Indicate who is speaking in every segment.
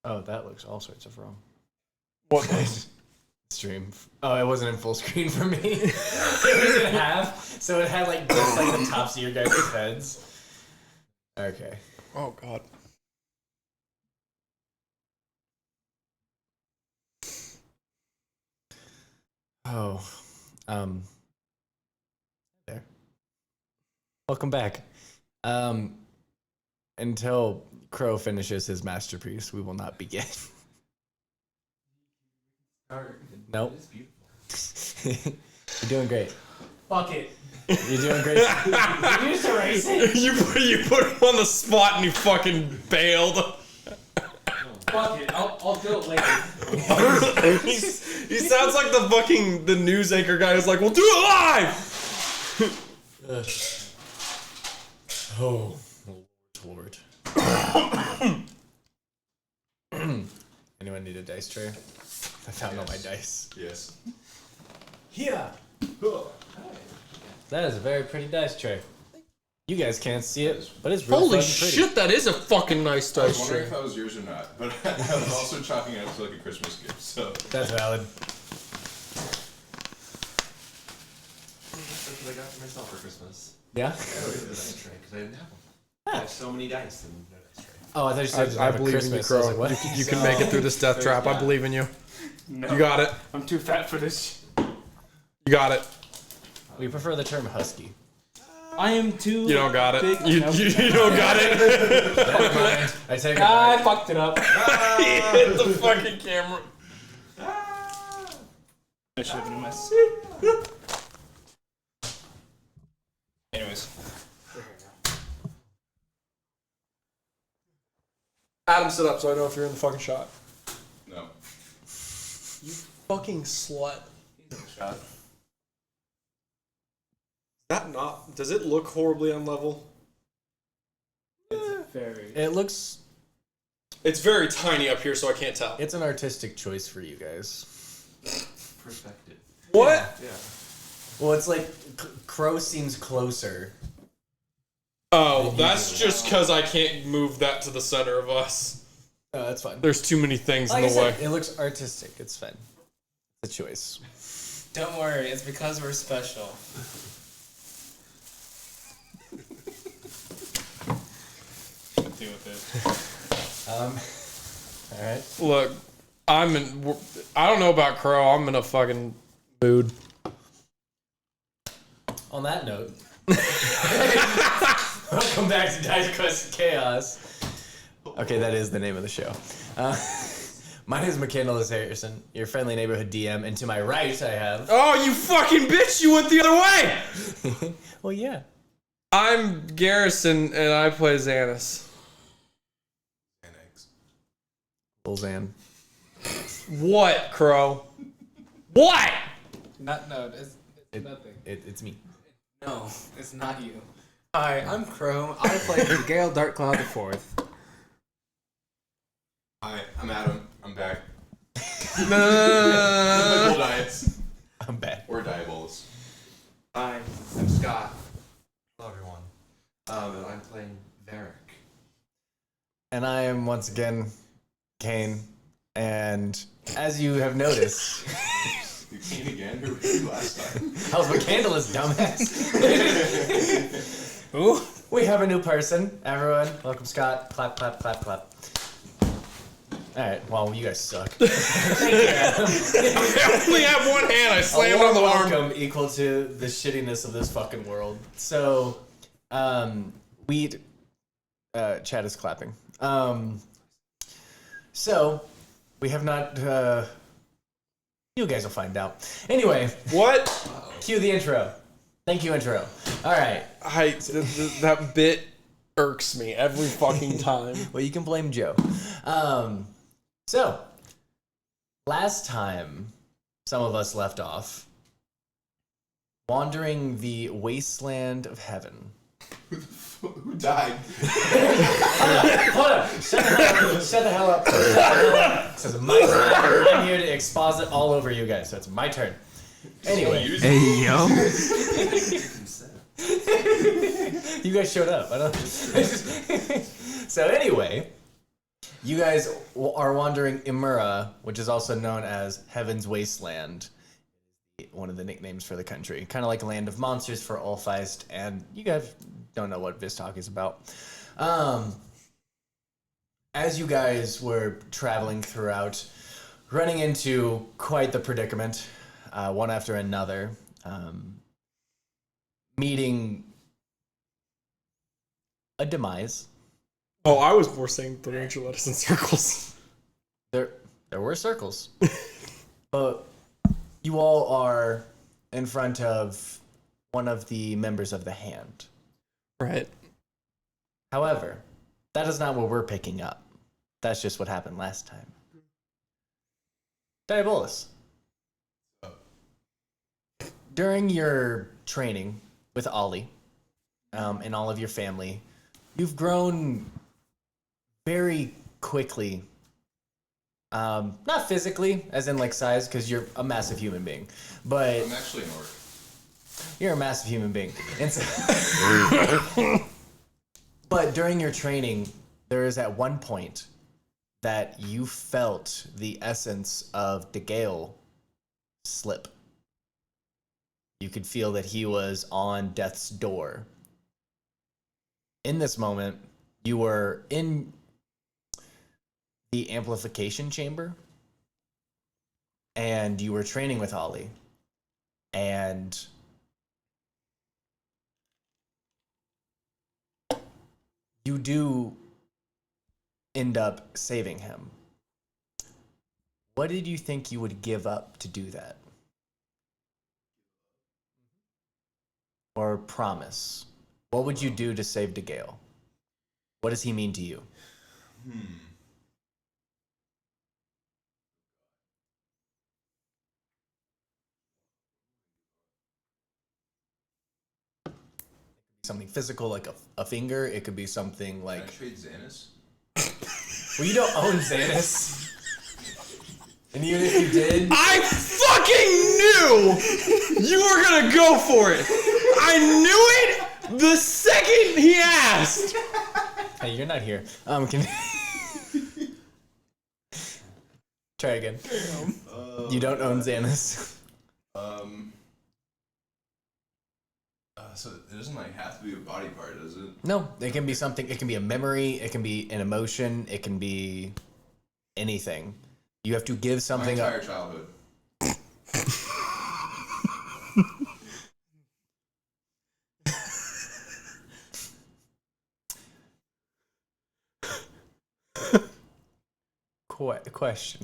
Speaker 1: Oh, that looks all sorts of wrong.
Speaker 2: What does?
Speaker 1: Stream. Oh, it wasn't in full screen for me. It was in half, so it had like just like the tops of your guys' heads. Okay.
Speaker 2: Oh God.
Speaker 1: Oh, there. Welcome back. Until Crowe finishes his masterpiece, we will not begin. Nope. You're doing great.
Speaker 3: Fuck it.
Speaker 1: You're doing great.
Speaker 3: You just erase it.
Speaker 2: you put him on the spot and he fucking bailed.
Speaker 3: Fuck it. I'll do it later.
Speaker 2: He sounds like the news anchor guy who's like, we'll do it live!
Speaker 1: Oh, Lord. Anyone need a dice tray? I found all my dice.
Speaker 4: Yes.
Speaker 1: Yeah. That is a very pretty dice tray. You guys can't see it, but it's really
Speaker 2: Holy
Speaker 1: fucking pretty.
Speaker 2: shit, that is a fucking nice
Speaker 4: I was
Speaker 2: dice
Speaker 4: wondering
Speaker 2: tray.
Speaker 4: if that was yours or not, but I was also chalking it up to like a Christmas gift, so.
Speaker 1: That's valid.
Speaker 5: That's what I got for myself for Christmas.
Speaker 1: Yeah?
Speaker 5: I always did a dice tray because I didn't have one. I have so many dice and no dice tray.
Speaker 1: Oh, I thought you said
Speaker 2: I believe in you, Crowe.
Speaker 1: Like,
Speaker 2: You can make it through this death trap. I believe in you.
Speaker 3: No,
Speaker 2: You got it.
Speaker 3: I'm too fat for this.
Speaker 2: You got it.
Speaker 1: We prefer the term husky.
Speaker 3: I am too.
Speaker 2: You don't got it.
Speaker 3: big.
Speaker 2: You don't got it.
Speaker 1: Never mind. I take it
Speaker 3: I
Speaker 1: back.
Speaker 3: fucked it up.
Speaker 2: He hit the fucking camera.
Speaker 3: I should have been a mess. Anyways.
Speaker 2: Adam, sit up so I know if you're in the fucking shot.
Speaker 4: No.
Speaker 2: You fucking slut.
Speaker 5: Shot.
Speaker 2: That not? Does it look horribly unlevel?
Speaker 3: It's very.
Speaker 1: It looks...
Speaker 2: It's very tiny up here, so I can't tell.
Speaker 1: It's an artistic choice for you guys.
Speaker 5: Perspective.
Speaker 2: What?
Speaker 5: Yeah.
Speaker 1: Well, it's like Crowe seems closer.
Speaker 2: Oh, that's just because I can't move that to the center of us.
Speaker 1: Oh, that's fine.
Speaker 2: There's too many things
Speaker 1: Like
Speaker 2: in
Speaker 1: I
Speaker 2: the way.
Speaker 1: said, it looks artistic. It's fine. It's a choice.
Speaker 6: Don't worry, it's because we're special.
Speaker 3: Deal with it.
Speaker 1: All right.
Speaker 2: Look, I don't know about Crowe. I'm in a fucking mood.
Speaker 1: On that note, welcome back to Dice Quest Chaos. Okay, that is the name of the show. My name is Caine Harrison, your friendly neighborhood DM, and to my right I have...
Speaker 2: Oh, you fucking bitch! You went the other way!
Speaker 1: Well, yeah.
Speaker 2: I'm Garrison, and I play Zanis.
Speaker 4: And eggs.
Speaker 1: Bullzan.
Speaker 2: What, Crowe? What?
Speaker 6: No, it's nothing.
Speaker 1: It's me.
Speaker 6: No, it's not you. Hi, I'm Crowe. I play DeGale Darkcloud the Fourth.
Speaker 4: Hi, I'm Adam. I'm back.
Speaker 2: No.
Speaker 4: Boldaius.
Speaker 1: I'm back.
Speaker 4: Or Diabolus.
Speaker 5: Hi, I'm Scott. Hello, everyone. And I'm playing Varric.
Speaker 1: And I am once again Caine, and as you have noticed...
Speaker 4: You came again? Who were you last time?
Speaker 1: I was McCandless, dumbass. Ooh, we have a new person. Everyone, welcome Scott. Clap, clap, clap, clap. Alright, well, you guys suck. Thank you, Adam.
Speaker 2: I only have one hand. I
Speaker 1: A
Speaker 2: slammed
Speaker 1: warm
Speaker 2: on the arm.
Speaker 1: welcome equal to the shittiness of this fucking world. So, chat is clapping. So, we have not, you guys will find out. Anyway,
Speaker 2: What?
Speaker 1: cue the intro. Thank you, intro. Alright.
Speaker 2: That bit irks me every fucking time.
Speaker 1: Well, you can blame Joe. So, last time some of us left off wandering the wasteland of heaven.
Speaker 4: Who died?
Speaker 1: Hold up! Shut the hell up. So it's my turn. I'm here to exposit all over you guys, so it's my turn. Anyway.
Speaker 6: Hey, yo.
Speaker 1: You guys showed up. I don't. So anyway, You guys are wandering Imura, which is also known as Heaven's Wasteland, one of the nicknames for the country. Kind of like Land of Monsters for Ulfeist, and you guys don't know what Vistok is about. As you guys were traveling throughout, running into quite the predicament, one after another, meeting a demise.
Speaker 2: Oh, I was more saying the ranger led us in circles.
Speaker 1: There were circles, but you all are in front of one of the members of the Hand.
Speaker 2: Right.
Speaker 1: However, that is not what we're picking up. That's just what happened last time. Diabolus. During your training with Ollie and all of your family, you've grown very quickly. Not physically, as in like size, because you're a massive human being, but
Speaker 4: I'm actually an orc.
Speaker 1: you're a massive human being. And so, but during your training, there is at one point that you felt the essence of DeGale slip. You could feel that he was on death's door. In this moment, you were in the amplification chamber, and you were training with Ollie, and you do end up saving him. What did you think you would give up to do that? Or promise? What would you do to save DeGale? What does he mean to you? Something physical, like a finger. It could be something
Speaker 4: Can
Speaker 1: like...
Speaker 4: I trade Zanis?
Speaker 1: Well, you don't own Zanis. And even if you did...
Speaker 2: I fucking knew you were gonna go for it. I knew it the second he asked.
Speaker 1: Hey, you're not here. Can... Try again. You don't own Zanis.
Speaker 4: So it doesn't like have to be a body part, does it?
Speaker 1: No, it can be something. It can be a memory. It can be an emotion. It can be anything. You have to give something
Speaker 4: My
Speaker 1: up.
Speaker 4: entire childhood.
Speaker 1: Question.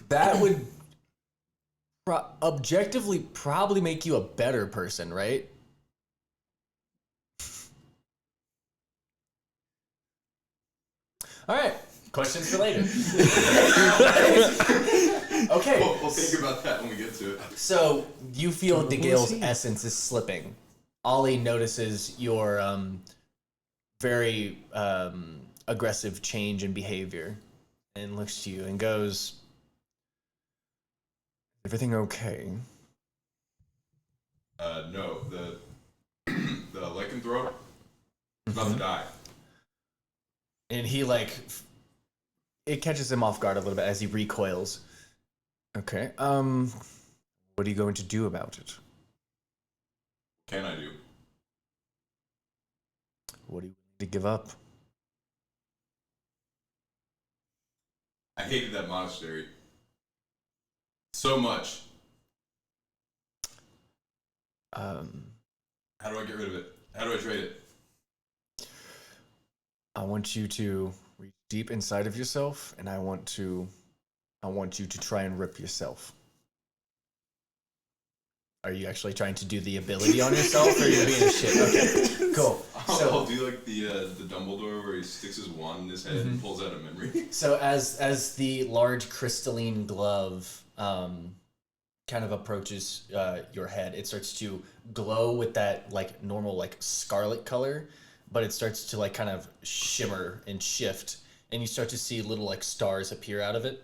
Speaker 1: That would objectively probably make you a better person, right? All right. Questions for later. Okay.
Speaker 4: We'll think about that when we get to it.
Speaker 1: So you feel DeGale's essence is slipping. Ollie notices your very aggressive change in behavior and looks to you and goes, "Everything okay?"
Speaker 4: No, the lycanthrope is about to die.
Speaker 1: And he it catches him off guard a little bit as he recoils. Okay. What are you going to do about it?
Speaker 4: Can I do?
Speaker 1: What do you need to give up?
Speaker 4: I hated that monastery so much. How do I get rid of it? How do I trade it?
Speaker 1: I want you to reach deep inside of yourself, and I want you to try and rip yourself. Are you actually trying to do the ability on yourself, or are you being a shit? Okay, cool.
Speaker 4: I'll do like the Dumbledore where he sticks his wand in his head and pulls out a memory.
Speaker 1: So as the large crystalline glove kind of approaches your head, it starts to glow with that like normal like scarlet color, but it starts to like kind of shimmer and shift, and you start to see little like stars appear out of it.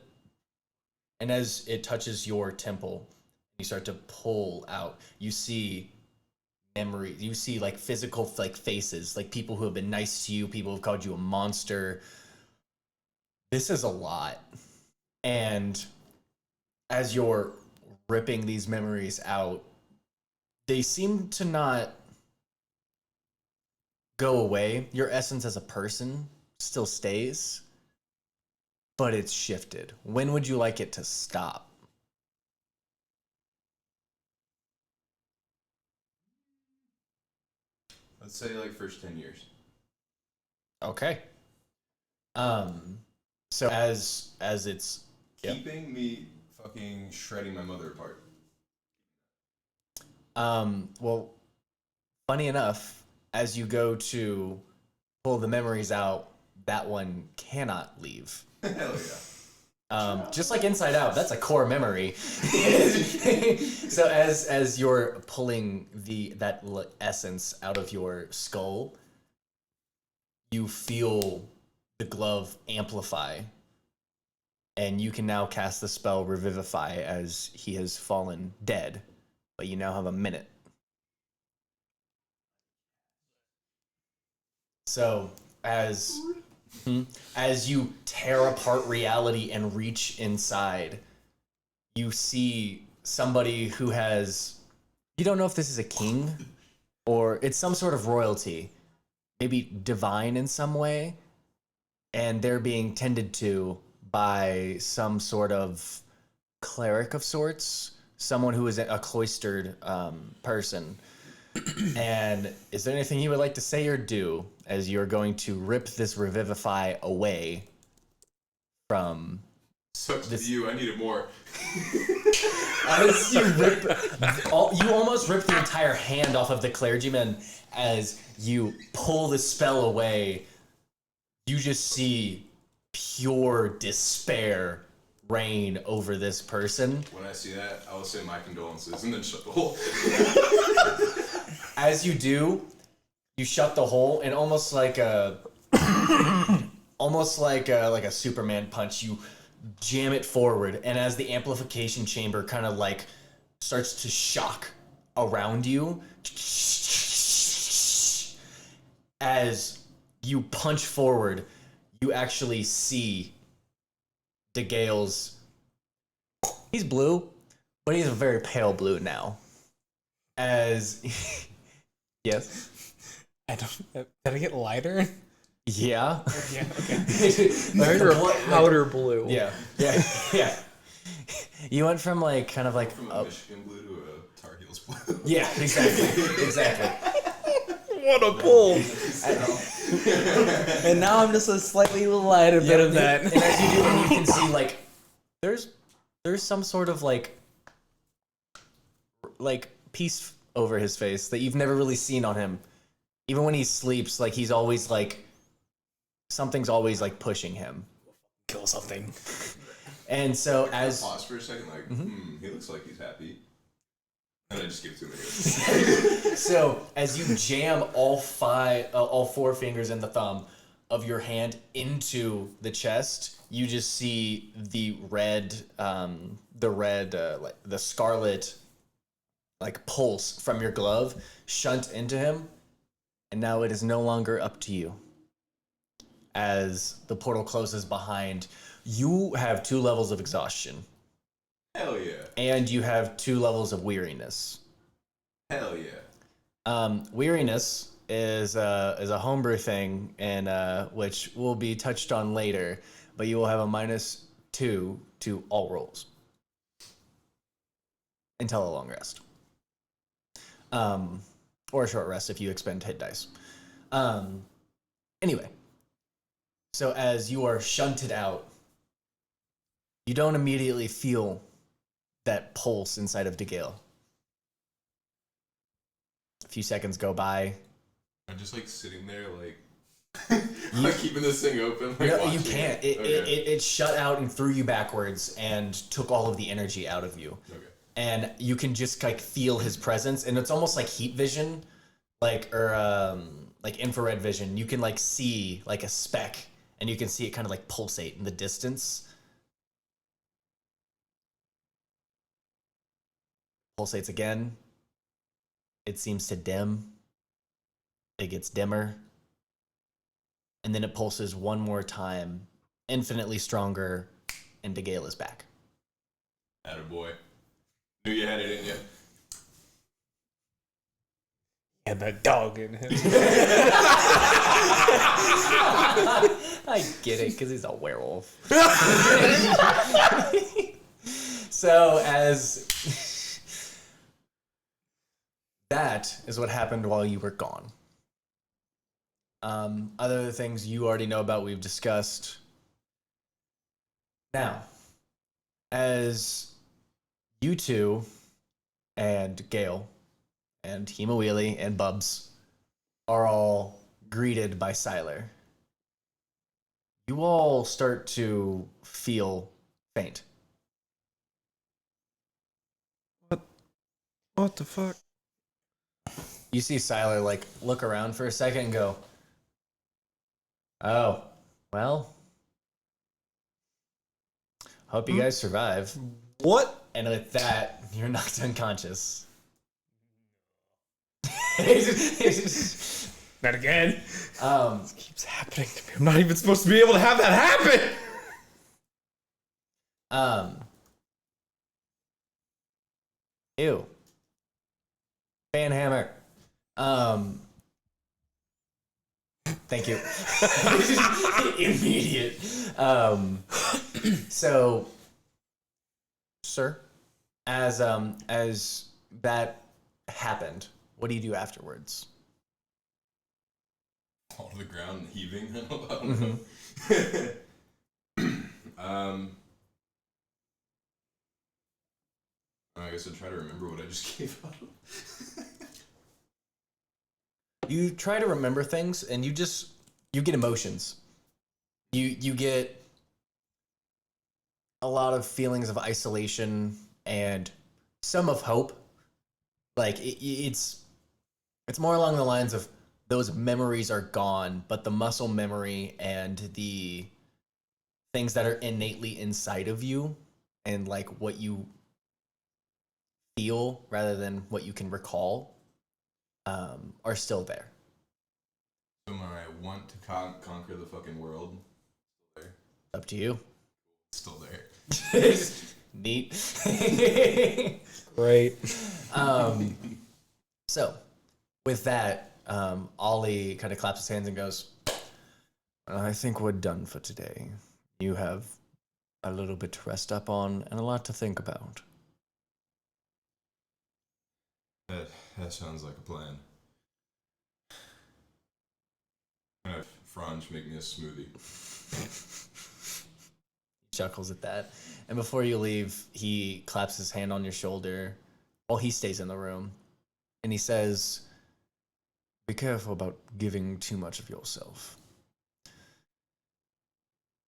Speaker 1: And as it touches your temple, you start to pull out. You see memory. You see like physical like faces, like people who have been nice to you, people who have called you a monster. This is a lot. And as you're ripping these memories out, they seem to not go away. Your essence as a person still stays, but it's shifted. When would you like it to stop?
Speaker 4: Let's say like first 10 years.
Speaker 1: Okay. So as it's
Speaker 4: Keeping me fucking shredding my mother apart.
Speaker 1: well, funny enough, as you go to pull the memories out, that one cannot leave.
Speaker 4: Hell yeah.
Speaker 1: Just like Inside Out, that's a core memory. So as you're pulling that essence out of your skull, you feel the glove amplify, and you can now cast the spell Revivify as he has fallen dead, but you now have a minute. So as you tear apart reality and reach inside, you see somebody who has, you don't know if this is a king or it's some sort of royalty, maybe divine in some way, and they're being tended to by some sort of cleric of sorts, someone who is a cloistered person. And is there anything you would like to say or do as you're going to rip this Revivify away from
Speaker 4: Sucks to you, I needed more.
Speaker 1: as you you almost rip the entire hand off of the clergyman as you pull the spell away. You just see pure despair reign over this person.
Speaker 4: When I see that, I will say my condolences and then shut the hole.
Speaker 1: As you do, you shut the hole, and almost like a Superman punch, you jam it forward, and as the amplification chamber kind of like starts to shock around you, as you punch forward, you actually see DeGale's. He's blue, but he's a very pale blue now. As yes,
Speaker 6: Did I get lighter?
Speaker 1: yeah,
Speaker 6: Yeah. Okay.
Speaker 3: Powder blue.
Speaker 1: yeah. You went from like kind of like
Speaker 4: From a Michigan blue to a Tar Heels blue.
Speaker 1: yeah, exactly.
Speaker 3: What a pull!
Speaker 6: And now I'm just a slightly lighter bit of that.
Speaker 1: And as you do, and you can see like there's some sort of like peace over his face that you've never really seen on him. Even when he sleeps, like he's always like something's always like pushing him.
Speaker 6: Kill something.
Speaker 1: And so
Speaker 4: Like,
Speaker 1: as
Speaker 4: pause for a second, like, he looks like he's happy. And I just give it to him again.
Speaker 1: so as you jam all four fingers and the thumb of your hand into the chest, you just see the scarlet like pulse from your glove shunt into him, and now it is no longer up to you. As the portal closes behind, you have 2 levels of exhaustion.
Speaker 4: Hell yeah.
Speaker 1: And you have 2 levels of weariness.
Speaker 4: Hell yeah.
Speaker 1: Weariness is a homebrew thing, and which will be touched on later, but you will have a -2 to all rolls until a long rest. Or a short rest if you expend hit dice. Anyway, so as you are shunted out, you don't immediately feel that pulse inside of DeGale. A few seconds go by.
Speaker 4: I'm just like sitting there, like, like keeping this thing open. Like,
Speaker 1: No, you
Speaker 4: watching
Speaker 1: can't. It shut out and threw you backwards and took all of the energy out of you.
Speaker 4: Okay.
Speaker 1: And you can just like feel his presence, and it's almost like heat vision, like infrared vision. You can like see like a speck, and you can see it kind of like pulsate in the distance. Pulsates again. it seems to dim. It gets dimmer. And then it pulses one more time, infinitely stronger, and DeGale is back.
Speaker 4: Attaboy. Knew you had it in you.
Speaker 3: And the dog in him.
Speaker 1: I get it, because he's a werewolf. So, as that is what happened while you were gone. Other things you already know about, we've discussed. Now, as you two and Gale and Hemawheelie and Bubs are all greeted by Siler, you all start to feel faint.
Speaker 3: What the fuck?
Speaker 1: You see Siler like look around for a second and go, "Oh, well, hope you guys survive."
Speaker 3: What?
Speaker 1: And with that, you're knocked unconscious.
Speaker 3: Not again.
Speaker 1: This
Speaker 3: Keeps happening to me. I'm not even supposed to be able to have that happen.
Speaker 1: Ew. Fanhammer. Thank you. Immediate. So, sir, as that happened, what do you do afterwards?
Speaker 4: Fall to the ground and heaving. I don't know. I guess I'll try to remember what I just gave up.
Speaker 1: You try to remember things, and you get emotions. You get a lot of feelings of isolation and some of hope. Like it's more along the lines of those memories are gone, but the muscle memory and the things that are innately inside of you and like what you feel rather than what you can recall are still there.
Speaker 4: So my want to conquer the fucking world, still there.
Speaker 1: Up to you.
Speaker 4: Still there.
Speaker 1: Neat.
Speaker 3: Great.
Speaker 1: So, with that, Ollie kind of claps his hands and goes, "I think we're done for today. You have a little bit to rest up on and a lot to think about."
Speaker 4: That sounds like a plan. I'm gonna have Franj make me a smoothie.
Speaker 1: Chuckles at that. And before you leave, he claps his hand on your shoulder while he stays in the room. And he says, "Be careful about giving too much of yourself.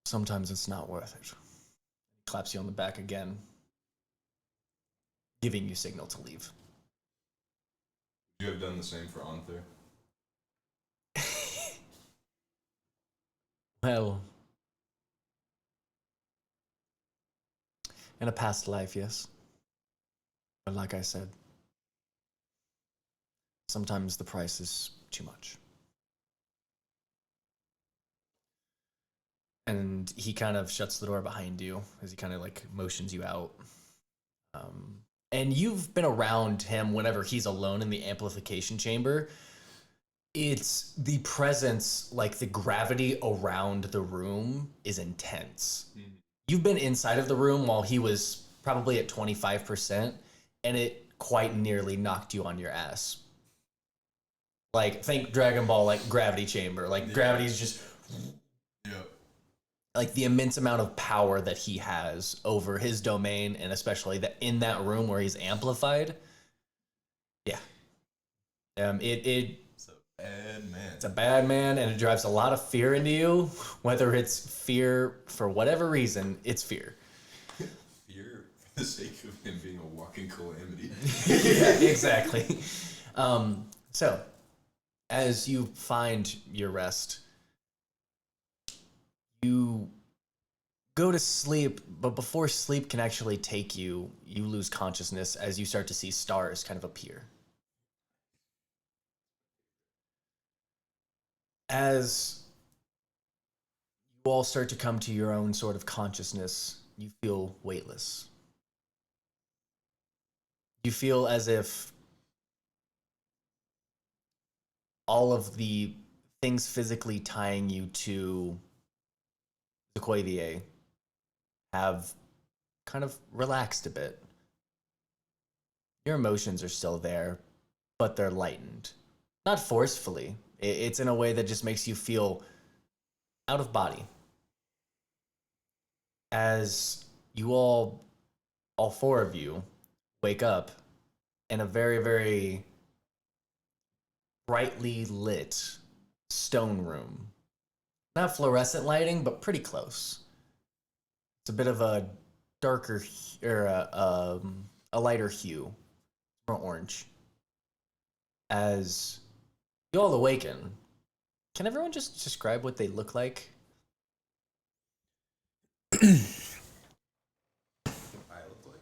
Speaker 1: Sometimes it's not worth it." He claps you on the back again, giving you signal to leave.
Speaker 4: Would you have done the same for Anther?
Speaker 1: Well, in a past life, yes. But like I said, sometimes the price is too much. And he kind of shuts the door behind you as he kind of like motions you out. And you've been around him whenever he's alone in the amplification chamber. It's the presence, like the gravity around the room is intense. Mm-hmm. You've been inside of the room while he was probably at 25%, and it quite nearly knocked you on your ass. Like, think Dragon Ball, like gravity chamber. Like, gravity's just...
Speaker 4: Yep.
Speaker 1: Like, the immense amount of power that he has over his domain, and especially that in that room where he's amplified. Yeah.
Speaker 4: It's a bad man.
Speaker 1: It's a bad man, and it drives a lot of fear into you. Whether it's fear for whatever reason, it's fear.
Speaker 4: Fear for the sake of him being a walking calamity.
Speaker 1: Yeah, exactly. So, as you find your rest, you go to sleep, but before sleep can actually take you, you lose consciousness as you start to see stars kind of appear. As you all start to come to your own sort of consciousness, you feel weightless. You feel as if all of the things physically tying you to the Coivier have kind of relaxed a bit. Your emotions are still there, but they're lightened. Not forcefully. It's in a way that just makes you feel out of body. As you all four of you, wake up in a very, very brightly lit stone room. Not fluorescent lighting, but pretty close. It's a bit of a darker, or a lighter hue, more orange. As you all awaken, can everyone just describe what they look like?
Speaker 4: I look like.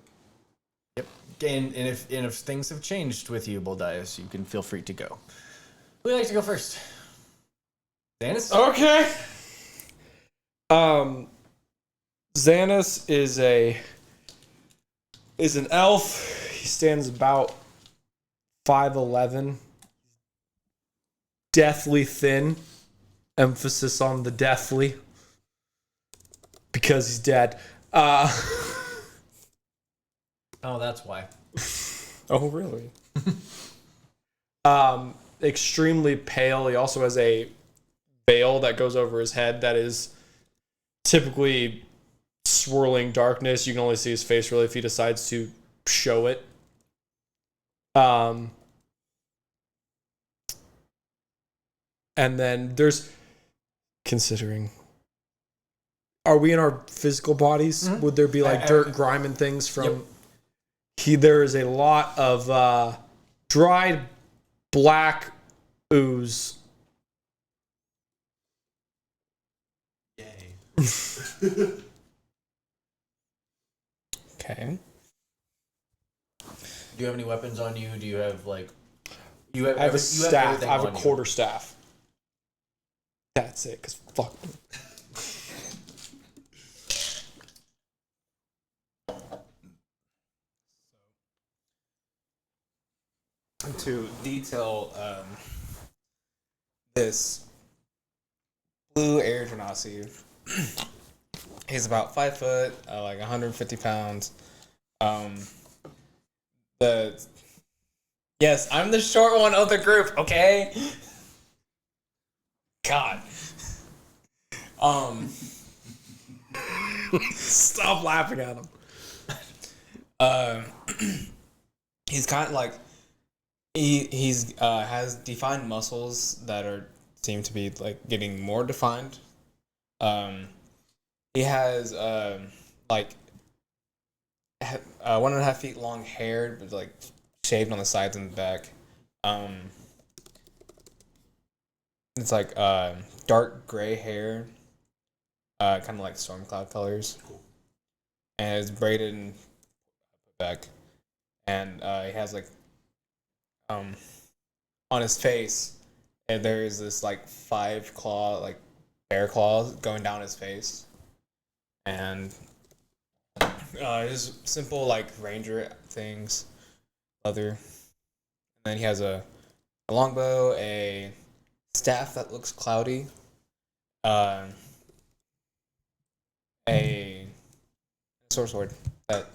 Speaker 1: Yep. And if things have changed with you, Boldaius, you can feel free to go. Who would like to go first? Zanis?
Speaker 3: Okay. Zanis is an elf. He stands about 5'11", deathly thin. Emphasis on the deathly, because he's dead.
Speaker 1: Oh, that's why.
Speaker 3: Oh, really? Extremely pale. He also has a veil that goes over his head that is typically swirling darkness. You can only see his face really if he decides to show it. And then there's, considering, are we in our physical bodies? Mm-hmm. Would there be like dirt, grime, and things from? Yep. There is a lot of dried black ooze.
Speaker 4: Yay.
Speaker 3: Okay.
Speaker 1: Do you have any weapons on you? Do you have like?
Speaker 3: I have a staff. I have a quarter staff. That's it. Cause fuck.
Speaker 6: To detail this blue air genasi. He's about 5 foot, like 150 pounds. Yes, I'm the short one of the group, okay? God.
Speaker 3: Stop laughing at him.
Speaker 6: He's kind of like he's has defined muscles that seem to be like getting more defined. He has 1.5 feet long hair, but like shaved on the sides and the back. It's like dark gray hair, kind of like storm cloud colors. Cool. And it's braided and put back, and he has like on his face, and there's this like 5 claw, like bear claws going down his face, and just simple like ranger things, leather. And then he has a longbow, a staff that looks cloudy, a sword that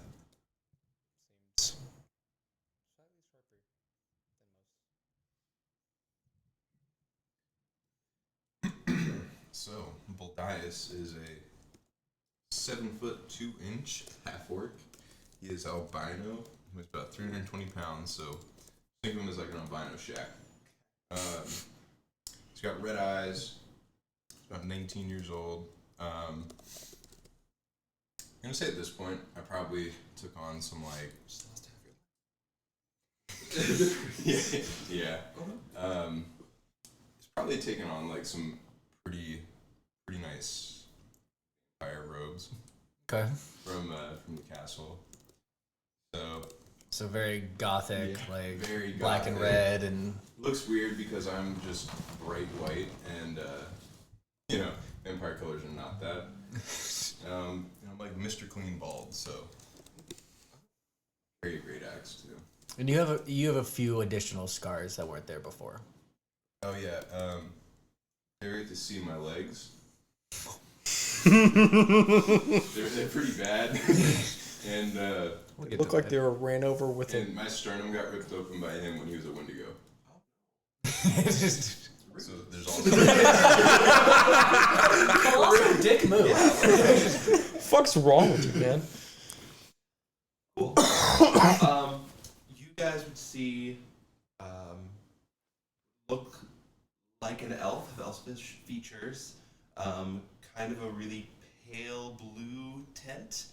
Speaker 6: seems slightly sharper than most.
Speaker 4: So, Boldaius is a 7'2" half-orc. He is albino. He's about 320 pounds, so think of him as like an albino shack. He's got red eyes. He's about 19 years old. I'm gonna say at this point, I probably took on some like. yeah. He's probably taken on like some pretty nice fire robes.
Speaker 1: Okay.
Speaker 4: From the castle. So
Speaker 1: So very gothic, like
Speaker 4: very
Speaker 1: black and
Speaker 4: gothic.
Speaker 1: red, and
Speaker 4: Looks weird because I'm just bright white, and vampire colors are not that. I'm like Mr. Clean Bald, so very great axe too.
Speaker 1: and you have a few additional scars that weren't there before.
Speaker 4: Oh yeah, they're great to see my legs. they're pretty bad, and
Speaker 3: Look like they were ran over with
Speaker 4: and my sternum got ripped open by him when he was a Wendigo.
Speaker 1: It's just
Speaker 4: So there's also
Speaker 1: colossal dick move.
Speaker 3: Fuck's wrong with you, man?
Speaker 5: Cool. You guys would see, look like an elf of elfish features, kind of a really pale blue tint,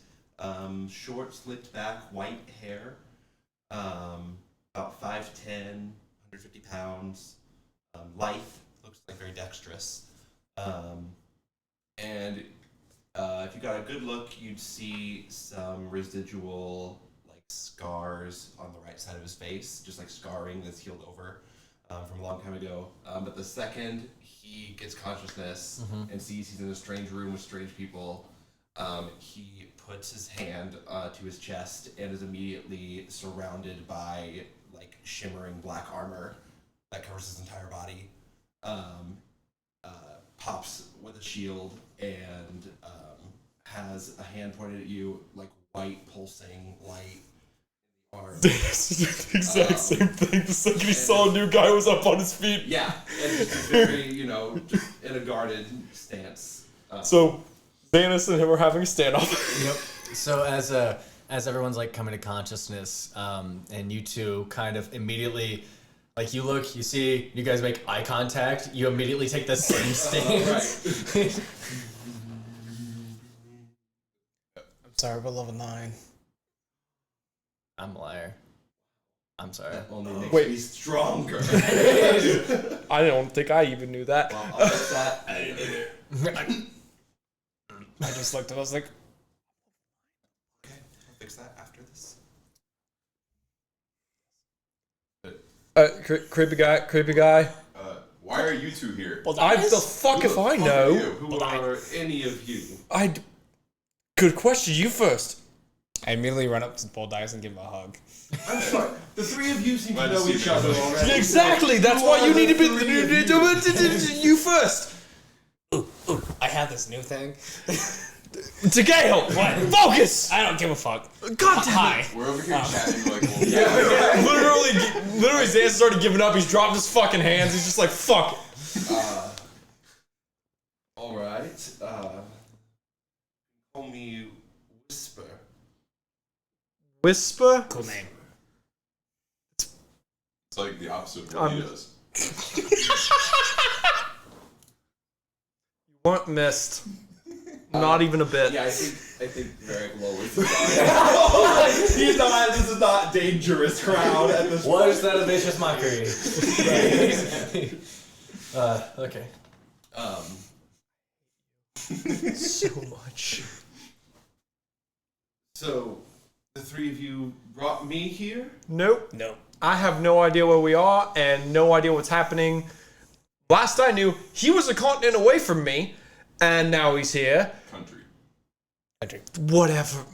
Speaker 5: short, slicked back, white hair, about 5'10", 150 pounds, lithe, looks like very dexterous, and if you got a good look, you'd see some residual like scars on the right side of his face, just like scarring that's healed over from a long time ago. But the second he gets consciousness and sees he's in a strange room with strange people, he puts his hand to his chest and is immediately surrounded by like shimmering black armor that covers his entire body. Pops with a shield and has a hand pointed at you, like white pulsing light in the arm.
Speaker 3: The exact same thing. The second he saw a new guy was up on his feet.
Speaker 5: Yeah, and just very, just in a guarded stance.
Speaker 3: So, Zanis and him are having a standoff.
Speaker 1: Yep. So as everyone's like coming to consciousness, and you two kind of immediately, like you look, you see, you guys make eye contact, you immediately take the same stance.
Speaker 5: Right.
Speaker 6: I'm sorry, we're level 9.
Speaker 1: I'm a liar. I'm sorry.
Speaker 5: That only makes
Speaker 3: Wait.
Speaker 5: me stronger.
Speaker 3: I don't think I even knew that.
Speaker 5: Well, I'll fix that. I didn't either.
Speaker 6: I just looked at it, I was like,
Speaker 5: Okay, I'll fix that after this.
Speaker 3: Creepy guy.
Speaker 4: why are you two here?
Speaker 3: I the fuck if I know.
Speaker 5: Who are any of you?
Speaker 3: Good question. You first.
Speaker 6: I immediately run up to Boldaius and give him a hug.
Speaker 5: I'm sorry. The three of you seem to
Speaker 4: Might
Speaker 5: know
Speaker 4: have
Speaker 5: each
Speaker 4: seen
Speaker 5: other
Speaker 4: it.
Speaker 5: already.
Speaker 3: Exactly. That's why you need to be. You first.
Speaker 6: I have this new thing.
Speaker 3: DeGale.
Speaker 6: What?
Speaker 3: Focus.
Speaker 6: I don't give a fuck.
Speaker 3: God damn
Speaker 6: Hi.
Speaker 4: We're over here chatting like, well,
Speaker 3: Literally, Zans has already given up. He's dropped his fucking hands. He's just like, fuck it.
Speaker 5: All right. Call me Whisper.
Speaker 3: Whisper.
Speaker 6: Cool name.
Speaker 4: it's like the opposite of what he does.
Speaker 3: You weren't missed. Not even a bit.
Speaker 5: Yeah, I think Varric lowers the He's not. This is not dangerous crowd at this point.
Speaker 1: Was that a vicious mockery? Okay.
Speaker 3: So much.
Speaker 5: So, the three of you brought me here?
Speaker 3: Nope.
Speaker 6: No.
Speaker 3: I have no idea where we are and no idea what's happening. Last I knew, he was a continent away from me, and now he's here.
Speaker 4: Country.
Speaker 3: Whatever.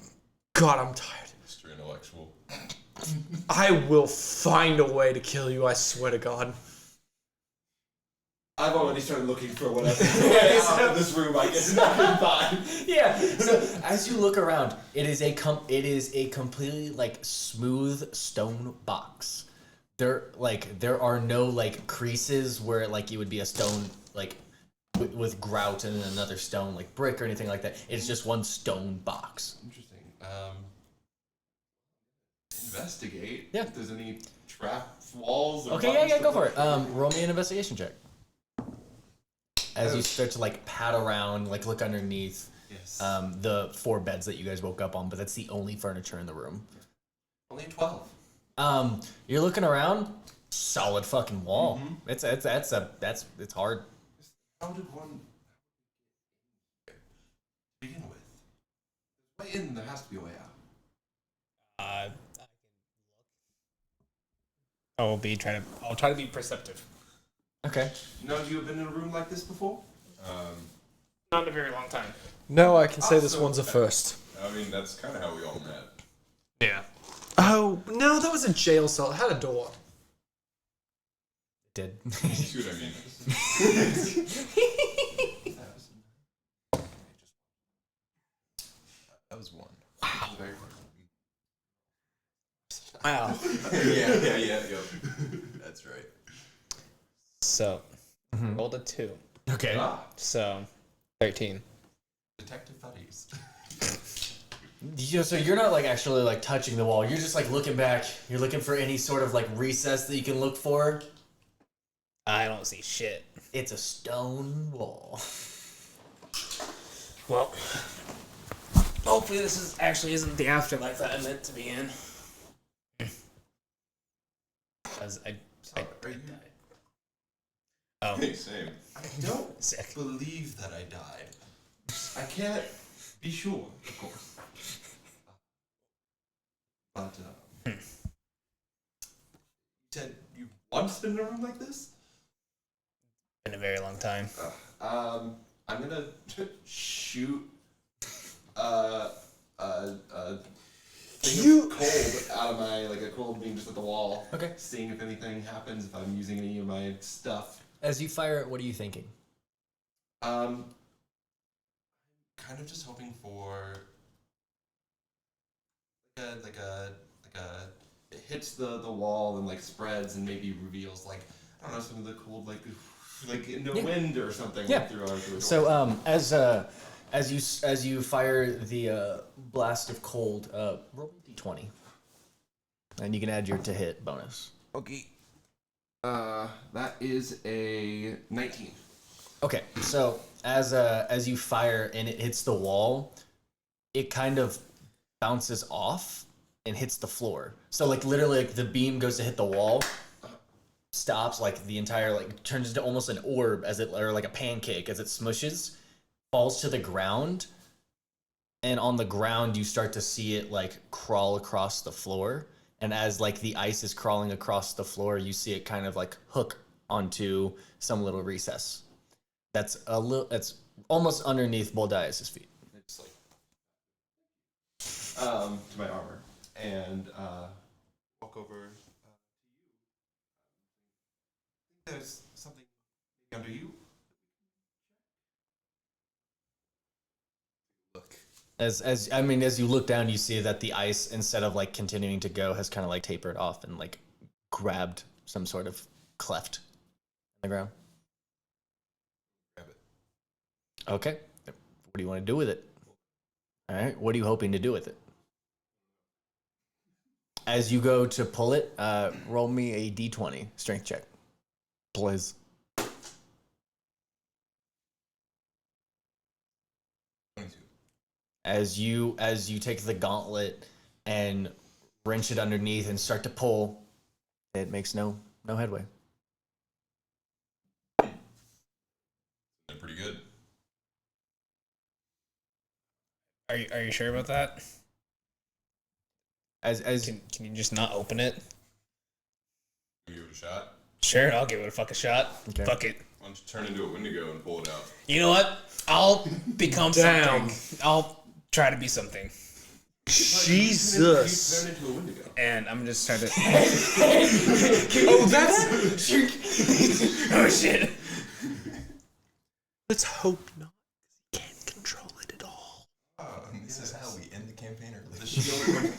Speaker 3: God, I'm tired.
Speaker 4: Mr. Intellectual.
Speaker 3: I will find a way to kill you, I swear to God.
Speaker 5: I've already started looking for whatever way out of this room. I guess I can find.
Speaker 1: Yeah. So as you look around, it is a completely like smooth stone box. There are no like creases where like it would be a stone like with grout and another stone like brick or anything like that. It's just one stone box.
Speaker 5: Interesting. Investigate.
Speaker 1: Yeah.
Speaker 5: If there's any trap walls. Or
Speaker 1: Okay,
Speaker 5: buttons
Speaker 1: yeah,
Speaker 5: to
Speaker 1: go for
Speaker 5: look
Speaker 1: it. Roll me an investigation check. As you start to like pat around, like look underneath
Speaker 5: Yes.
Speaker 1: the 4 beds that you guys woke up on, but that's the only furniture in the room.
Speaker 5: Only 12.
Speaker 1: You're looking around, solid fucking wall.
Speaker 5: Mm-hmm.
Speaker 1: It's hard.
Speaker 5: How did one begin with? Way in, there has to be a way out.
Speaker 6: I can I'll try to be perceptive.
Speaker 1: Okay.
Speaker 5: None of you have been in a room like this before?
Speaker 6: Not in a very long time.
Speaker 3: No, I can say this one's a first.
Speaker 4: I mean, that's kind of how we all met.
Speaker 6: Yeah.
Speaker 3: Oh, no, that was a jail cell. It had a door.
Speaker 1: Did.
Speaker 4: See what I mean? That was one.
Speaker 6: Wow.
Speaker 4: Yeah. That's right.
Speaker 6: So, rolled a 2.
Speaker 1: Okay.
Speaker 6: So, 13.
Speaker 5: Detective buddies.
Speaker 1: So you're not like actually like touching the wall. You're just like looking back. You're looking for any sort of like recess that you can look for.
Speaker 6: I don't see shit.
Speaker 1: It's a stone wall.
Speaker 6: Well, hopefully this isn't the afterlife that I meant to be in. Because I died. Oh,
Speaker 4: Hey, same.
Speaker 5: I don't
Speaker 6: sick.
Speaker 5: believe that I died. I can't be sure, of course. But, you said you've once been in a room like this?
Speaker 6: Been a very long time.
Speaker 5: I'm gonna shoot thing of cold out of my, like a cold beam just at the wall.
Speaker 1: Okay.
Speaker 5: Seeing if anything happens, if I'm using any of my stuff.
Speaker 1: As you fire it, what are you thinking?
Speaker 5: Kind of just hoping for like a it hits the wall and like spreads and maybe reveals like I don't know some of the cold like in the wind or something.
Speaker 1: Yeah.
Speaker 5: Like, through the door.
Speaker 1: So as you fire the blast of cold, roll d20, and you can add your to hit bonus.
Speaker 5: Okay. That is a 19.
Speaker 1: Okay, so as you fire and it hits the wall, it kind of bounces off and hits the floor. So like literally like the beam goes to hit the wall, stops, like the entire like turns into almost an orb or like a pancake as it smushes, falls to the ground, and on the ground you start to see it like crawl across the floor. And as like the ice is crawling across the floor, you see it kind of like hook onto some little recess. That's almost underneath Boldaius' feet.
Speaker 5: It's like to my armor and walk over to you. I think there's something under you.
Speaker 4: Look.
Speaker 1: As you look down, you see that the ice, instead of like continuing to go, has kind of like tapered off and like grabbed some sort of cleft in the ground.
Speaker 4: Grab it.
Speaker 1: Okay. What do you want to do with it? All right. What are you hoping to do with it? As you go to pull it, roll me a d20 strength check, please.
Speaker 4: 22.
Speaker 1: As you take the gauntlet and wrench it underneath and start to pull, it makes no headway.
Speaker 4: They're pretty good.
Speaker 6: Are you sure about that? Can you just not open it?
Speaker 4: Give it a shot.
Speaker 6: Sure, I'll give it a fucking shot.
Speaker 1: Okay.
Speaker 6: Fuck it.
Speaker 4: Why don't you turn into a Wendigo and pull it out?
Speaker 6: You know what? I'll become
Speaker 3: Damn.
Speaker 6: something. I'll try to be something.
Speaker 3: Jesus.
Speaker 5: Turn into a Wendigo.
Speaker 6: And I'm just trying to.
Speaker 3: Oh, that's.
Speaker 6: Oh shit!
Speaker 3: Let's hope not. You can't control it at all.
Speaker 4: And this is how we end the campaign early.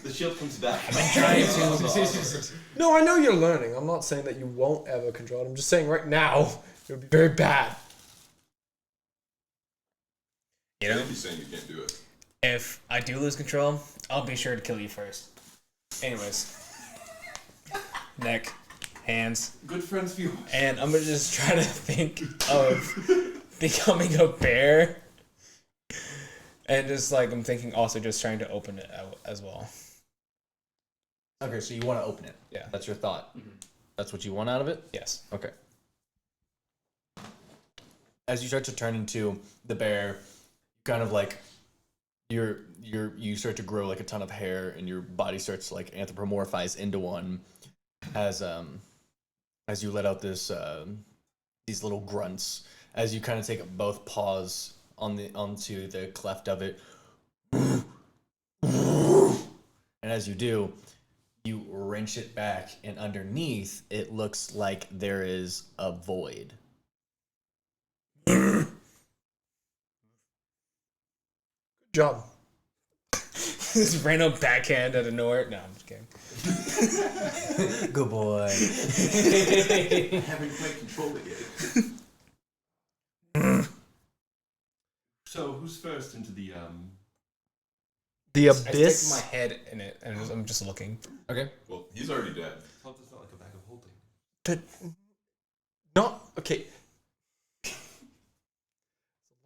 Speaker 5: The shield comes back.
Speaker 6: I'm trying to.
Speaker 3: No, I know you're learning. I'm not saying that you won't ever control it. I'm just saying right now it would be very bad.
Speaker 6: You know,
Speaker 4: You're saying you can't do it.
Speaker 6: if I do lose control, I'll be sure to kill you first. Anyways, neck, hands,
Speaker 5: Good friends for you.
Speaker 6: and I'm gonna just try to think of becoming a bear. And just like I'm thinking, also just trying to open it out as well.
Speaker 1: Okay, so you want to open it.
Speaker 6: Yeah.
Speaker 1: That's your thought. That's what you want out of it?
Speaker 6: Yes.
Speaker 1: Okay. As you start to turn into the bear, kind of like you start to grow like a ton of hair and your body starts to like anthropomorphize into one as as you let out this these little grunts, as you kind of take both paws onto the cleft of it, and as you do, you wrench it back, and underneath it looks like there is a void.
Speaker 3: Good job.
Speaker 6: This random backhand out of nowhere. No, I'm just kidding.
Speaker 1: Good boy.
Speaker 5: I haven't quite controlled it yet. So, who's first into the
Speaker 3: The
Speaker 6: I stick
Speaker 3: abyss.
Speaker 6: my head in it, and I'm just looking.
Speaker 1: Okay.
Speaker 4: Well, he's already dead.
Speaker 5: Hope it's not like a bag of holding.
Speaker 3: Not okay.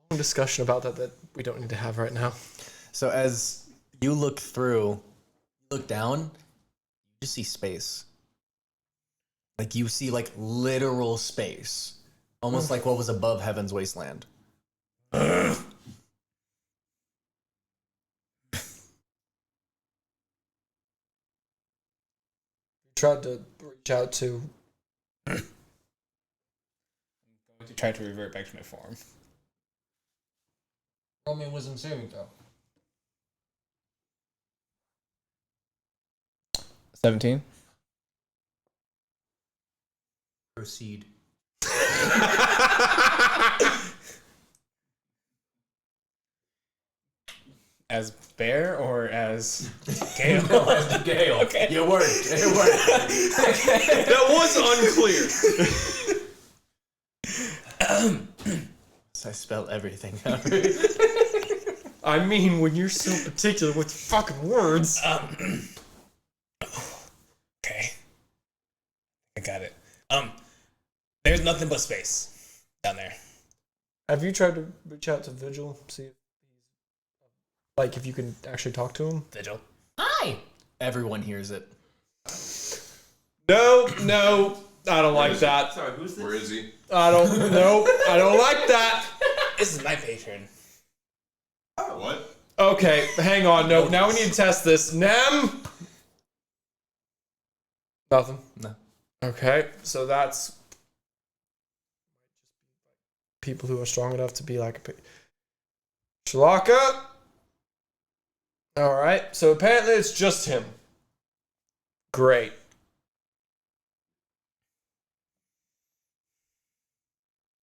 Speaker 3: Long discussion about that we don't need to have right now.
Speaker 1: So as you look down, you just see space. Like you see like literal space. Almost like what was above Heaven's Wasteland.
Speaker 3: Tried to reach out to.
Speaker 6: I'm going to try to revert back to my form.
Speaker 1: Roll me a wisdom saving throw.
Speaker 6: 17.
Speaker 1: Proceed.
Speaker 6: As Bear or as Gale?
Speaker 1: As Gale.
Speaker 6: Okay.
Speaker 1: It worked. It worked.
Speaker 2: That was unclear.
Speaker 1: I spelled everything out.
Speaker 3: I mean, when you're so particular with fucking words.
Speaker 6: Okay. I got it. There's nothing but space down there.
Speaker 3: Have you tried to reach out to Vigil? See if like if you can actually talk to him?
Speaker 6: Vigil.
Speaker 1: Hi. Everyone hears it.
Speaker 3: No, I don't like that.
Speaker 5: Sorry, who's this?
Speaker 4: Where is he?
Speaker 3: I don't like that.
Speaker 6: This is my patron.
Speaker 4: What?
Speaker 3: Okay, hang on. No, now we need to test this. Nem. Nothing.
Speaker 1: No.
Speaker 3: Okay, so that's people who are strong enough to be like a Shalaka. All right, so apparently it's just him. Great.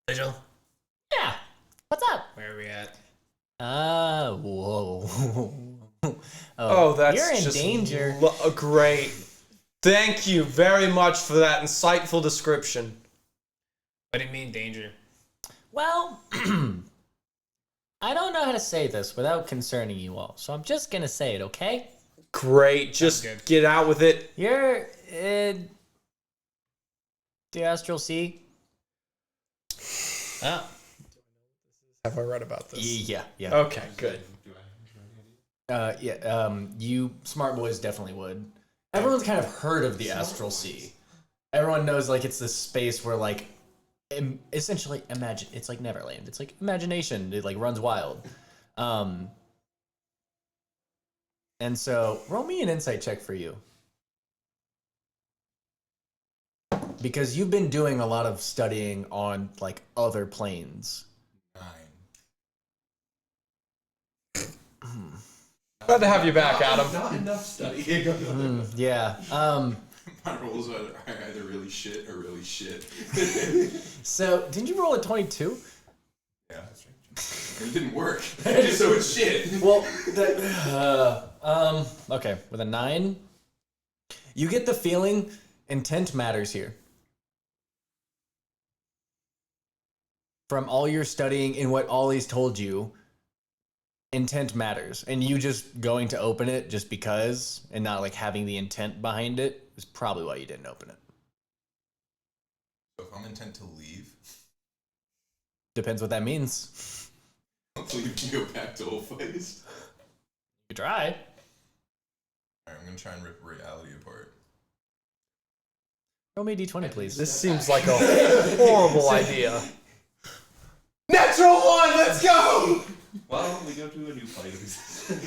Speaker 6: Vigil.
Speaker 1: Yeah. What's up?
Speaker 6: Where are we at?
Speaker 1: Whoa.
Speaker 3: Oh, that's
Speaker 1: you're in
Speaker 3: just
Speaker 1: danger.
Speaker 3: Great. Thank you very much for that insightful description.
Speaker 6: What do you mean danger?
Speaker 1: Well, I don't know how to say this without concerning you all, so I'm just gonna say it, okay?
Speaker 3: Great. Just
Speaker 6: good.
Speaker 3: get out with it.
Speaker 1: You're the Astral Sea.
Speaker 6: Oh.
Speaker 3: Have I read about this?
Speaker 1: Yeah.
Speaker 3: Okay, good.
Speaker 1: You smart boys definitely would. Everyone's kind of heard of the Astral Sea. Everyone knows like it's this space where like essentially imagine it's like Neverland. It's like imagination. It like runs wild. And so roll me an insight check for you. Because you've been doing a lot of studying on like other planes.
Speaker 4: 9.
Speaker 3: Glad to have you back, Adam.
Speaker 5: Not enough study.
Speaker 1: Yeah.
Speaker 4: My rolls are either really shit or really shit.
Speaker 1: So didn't you roll a 22?
Speaker 4: Yeah, that's right. It didn't work. So it's shit.
Speaker 1: Well, okay, with a 9, you get the feeling intent matters here. From all your studying and what Ollie's told you, intent matters. And you just going to open it just because and not like having the intent behind it is probably why you didn't open it.
Speaker 4: So if I'm intent to leave,
Speaker 1: Depends what that means.
Speaker 4: I'll leave and go back to old face.
Speaker 1: You try.
Speaker 4: Alright, I'm gonna try and rip reality apart.
Speaker 1: Roll me a d20, please.
Speaker 3: This seems like a horrible idea.
Speaker 4: Natural 1, let's go!
Speaker 5: Well, we go to a new plane.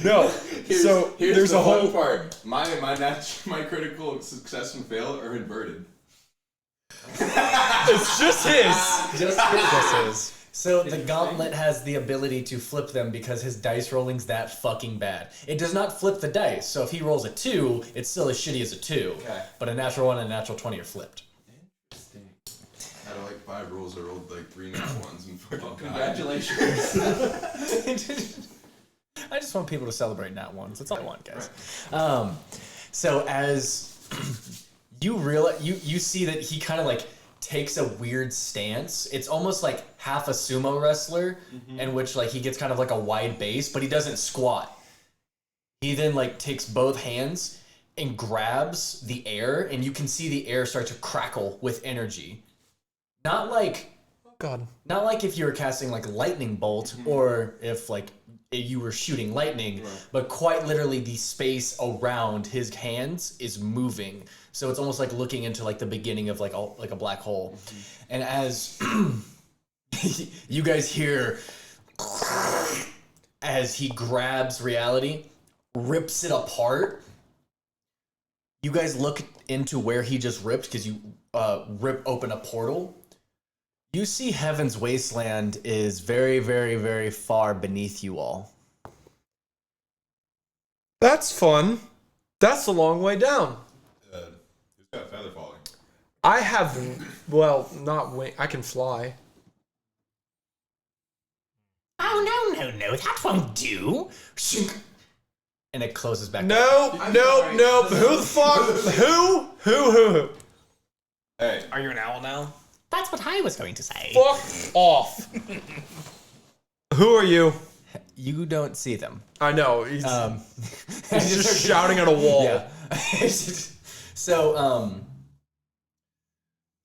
Speaker 3: No.
Speaker 4: Here's
Speaker 3: There's
Speaker 4: the
Speaker 3: a whole
Speaker 4: fun part. My critical success and fail are inverted.
Speaker 3: It's just his.
Speaker 1: Just his. So the gauntlet has the ability to flip them because his dice rolling's that fucking bad. It does not flip the dice, so if he rolls a 2, it's still as shitty as a 2.
Speaker 5: Okay.
Speaker 1: But a natural 1 and a natural 20 are flipped.
Speaker 5: Interesting.
Speaker 4: Out of like 5 rolls, I rolled like 3 nat ones and fucking died.
Speaker 5: Congratulations.
Speaker 1: I just want people to celebrate nat ones. That's all I want, guys. Right. So as you realize, you see that he kind of like takes a weird stance. It's almost like half a sumo wrestler, in which like he gets kind of like a wide base, but he doesn't squat. He then like takes both hands and grabs the air, and you can see the air start to crackle with energy. Not like if you were casting like lightning bolt or if like you were shooting lightning, but quite literally the space around his hands is moving. So it's almost like looking into like the beginning of like a black hole. And as you guys hear as he grabs reality, rips it apart, you guys look into where he just ripped because you rip open a portal. You see Heaven's Wasteland is very, very, very far beneath you all.
Speaker 3: That's fun. That's a long way down.
Speaker 4: Who's got feather falling?
Speaker 3: I have, well, not wing. I can fly.
Speaker 1: Oh, no, that won't do. And it closes back up.
Speaker 3: No. Who the fuck? Who?
Speaker 4: Hey,
Speaker 6: Are you an owl now?
Speaker 1: That's what I was going to say.
Speaker 3: Fuck off. Who are you?
Speaker 1: You don't see them.
Speaker 3: I know. He's just shouting at a wall.
Speaker 1: Yeah.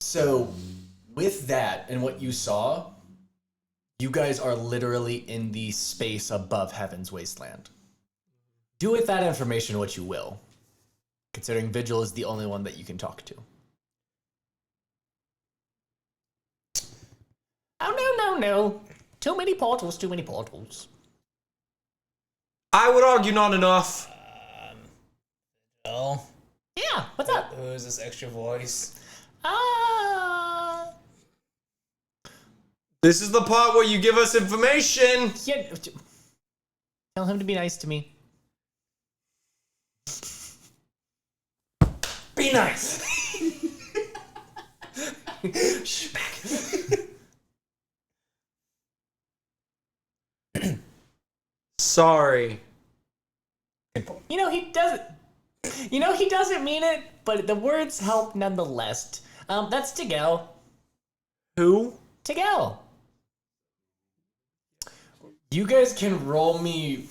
Speaker 1: So with that and what you saw, you guys are literally in the space above Heaven's Wasteland. Do with that information what you will, considering Vigil is the only one that you can talk to. Oh, no. Too many portals.
Speaker 3: I would argue not enough.
Speaker 6: Oh,
Speaker 1: Yeah, what's up?
Speaker 6: who is this extra voice?
Speaker 3: This is the part where you give us information.
Speaker 1: Yeah, tell him to be nice to me.
Speaker 3: Be nice.
Speaker 1: Shh, back.
Speaker 3: Sorry.
Speaker 1: He doesn't mean it, but the words help nonetheless. That's DeGale.
Speaker 3: Who?
Speaker 1: DeGale. You guys can roll me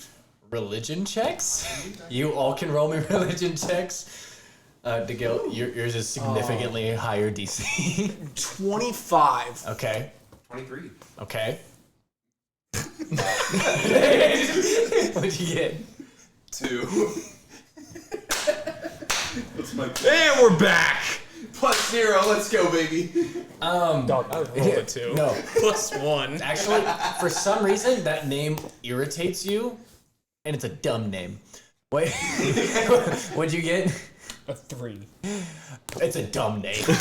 Speaker 1: religion checks. You all can roll me religion checks. DeGale, yours is significantly higher DC.
Speaker 3: 25.
Speaker 1: Okay.
Speaker 5: 23.
Speaker 1: Okay. What'd you get?
Speaker 4: 2. That's my
Speaker 3: And we're back.
Speaker 4: +0. Let's go, baby.
Speaker 6: Dog, I would roll a 2.
Speaker 1: No.
Speaker 6: +1.
Speaker 1: Actually, for some reason, that name irritates you, and it's a dumb name. Wait, what'd you get?
Speaker 6: A 3.
Speaker 1: It's a dumb name. You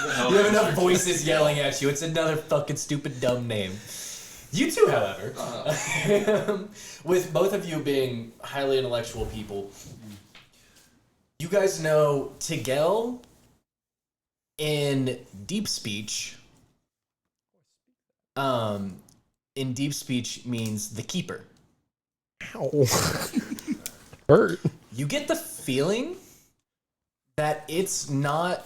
Speaker 1: have enough voices yelling at you. It's another fucking stupid dumb name. You two, however, with both of you being highly intellectual people, you guys know DeGale in deep speech. In deep speech means the keeper.
Speaker 3: Ow. Hurt.
Speaker 1: You get the feeling that it's not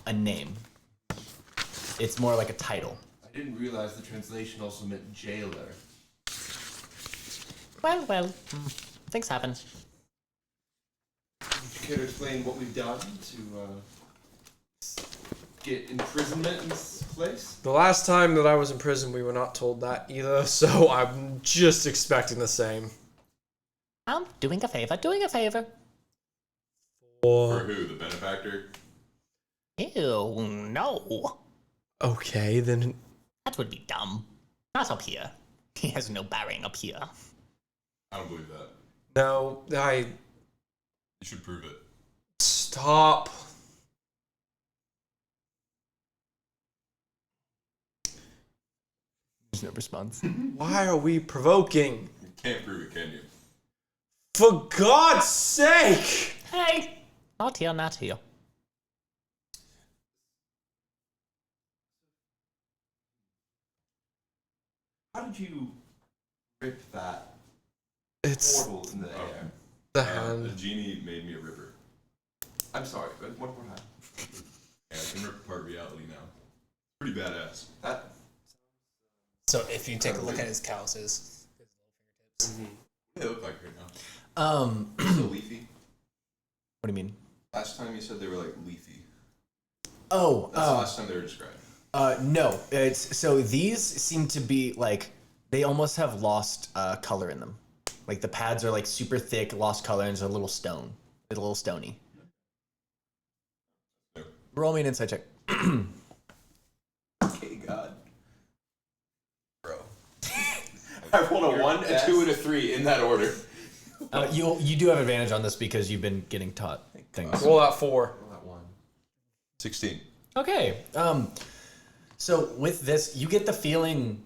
Speaker 1: a name. It's more like a title.
Speaker 5: I didn't realize the translation also meant jailer.
Speaker 1: Well, things happen.
Speaker 5: Would you care to explain what we've done to get imprisonment in this place?
Speaker 3: The last time that I was in prison, we were not told that either, so I'm just expecting the same.
Speaker 1: I'm doing a favor.
Speaker 4: For who? The benefactor?
Speaker 1: Ew, no.
Speaker 3: Okay, then.
Speaker 1: That would be dumb. Not up here. He has no bearing up here.
Speaker 4: I don't believe that.
Speaker 3: No,
Speaker 4: You should prove it.
Speaker 3: Stop.
Speaker 1: There's no response.
Speaker 3: Why are we provoking?
Speaker 4: You can't prove it, can you?
Speaker 3: For God's sake!
Speaker 1: Hey, not here, not here.
Speaker 5: How did you rip that
Speaker 3: It's
Speaker 5: portal in the air?
Speaker 3: the
Speaker 4: The
Speaker 3: hand.
Speaker 4: genie made me a ripper.
Speaker 5: I'm sorry, but one more time.
Speaker 4: And I can rip apart reality now. Pretty badass.
Speaker 5: That.
Speaker 6: So if you take a look at his calluses, his little fingertips.
Speaker 4: What do they look like right now? So leafy.
Speaker 1: What do you mean?
Speaker 4: Last time you said they were like leafy.
Speaker 1: Oh,
Speaker 4: That's the last time they were described.
Speaker 1: no. It's so these seem to be like they almost have lost color in them. Like the pads are like super thick, lost color, and it's a little stone. It's a little stony. Roll me an insight check.
Speaker 5: Okay, God. Bro. I rolled a 1, a 2, and a 3 in that order.
Speaker 1: You do have advantage on this because you've been getting taught things.
Speaker 3: Roll out 4.
Speaker 5: Roll that 1.
Speaker 4: 16.
Speaker 1: Okay. So with this, you get the feeling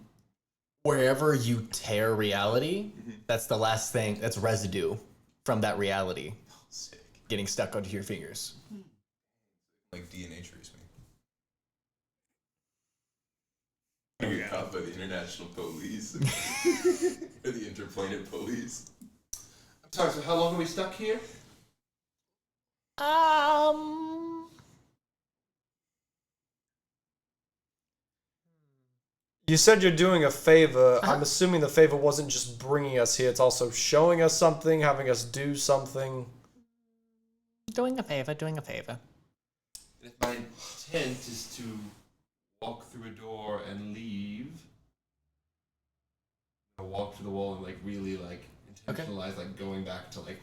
Speaker 1: wherever you tear reality, that's the last thing. That's residue from that reality
Speaker 4: Sick.
Speaker 1: getting stuck onto your fingers.
Speaker 4: Like DNA trace me. I get caught by the international police. Or the interplanet police.
Speaker 5: I'm sorry, so how long are we stuck here?
Speaker 3: You said you're doing a favor. I'm assuming the favor wasn't just bringing us here. It's also showing us something, having us do something.
Speaker 1: Doing a favor, doing a favor.
Speaker 5: If my intent is to walk through a door and leave, I walk through the wall and like really like intentionalize like going back to like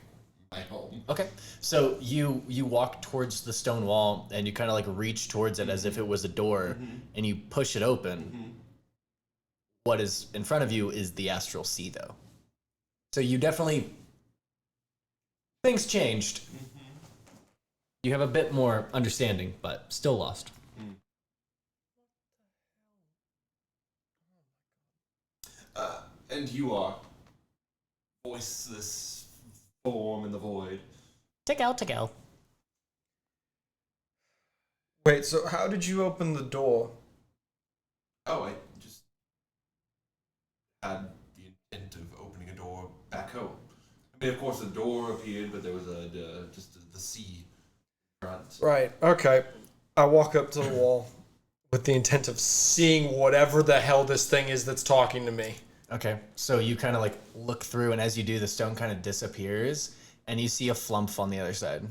Speaker 5: my home.
Speaker 1: Okay. So you walk towards the stone wall and you kind of like reach towards it as if it was a door and you push it open. What is in front of you is the astral sea though. So you definitely things changed. You have a bit more understanding, but still lost.
Speaker 5: And you are voiceless form in the void.
Speaker 1: DeGale.
Speaker 3: Wait, so how did you open the door?
Speaker 5: Oh, I just had the intent of opening a door back home. I mean, of course, the door appeared, but there was just the sea front.
Speaker 3: Right, okay. I walk up to the wall with the intent of seeing whatever the hell this thing is that's talking to me.
Speaker 1: Okay. So you kind of like look through and as you do the stone kind of disappears and you see a flump on the other side.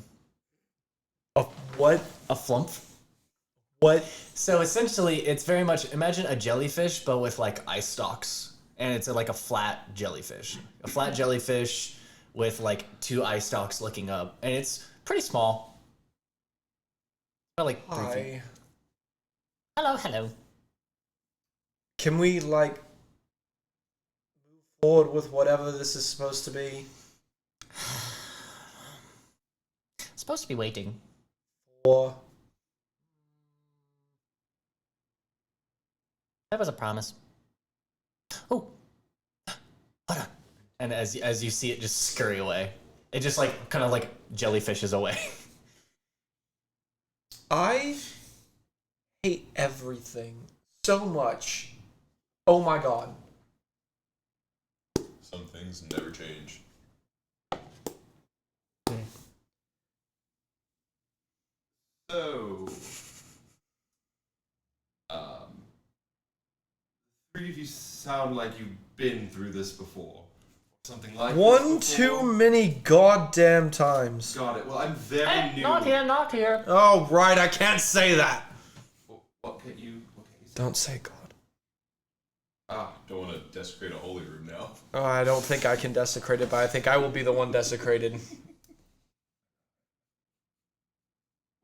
Speaker 3: A what?
Speaker 1: A flump?
Speaker 3: What?
Speaker 1: So essentially, it's very much imagine a jellyfish, but with like eye stalks, and it's like a flat jellyfish. A flat jellyfish with like 2 eye stalks looking up, and it's pretty small. About like 3 feet.
Speaker 3: Hi.
Speaker 1: Hello.
Speaker 3: Can we, like, move forward with whatever this is supposed to be?
Speaker 1: Supposed to be waiting.
Speaker 3: Or...
Speaker 1: That was a promise. Oh, hold on. And as you see it just scurry away, it just like kind of like jellyfishes away.
Speaker 3: I hate everything so much. Oh my god.
Speaker 4: Some things never change.
Speaker 5: So, three of you sound like you've been through this before. Something like
Speaker 3: One
Speaker 5: this
Speaker 3: too
Speaker 5: before.
Speaker 3: many goddamn times.
Speaker 5: Got it. Well, I'm very new.
Speaker 1: Not here.
Speaker 3: Oh, right, I can't say that.
Speaker 5: What can you say?
Speaker 3: Don't say God.
Speaker 4: Don't want to desecrate a holy room now.
Speaker 3: Oh, I don't think I can desecrate it, but I think I will be the one desecrated.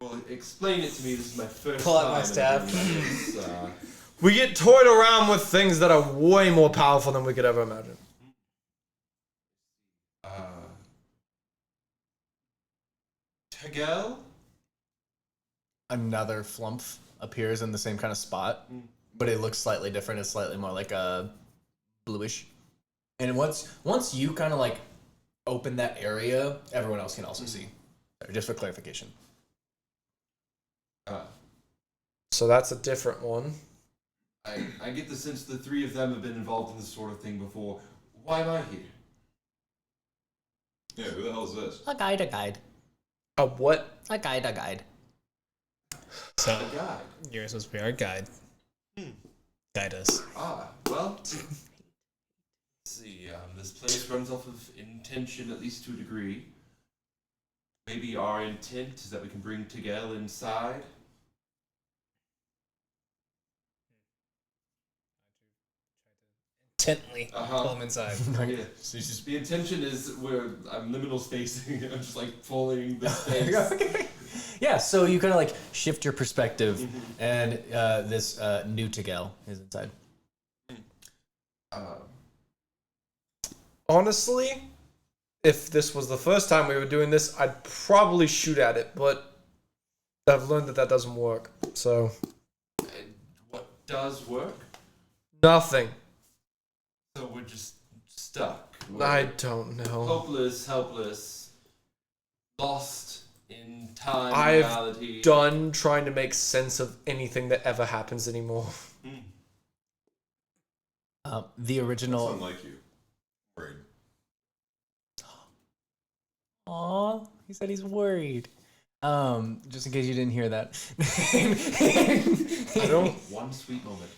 Speaker 5: Well, explain it to me. This is my first
Speaker 6: Pull out
Speaker 5: time.
Speaker 6: my staff.
Speaker 5: doing this,
Speaker 3: We get toyed around with things that are way more powerful than we could ever imagine.
Speaker 5: DeGale?
Speaker 1: another flump appears in the same kind of spot, but it looks slightly different. It's slightly more like a bluish. And once you kind of like open that area, everyone else can also see. Just for clarification.
Speaker 3: So that's a different one.
Speaker 5: I get the sense the three of them have been involved in this sort of thing before. Why am I here?
Speaker 4: Yeah, who the hell is this?
Speaker 1: A guide.
Speaker 3: A what?
Speaker 1: A guide.
Speaker 6: So
Speaker 5: A guy.
Speaker 6: you're supposed to be our guide. Guide us.
Speaker 5: Well, let's see. This place runs off of intention, at least to a degree. Maybe our intent is that we can bring DeGale inside.
Speaker 6: Intently pull him inside.
Speaker 5: Yeah. The intention is I'm liminal spacing. I'm just like pulling the space.
Speaker 1: Yeah, so you kind of like shift your perspective, and this new DeGale is inside.
Speaker 3: Honestly, if this was the first time we were doing this, I'd probably shoot at it, but I've learned that doesn't work. So
Speaker 5: What does work?
Speaker 3: nothing.
Speaker 5: So we're just stuck.
Speaker 3: I don't know.
Speaker 5: Hopeless, helpless, lost in time,
Speaker 3: I've
Speaker 5: reality.
Speaker 3: done trying to make sense of anything that ever happens anymore.
Speaker 1: The original.
Speaker 4: That's unlike you. Worried.
Speaker 1: Aw, he said he's worried. Just in case you didn't hear that.
Speaker 3: I don't.
Speaker 5: One sweet moment.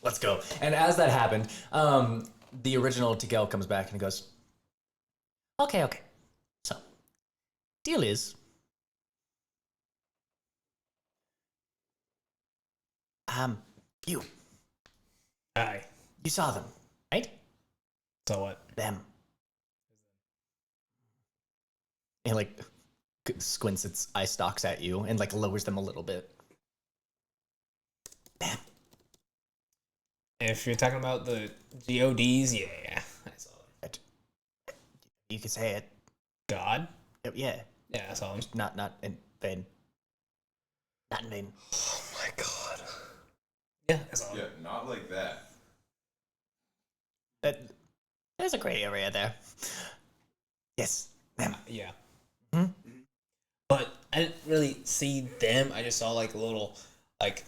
Speaker 1: Let's go. And as that happened, the original DeGale comes back and he goes, Okay. So, deal is, you
Speaker 6: Aye.
Speaker 1: saw them, right?
Speaker 6: So what?
Speaker 1: Them. And like squints its eye stalks at you and like lowers them a little bit. Them.
Speaker 6: If you're talking about the GODs, yeah. I saw them.
Speaker 1: You could say it.
Speaker 6: God?
Speaker 1: Yeah.
Speaker 6: Yeah, I saw them.
Speaker 1: Not in vain. Not in vain.
Speaker 3: Oh my god.
Speaker 6: Yeah, I saw them.
Speaker 4: Yeah, not like that.
Speaker 1: There's a gray area there. Yes, them.
Speaker 6: Yeah.
Speaker 1: Hmm?
Speaker 6: But I didn't really see them. I just saw like a little like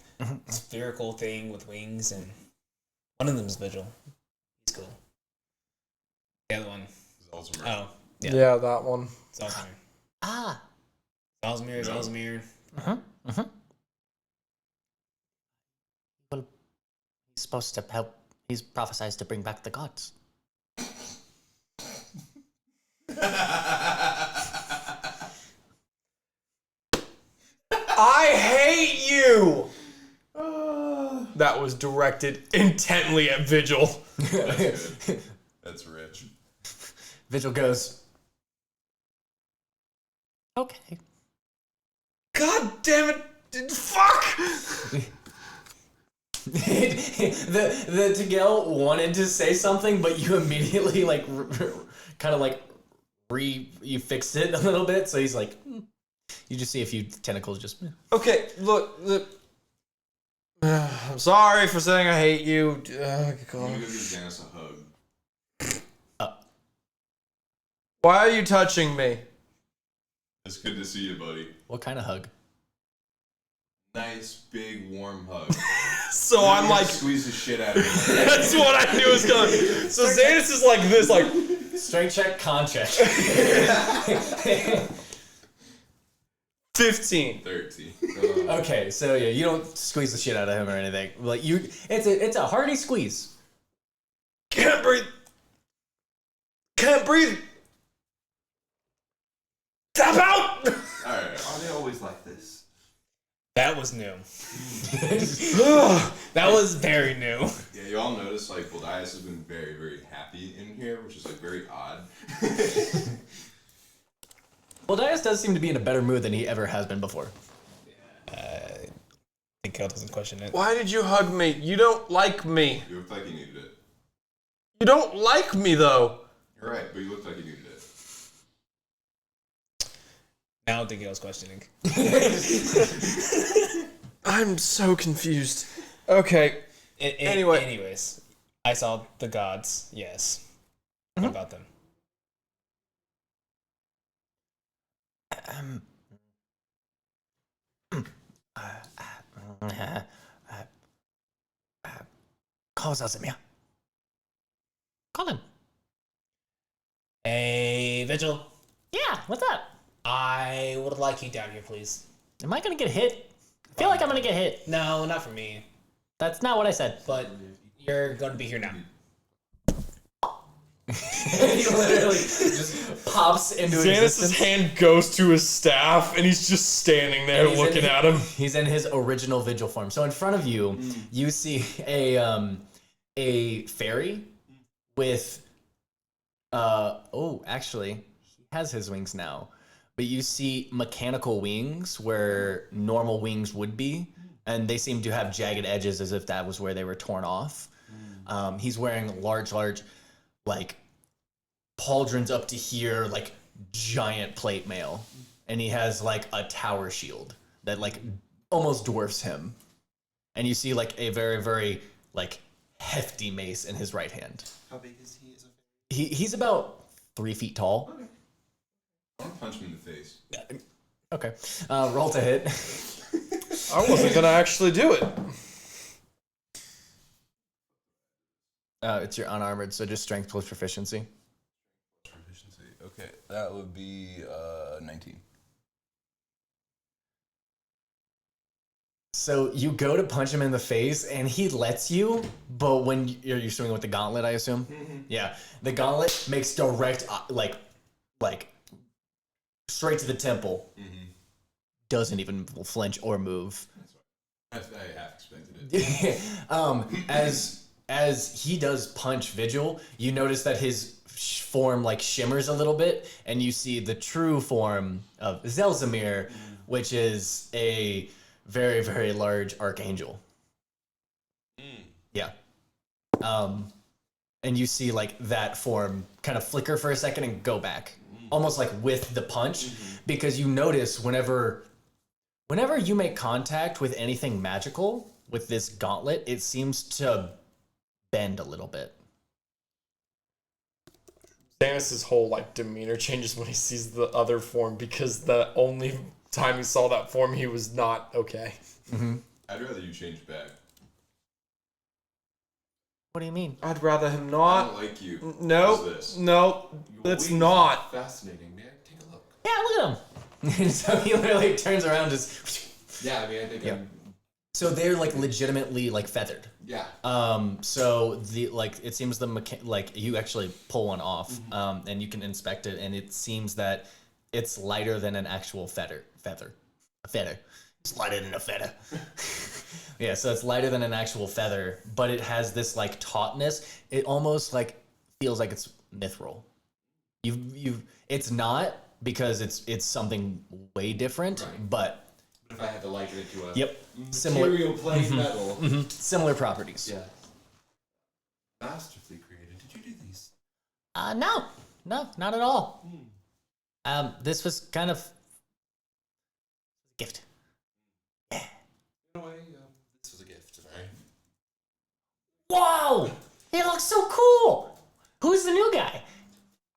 Speaker 6: spherical thing with wings, and one of them's Vigil. He's cool. The other one.
Speaker 4: Zalzmer.
Speaker 6: Oh,
Speaker 3: Yeah, that one.
Speaker 6: Zalzmir.
Speaker 1: Ah.
Speaker 6: Zalzmir.
Speaker 1: Well, he's supposed to help. He's prophesized to bring back the gods.
Speaker 3: I hate you! That was directed intently at Vigil.
Speaker 4: That's good. That's rich.
Speaker 1: Vigil goes, okay.
Speaker 3: God damn it! Fuck!
Speaker 1: the DeGale wanted to say something, but you immediately like kind of like you fixed it a little bit. So he's like, you just see a few tentacles just.
Speaker 3: Okay, look. I'm sorry for saying I hate you.
Speaker 4: I'm gonna go give Zanis a hug.
Speaker 3: Why are you touching me?
Speaker 4: It's good to see you, buddy.
Speaker 1: What kind of hug?
Speaker 4: Nice, big, warm hug.
Speaker 3: So I'm like,
Speaker 4: squeeze the shit out of me.
Speaker 3: that's what I knew was coming. So Zanis is like this, like
Speaker 1: Strength check, con check.
Speaker 3: 15.
Speaker 4: 13.
Speaker 1: Okay, so yeah, you don't squeeze the shit out of him or anything. Like it's a hearty squeeze.
Speaker 3: Can't breathe. Can't breathe. Tap out.
Speaker 4: Alright.
Speaker 5: Are they always like this?
Speaker 6: That was new. That was very new.
Speaker 4: Yeah, you all notice like Boldaius has been very, very happy in here, which is like very odd.
Speaker 1: Boldaius does seem to be in a better mood than he ever has been before.
Speaker 6: I think Gale doesn't question it.
Speaker 3: Why did you hug me? You don't like me.
Speaker 4: You looked like you needed it.
Speaker 3: You don't like me though.
Speaker 4: You're right, but you looked like you needed it.
Speaker 6: Now DeGale's questioning.
Speaker 3: I'm so confused. Okay.
Speaker 6: Anyways, I saw the gods. Yes. What about them?
Speaker 1: Call Zazimia. Call him.
Speaker 6: Hey, Vigil.
Speaker 1: Yeah, what's up?
Speaker 6: I would like you down here, please.
Speaker 1: Am I gonna get hit? I feel like I'm gonna get hit.
Speaker 6: No, not for me.
Speaker 1: That's not what I said.
Speaker 6: But you're gonna be here now.
Speaker 1: He literally just pops into
Speaker 2: Zanis'
Speaker 1: existence.
Speaker 2: hand goes to his staff, and he's just standing there
Speaker 1: He's
Speaker 2: looking
Speaker 1: in-
Speaker 2: at him.
Speaker 1: He's in his original vigil form. So in front of you, you see a fairy with actually he has his wings now. But you see mechanical wings where normal wings would be, and they seem to have jagged edges as if that was where they were torn off. He's wearing large, like, pauldrons up to here, like, giant plate mail. And he has, like, a tower shield that, like, almost dwarfs him. And you see, like, a very, very, like, hefty mace in his right hand.
Speaker 5: How big is he as a fairy?
Speaker 1: He's about 3 feet tall.
Speaker 4: I want to punch him in the face.
Speaker 1: Okay. Roll to hit.
Speaker 3: I wasn't gonna actually do it.
Speaker 1: It's your unarmored, so just strength plus proficiency.
Speaker 4: Proficiency. Okay, that would be 19.
Speaker 1: So you go to punch him in the face, and he lets you, but when you're swinging with the gauntlet, I assume? Yeah. The gauntlet makes direct, like, straight to the temple. Doesn't even flinch or move.
Speaker 4: That's right. I half expected it.
Speaker 1: As he does punch Vigil, you notice that his form like shimmers a little bit, and you see the true form of Zelzimir, which is a very, very large archangel. Yeah. And you see like that form kind of flicker for a second and go back, almost like with the punch, because you notice whenever you make contact with anything magical with this gauntlet, it seems to bend a little bit.
Speaker 2: Zanis' whole like demeanor changes when he sees the other form, because the only time he saw that form, he was not okay.
Speaker 4: I'd rather you change back.
Speaker 1: What do you mean?
Speaker 3: I'd rather him
Speaker 4: I
Speaker 3: not.
Speaker 4: don't like you.
Speaker 3: No,
Speaker 4: How's this?
Speaker 3: no, that's not.
Speaker 5: Fascinating, man. Take a look.
Speaker 1: Yeah, look at him. And so he literally turns around, just.
Speaker 5: Yeah, I mean, I think.
Speaker 1: Yeah. So they're like legitimately like feathered.
Speaker 5: Yeah.
Speaker 1: So the like it seems like you actually pull one off, and you can inspect it, and it seems that it's lighter than an actual feather. A feather. It's lighter than a feather. Yeah, so it's lighter than an actual feather, but it has this like tautness. It almost like feels like it's mithril. It's not, because it's something way different,
Speaker 5: Right.
Speaker 1: but
Speaker 5: If I had to liken it to a
Speaker 1: yep, similar
Speaker 5: material plate metal.
Speaker 1: similar properties.
Speaker 5: Yeah. Masterfully created. Did you do these?
Speaker 1: No, not at all. This was kind of a gift.
Speaker 5: In a way, this was a gift, right?
Speaker 1: Whoa! He looks so cool. Who's the new guy?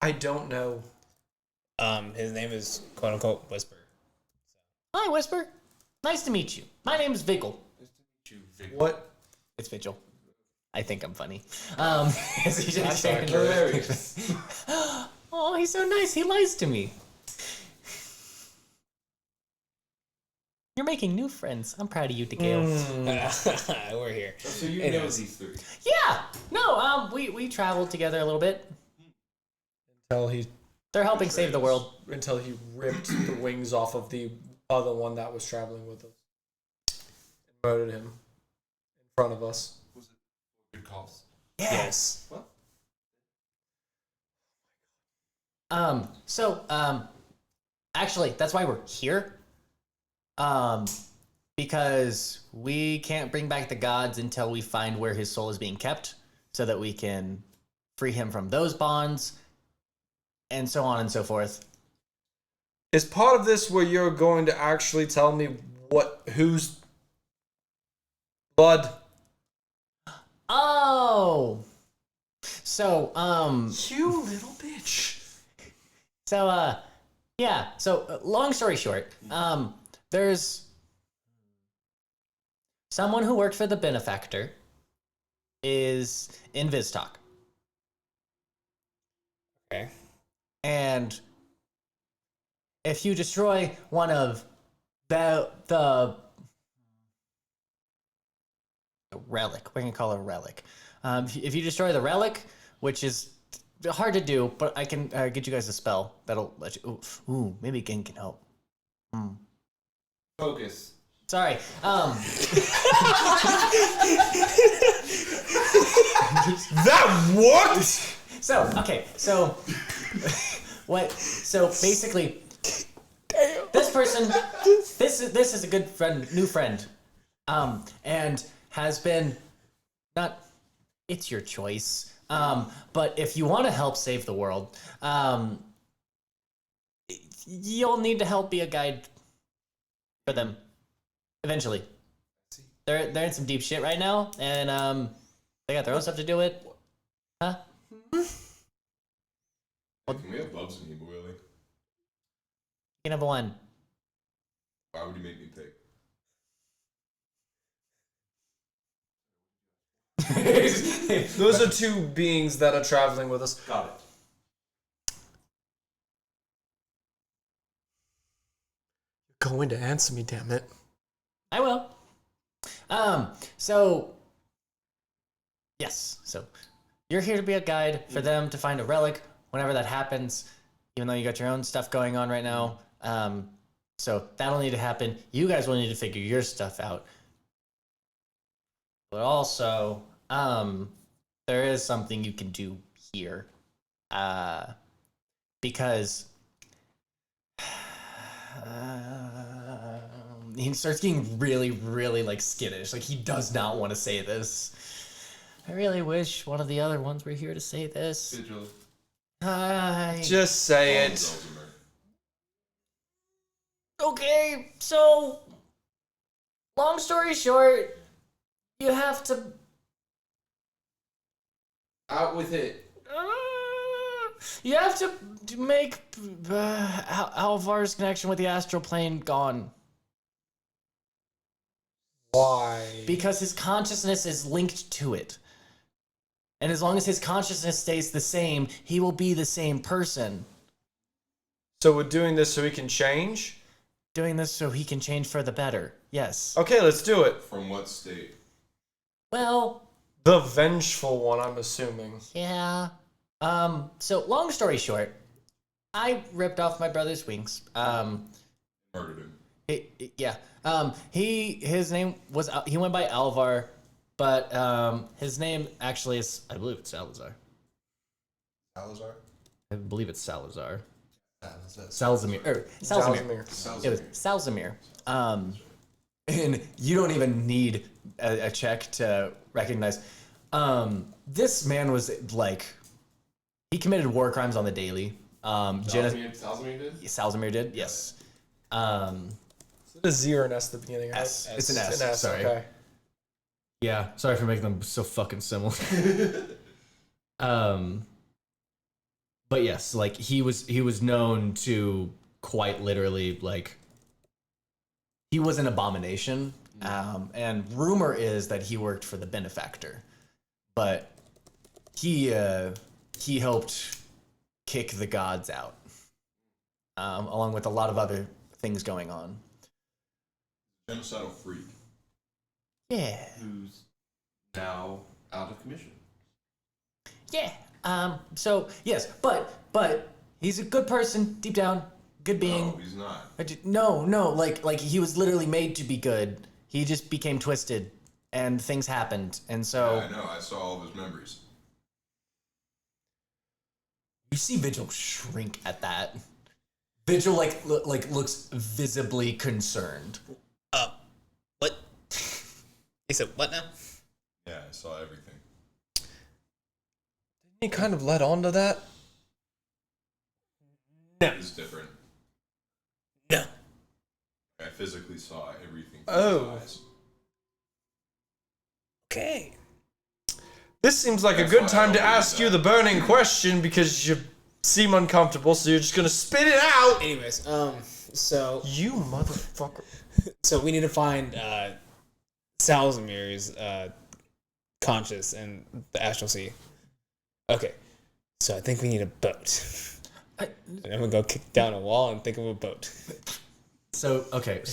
Speaker 3: I don't know.
Speaker 6: His name is quote unquote Whisper.
Speaker 1: Hi, Whisper. Nice to meet you. My name is Vigil.
Speaker 5: Nice to meet you, Vigil.
Speaker 3: What?
Speaker 1: It's Vigil. I think I'm funny. As he just turned-
Speaker 5: Hilarious.
Speaker 1: Oh, he's so nice. He lies to me. You're making new friends. I'm proud of you, DeGale.
Speaker 6: We're here.
Speaker 5: So you know
Speaker 6: Anyways.
Speaker 5: these three.
Speaker 1: Yeah. No. We traveled together a little bit. They're helping save the world.
Speaker 3: Until he ripped the wings off of the other one that was traveling with us and murdered him in front of us.
Speaker 5: Was it good calls?
Speaker 6: Yes.
Speaker 5: What?
Speaker 1: Actually, that's why we're here. Because we can't bring back the gods until we find where his soul is being kept, so that we can free him from those bonds, and so on and so forth.
Speaker 3: Is part of this where you're going to actually tell me whose blood?
Speaker 1: Oh. So,
Speaker 3: You little bitch.
Speaker 1: So, yeah. So, long story short, there's someone who worked for the benefactor is in Viztalk.
Speaker 6: Okay.
Speaker 1: And if you destroy one of the relic, we're gonna call it a relic. If you destroy the relic, which is hard to do, but I can get you guys a spell that'll let you. Ooh, maybe Gane can help.
Speaker 5: Focus.
Speaker 1: Sorry.
Speaker 3: That worked.
Speaker 1: So okay. So what? So basically, this person, this is a good friend, new friend, and has been not. It's your choice. But if you want to help save the world, you'll need to help be a guide for them. Eventually, they're in some deep shit right now, and they got their own stuff to do with. Huh?
Speaker 4: Can we have Bubs and Eva Willie?
Speaker 1: You can have one.
Speaker 4: Why would you make me pick?
Speaker 3: Those are two beings that are traveling with us.
Speaker 5: Got it.
Speaker 3: You're going to answer me, damn it.
Speaker 1: I will. So yes, so you're here to be a guide for them to find a relic whenever that happens, even though you got your own stuff going on right now. So that'll need to happen. You guys will need to figure your stuff out. But also, there is something you can do here. Because he starts getting really, really like skittish. Like he does not want to say this. I really wish one of the other ones were here to say this.
Speaker 5: Vigil.
Speaker 1: Hi.
Speaker 3: Just say it.
Speaker 4: Zelzimer.
Speaker 1: Okay, so long story short, you have to.
Speaker 5: Out with it.
Speaker 1: You have to make Alvar's connection with the astral plane gone.
Speaker 3: Why?
Speaker 1: Because his consciousness is linked to it. And as long as his consciousness stays the same, he will be the same person.
Speaker 3: So we're doing this so he can change?
Speaker 1: Doing this so he can change for the better. Yes.
Speaker 3: Okay, let's do it.
Speaker 4: From what state?
Speaker 1: Well,
Speaker 3: The vengeful one, I'm assuming.
Speaker 1: yeah. So long story short, I ripped off my brother's wings.
Speaker 4: Murdered him.
Speaker 1: Yeah. His name was, he went by Alvar, but his name actually is, I believe it's Salazar.
Speaker 4: Salazar?
Speaker 1: I believe it's Salazar.
Speaker 4: Salazar.
Speaker 1: Salzamir. It was Salzamir. And you don't even need a check to recognize. This man was like, he committed war crimes on the daily.
Speaker 5: Salzamir did?
Speaker 1: Salzamir did, yes.
Speaker 3: Is it a Z or an S at the beginning? Right?
Speaker 1: S. It's an S.
Speaker 3: An S,
Speaker 1: Sorry.
Speaker 3: okay.
Speaker 1: Yeah, sorry for making them so fucking similar. But yes, like he was known to quite literally like he was an abomination. And rumor is that he worked for the benefactor, but he helped kick the gods out, along with a lot of other things going on.
Speaker 4: Genocidal freak.
Speaker 1: Yeah.
Speaker 5: Who's now out of commission.
Speaker 1: Yeah. So yes, but he's a good person deep down, good being.
Speaker 4: No, he's not.
Speaker 1: No, like he was literally made to be good. He just became twisted, and things happened, and so
Speaker 4: Yeah, I know. I saw all of his memories.
Speaker 1: you see Vigil shrink at that. Vigil like looks visibly concerned.
Speaker 6: What? He said, what now?
Speaker 4: Yeah, I saw everything.
Speaker 3: Didn't he kind of let on to that?
Speaker 4: It's different. physically saw everything.
Speaker 3: Oh.
Speaker 4: Eyes.
Speaker 3: Okay. This seems like
Speaker 4: That's
Speaker 3: a good
Speaker 4: why I
Speaker 3: time to
Speaker 4: don't believe
Speaker 3: ask you
Speaker 4: that.
Speaker 3: the burning question because you seem uncomfortable, so you're just gonna spit it out.
Speaker 6: Anyways, so
Speaker 3: You motherfucker.
Speaker 6: so we need to find Salzamir's conscious in the Astral Sea. Okay, so I think we need a boat. And I'm gonna go kick down a wall and think of a boat.
Speaker 1: So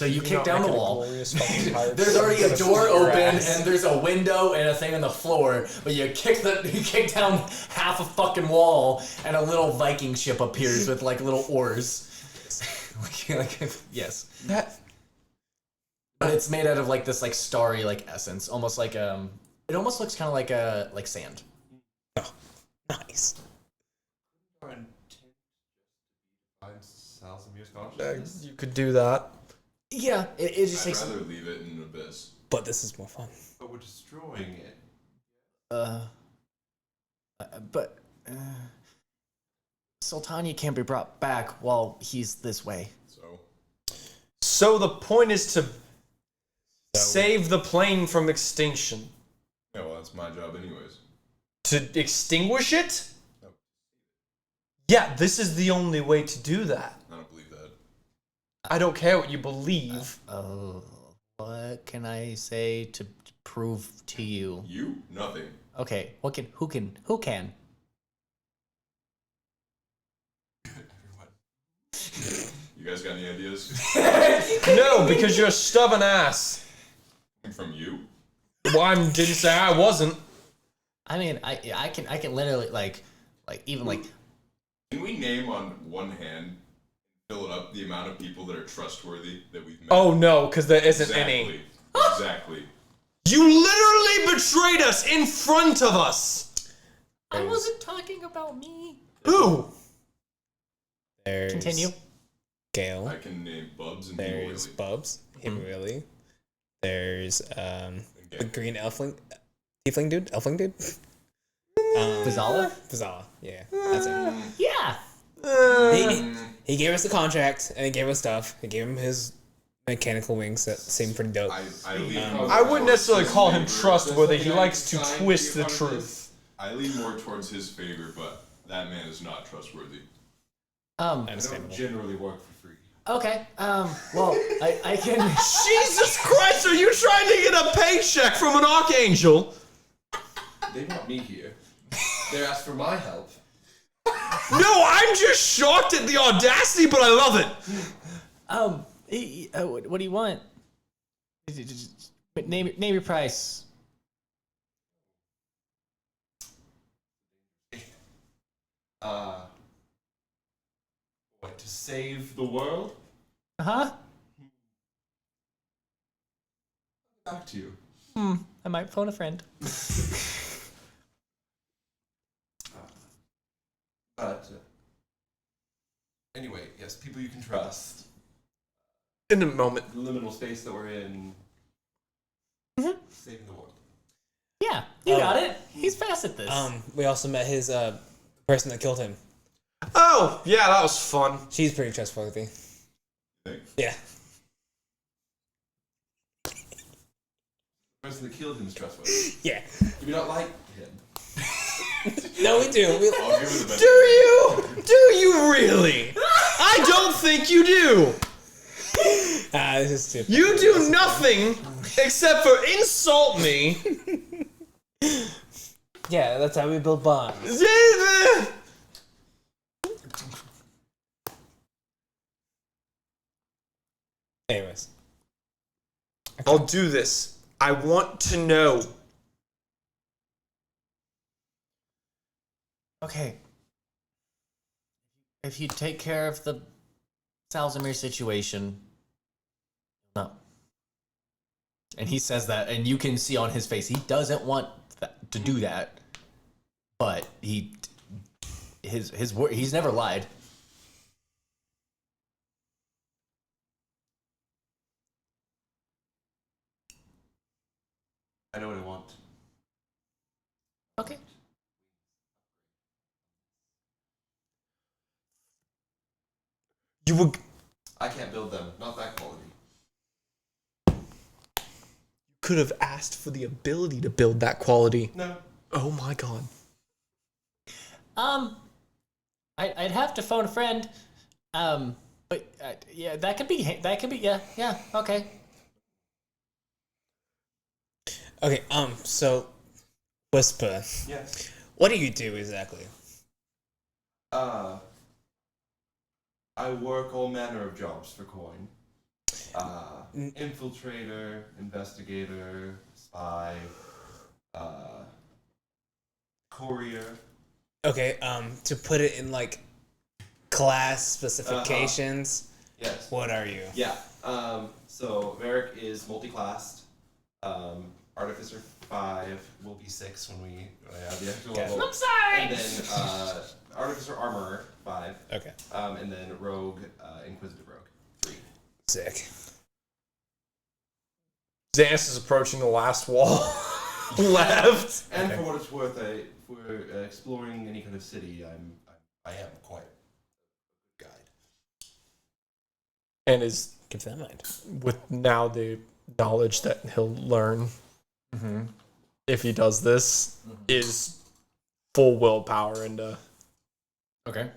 Speaker 1: you kick down the wall. There's already a door open and there's a window and a thing on the floor, but you kick down half a fucking wall and a little Viking ship appears with like little oars. Yes.
Speaker 3: That.
Speaker 1: But it's made out of like this like starry like essence, almost like it almost looks kind of like sand.
Speaker 6: Oh, nice.
Speaker 5: Salzamir's consciousness.
Speaker 3: You could do that.
Speaker 1: Yeah, it just
Speaker 4: I'd
Speaker 1: takes.
Speaker 4: rather leave it in an abyss.
Speaker 6: But this is more fun.
Speaker 5: But we're destroying it.
Speaker 1: But Sultania can't be brought back while he's this way.
Speaker 3: So the point is to save the plane from extinction.
Speaker 4: Yeah, well, that's my job anyways.
Speaker 3: To extinguish it?
Speaker 4: No.
Speaker 3: Yeah, this is the only way to do that.
Speaker 4: I don't believe that.
Speaker 3: I don't care what you believe.
Speaker 1: What can I say to prove to you?
Speaker 4: You? Nothing.
Speaker 1: Okay, who can?
Speaker 4: You guys got any ideas?
Speaker 3: No, because you're a stubborn ass.
Speaker 4: From you?
Speaker 3: Well, I didn't say I wasn't.
Speaker 1: I mean, I can literally like even like.
Speaker 4: Can we name on one hand, fill it up, the amount of people that are trustworthy that we've met?
Speaker 3: Oh no, because there isn't any.
Speaker 4: Exactly. Exactly.
Speaker 3: You literally betrayed us in front of us.
Speaker 1: I wasn't talking about me.
Speaker 3: Who?
Speaker 6: There's
Speaker 1: Continue.
Speaker 6: Gale.
Speaker 4: I can name Bubs and
Speaker 6: There's
Speaker 4: Willie.
Speaker 6: Bubs. Him really. There's the green tiefling dude.
Speaker 1: Fazala?
Speaker 6: Fazala. Yeah, that's it.
Speaker 1: Yeah.
Speaker 6: He gave us the contract and he gave us stuff. He gave him his mechanical wings that seemed pretty dope.
Speaker 3: I wouldn't necessarily call him trustworthy. He likes to twist the truth.
Speaker 4: I lean more towards his favor, but that man is not trustworthy.
Speaker 5: I don't
Speaker 6: Understandable.
Speaker 5: generally work for free.
Speaker 1: Okay. Well, I can.
Speaker 3: Jesus Christ, are you trying to get a paycheck from an archangel?
Speaker 5: They want me here. They asked for my help.
Speaker 3: No, I'm just shocked at the audacity, but I love it.
Speaker 1: What do you want? Name your price.
Speaker 5: What, to save the world?
Speaker 1: Huh?
Speaker 5: Back to you.
Speaker 1: I might phone a friend.
Speaker 5: But anyway, yes, people you can trust.
Speaker 3: In a moment.
Speaker 5: The liminal space that we're in. Saving the world.
Speaker 1: Yeah, you got it. He's fast at this.
Speaker 6: We also met his person that killed him.
Speaker 3: Oh, yeah, that was fun.
Speaker 6: She's pretty trustworthy. Yeah.
Speaker 5: The person that killed him is trustworthy.
Speaker 6: Yeah.
Speaker 5: Do we not like him?
Speaker 6: No, we do.
Speaker 4: I'll give it the benefit.
Speaker 3: Do you? Do you really? I don't think you do.
Speaker 6: This is too.
Speaker 3: You do nothing except for insult me.
Speaker 6: Yeah, that's how we build bonds. Anyways.
Speaker 3: I'll do this. I want to know.
Speaker 1: Okay. If you take care of the Salzamir situation, no. And he says that, and you can see on his face he doesn't want to do that, but his word, he's never lied.
Speaker 5: I know what I want.
Speaker 1: Okay.
Speaker 3: You will.
Speaker 5: I can't build them. Not that quality.
Speaker 3: could have asked for the ability to build that quality.
Speaker 5: No.
Speaker 3: Oh my god.
Speaker 7: I'd have to phone a friend. But yeah, that could be yeah, okay.
Speaker 6: Okay, so Whisper,
Speaker 5: Yes.
Speaker 6: what do you do exactly?
Speaker 5: I work all manner of jobs for coin. Infiltrator, investigator, spy, courier.
Speaker 6: Okay, to put it in like class specifications,
Speaker 5: Yes.
Speaker 6: what are you?
Speaker 5: Yeah. So Varric is multi-classed. Artificer 5 will be 6 when we have the extra level.
Speaker 7: I'm sorry.
Speaker 5: And then Artificer Armorer 5.
Speaker 6: Okay,
Speaker 5: And then Rogue, Inquisitive Rogue 3.
Speaker 6: sick.
Speaker 2: Zanis is approaching the last wall left.
Speaker 5: And for what it's worth, if we're exploring any kind of city, I am quite a guide.
Speaker 2: And is
Speaker 6: Keep that in mind.
Speaker 2: with now the knowledge that he'll learn if he does this is full willpower into.
Speaker 1: Okay.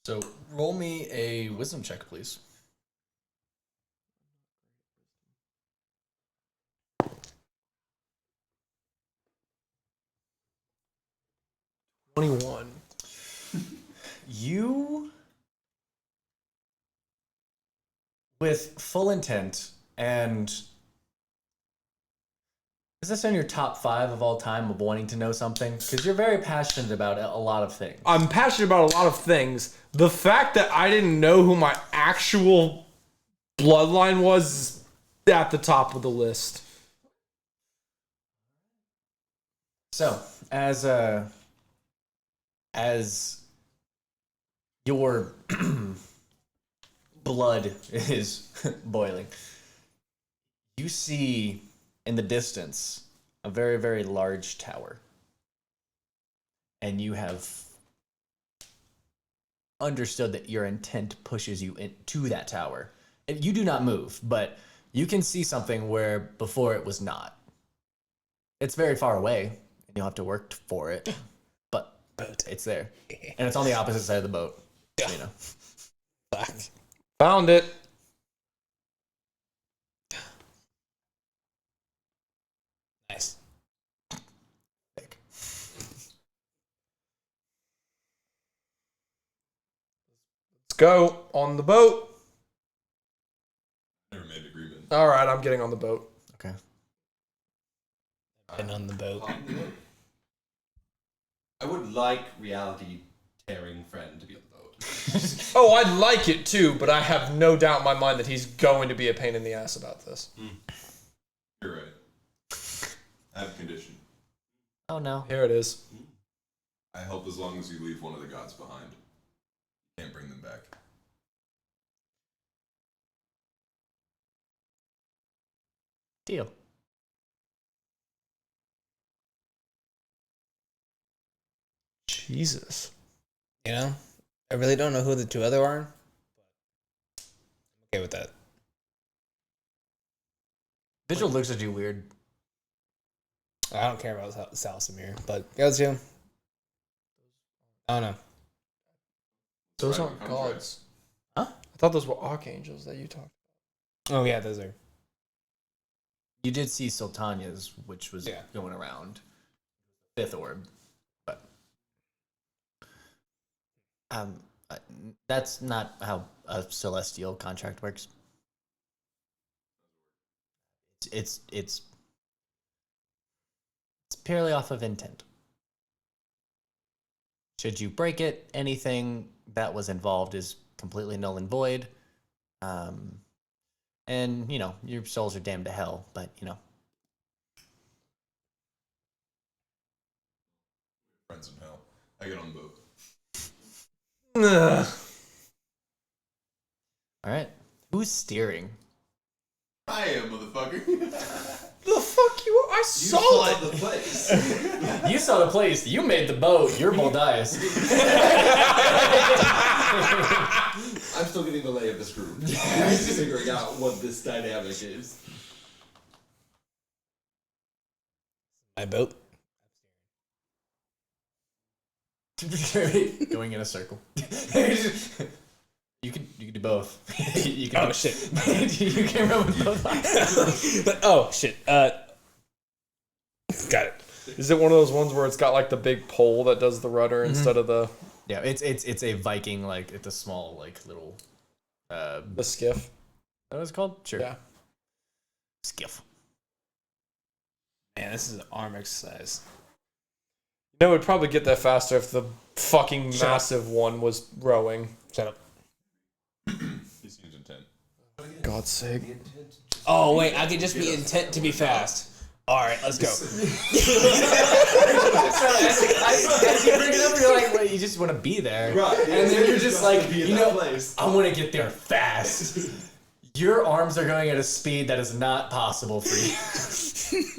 Speaker 1: So roll me a wisdom check, please. You, with full intent, and is this in your top 5 of all time of wanting to know something? Because you're very passionate about a lot of things.
Speaker 3: I'm passionate about a lot of things. The fact that I didn't know who my actual bloodline was is at the top of the list.
Speaker 1: So, as your blood is boiling, you see in the distance a very, very large tower. And you have understood that your intent pushes you into that tower. And you do not move, but you can see something where before it was not. It's very far away, and you'll have to work for it, but it's there. And it's on the opposite side of the boat, you know.
Speaker 6: Fuck.
Speaker 2: Found it.
Speaker 6: Nice.
Speaker 2: Let's go on the boat.
Speaker 4: Never made an agreement.
Speaker 2: All right, I'm getting on the boat.
Speaker 1: Okay.
Speaker 6: And on the boat.
Speaker 5: I would like reality tearing friend to be on the boat.
Speaker 2: Oh, I'd like it too, but I have no doubt in my mind that he's going to be a pain in the ass about this.
Speaker 4: You're right. I have a condition.
Speaker 7: Oh no.
Speaker 2: Here it is.
Speaker 4: I help as long as you leave one of the gods behind. You can't bring them back.
Speaker 7: Deal.
Speaker 2: Jesus.
Speaker 6: You know, I really don't know who the two other are. But I'm okay with that.
Speaker 1: Vigil looks at you weird.
Speaker 6: I don't care about Salsamir, but the other two, I don't know.
Speaker 2: Those
Speaker 4: Right,
Speaker 2: aren't
Speaker 4: I'm
Speaker 2: gods.
Speaker 7: Huh?
Speaker 2: I thought those were archangels that you talked
Speaker 6: Oh yeah, those are.
Speaker 1: You did see Sultania's, which was
Speaker 6: Yeah.
Speaker 1: going around. 5th orb. But that's not how a celestial contract works. It's purely off of intent. Should you break it, anything that was involved is completely null and void. And, you know, your souls are damned to hell, but, you know.
Speaker 4: Friends in hell. I get on the boat.
Speaker 2: about.
Speaker 1: All right. Who's steering?
Speaker 4: I am, motherfucker.
Speaker 2: The fuck you are? I saw it.
Speaker 5: The place.
Speaker 1: You saw the place. You made the boat. You're Boldaius.
Speaker 5: I'm still getting the lay of this group. I'm just figuring out what this dynamic is.
Speaker 6: I boat.
Speaker 1: Going in a circle. You can do both. You can
Speaker 6: Oh shit.
Speaker 1: you can run with both eyes.
Speaker 6: Oh shit. Got it.
Speaker 3: Is it one of those ones where it's got like the big pole that does the rudder instead of the
Speaker 1: Yeah, it's a Viking, like it's a small like little
Speaker 3: the skiff?
Speaker 1: what is it called? Sure.
Speaker 3: Yeah.
Speaker 1: Skiff.
Speaker 6: Man, this is an arm exercise.
Speaker 3: You know, it would probably get that faster if the fucking massive one was rowing.
Speaker 6: Shut up.
Speaker 4: He seems intent.
Speaker 3: God's sake.
Speaker 6: Oh wait, I could just be intent to be fast. All right, let's go.
Speaker 1: As you bring it up, you're like, well, you just want to be there.
Speaker 5: Right.
Speaker 1: And then you're just like,
Speaker 5: be in
Speaker 1: you
Speaker 5: that
Speaker 1: know,
Speaker 5: place.
Speaker 1: I want to get there fast. Your arms are going at a speed that is not possible for you.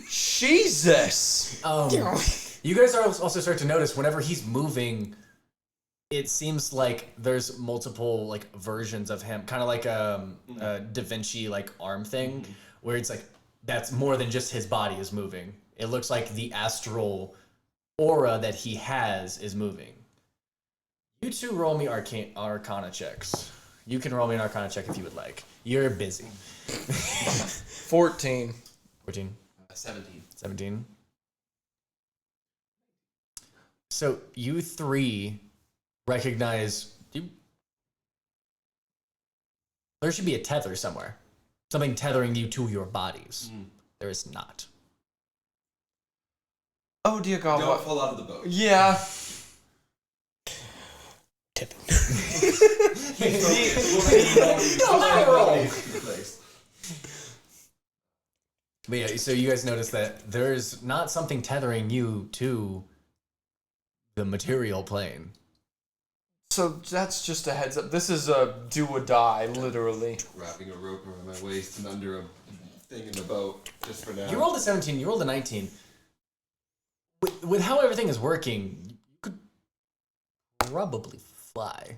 Speaker 3: Jesus!
Speaker 1: You guys are also start to notice whenever he's moving, it seems like there's multiple like versions of him, kind of like a Da Vinci like arm thing, where it's like that's more than just his body is moving. It looks like the astral aura that he has is moving. You two roll me arcana checks. You can roll me an arcana check if you would like. You're busy.
Speaker 3: 14.
Speaker 1: 14.
Speaker 5: 17.
Speaker 1: 17. So you three recognize there should be a tether somewhere. Something tethering you to your bodies. There is not.
Speaker 3: Oh dear God.
Speaker 5: Don't fall out of the boat.
Speaker 3: Yeah.
Speaker 6: Tip.
Speaker 1: But yeah, so you guys notice that there's not something tethering you to the material plane.
Speaker 3: So that's just a heads up. This is a do or die, literally.
Speaker 5: Wrapping a rope around my waist and under a thing in the boat, just for now.
Speaker 1: You rolled a 17, you rolled a 19. With how everything is working, you could probably fly.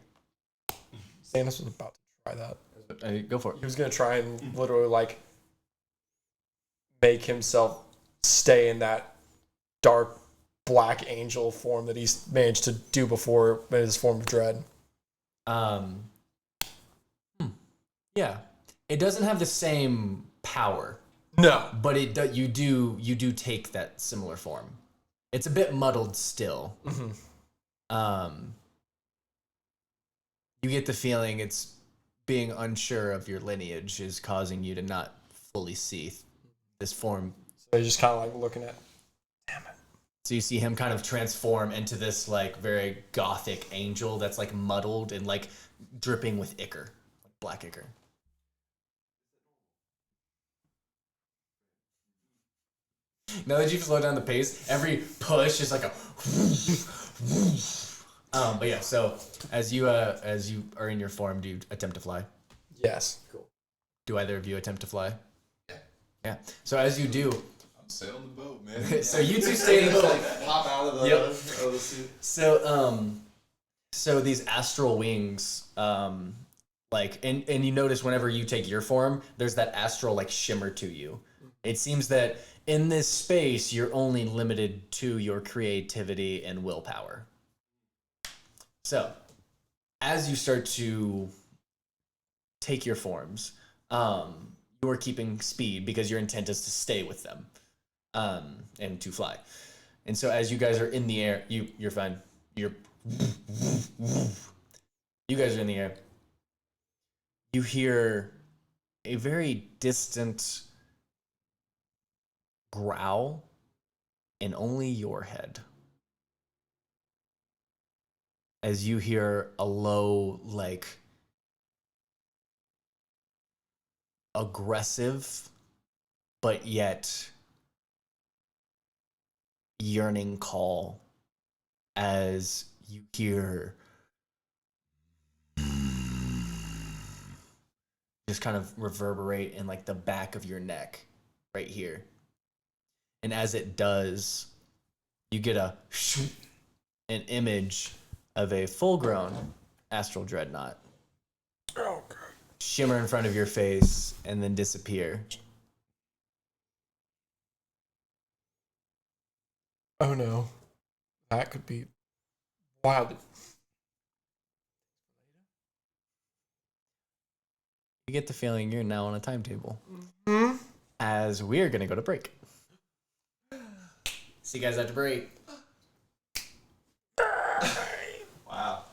Speaker 3: Zanis was about to try that.
Speaker 1: Go for it.
Speaker 3: He was gonna try and literally like make himself stay in that dark black angel form that he's managed to do before in his form of dread.
Speaker 1: Yeah, it doesn't have the same power,
Speaker 3: No.
Speaker 1: but you do take that similar form. It's a bit muddled still. You get the feeling it's being unsure of your lineage is causing you to not fully see this form.
Speaker 3: So he's just kind of like looking at.
Speaker 1: So you see him kind of transform into this like very gothic angel that's like muddled and like dripping with ichor, like black ichor. Now that you've slowed down the pace, every push is like a. But yeah, so as you are in your form, do you attempt to fly?
Speaker 3: Yes.
Speaker 5: Cool.
Speaker 1: Do either of you attempt to fly?
Speaker 5: Yeah.
Speaker 1: Yeah. So as you do,
Speaker 4: I'm sailing the boat, man.
Speaker 1: so you two stay in the boat.
Speaker 5: Pop out of the,
Speaker 1: Yep.
Speaker 5: of the suit.
Speaker 1: So these astral wings, like, and you notice whenever you take your form, there's that astral like shimmer to you. It seems that in this space, you're only limited to your creativity and willpower. So, as you start to take your forms, you're keeping speed because your intent is to stay with them, and to fly. And so, as you guys are in the air, you're fine. You guys are in the air. You hear a very distant growl in only your head. As you hear a low, like, aggressive, but yet yearning call as you hear just kind of reverberate in like the back of your neck right here. And as it does, you get an image of a full-grown astral dreadnought shimmer in front of your face and then disappear.
Speaker 3: Oh no. That could be wild.
Speaker 1: You get the feeling you're now on a timetable. As we are going to go to break. See you guys after break.
Speaker 5: Wow.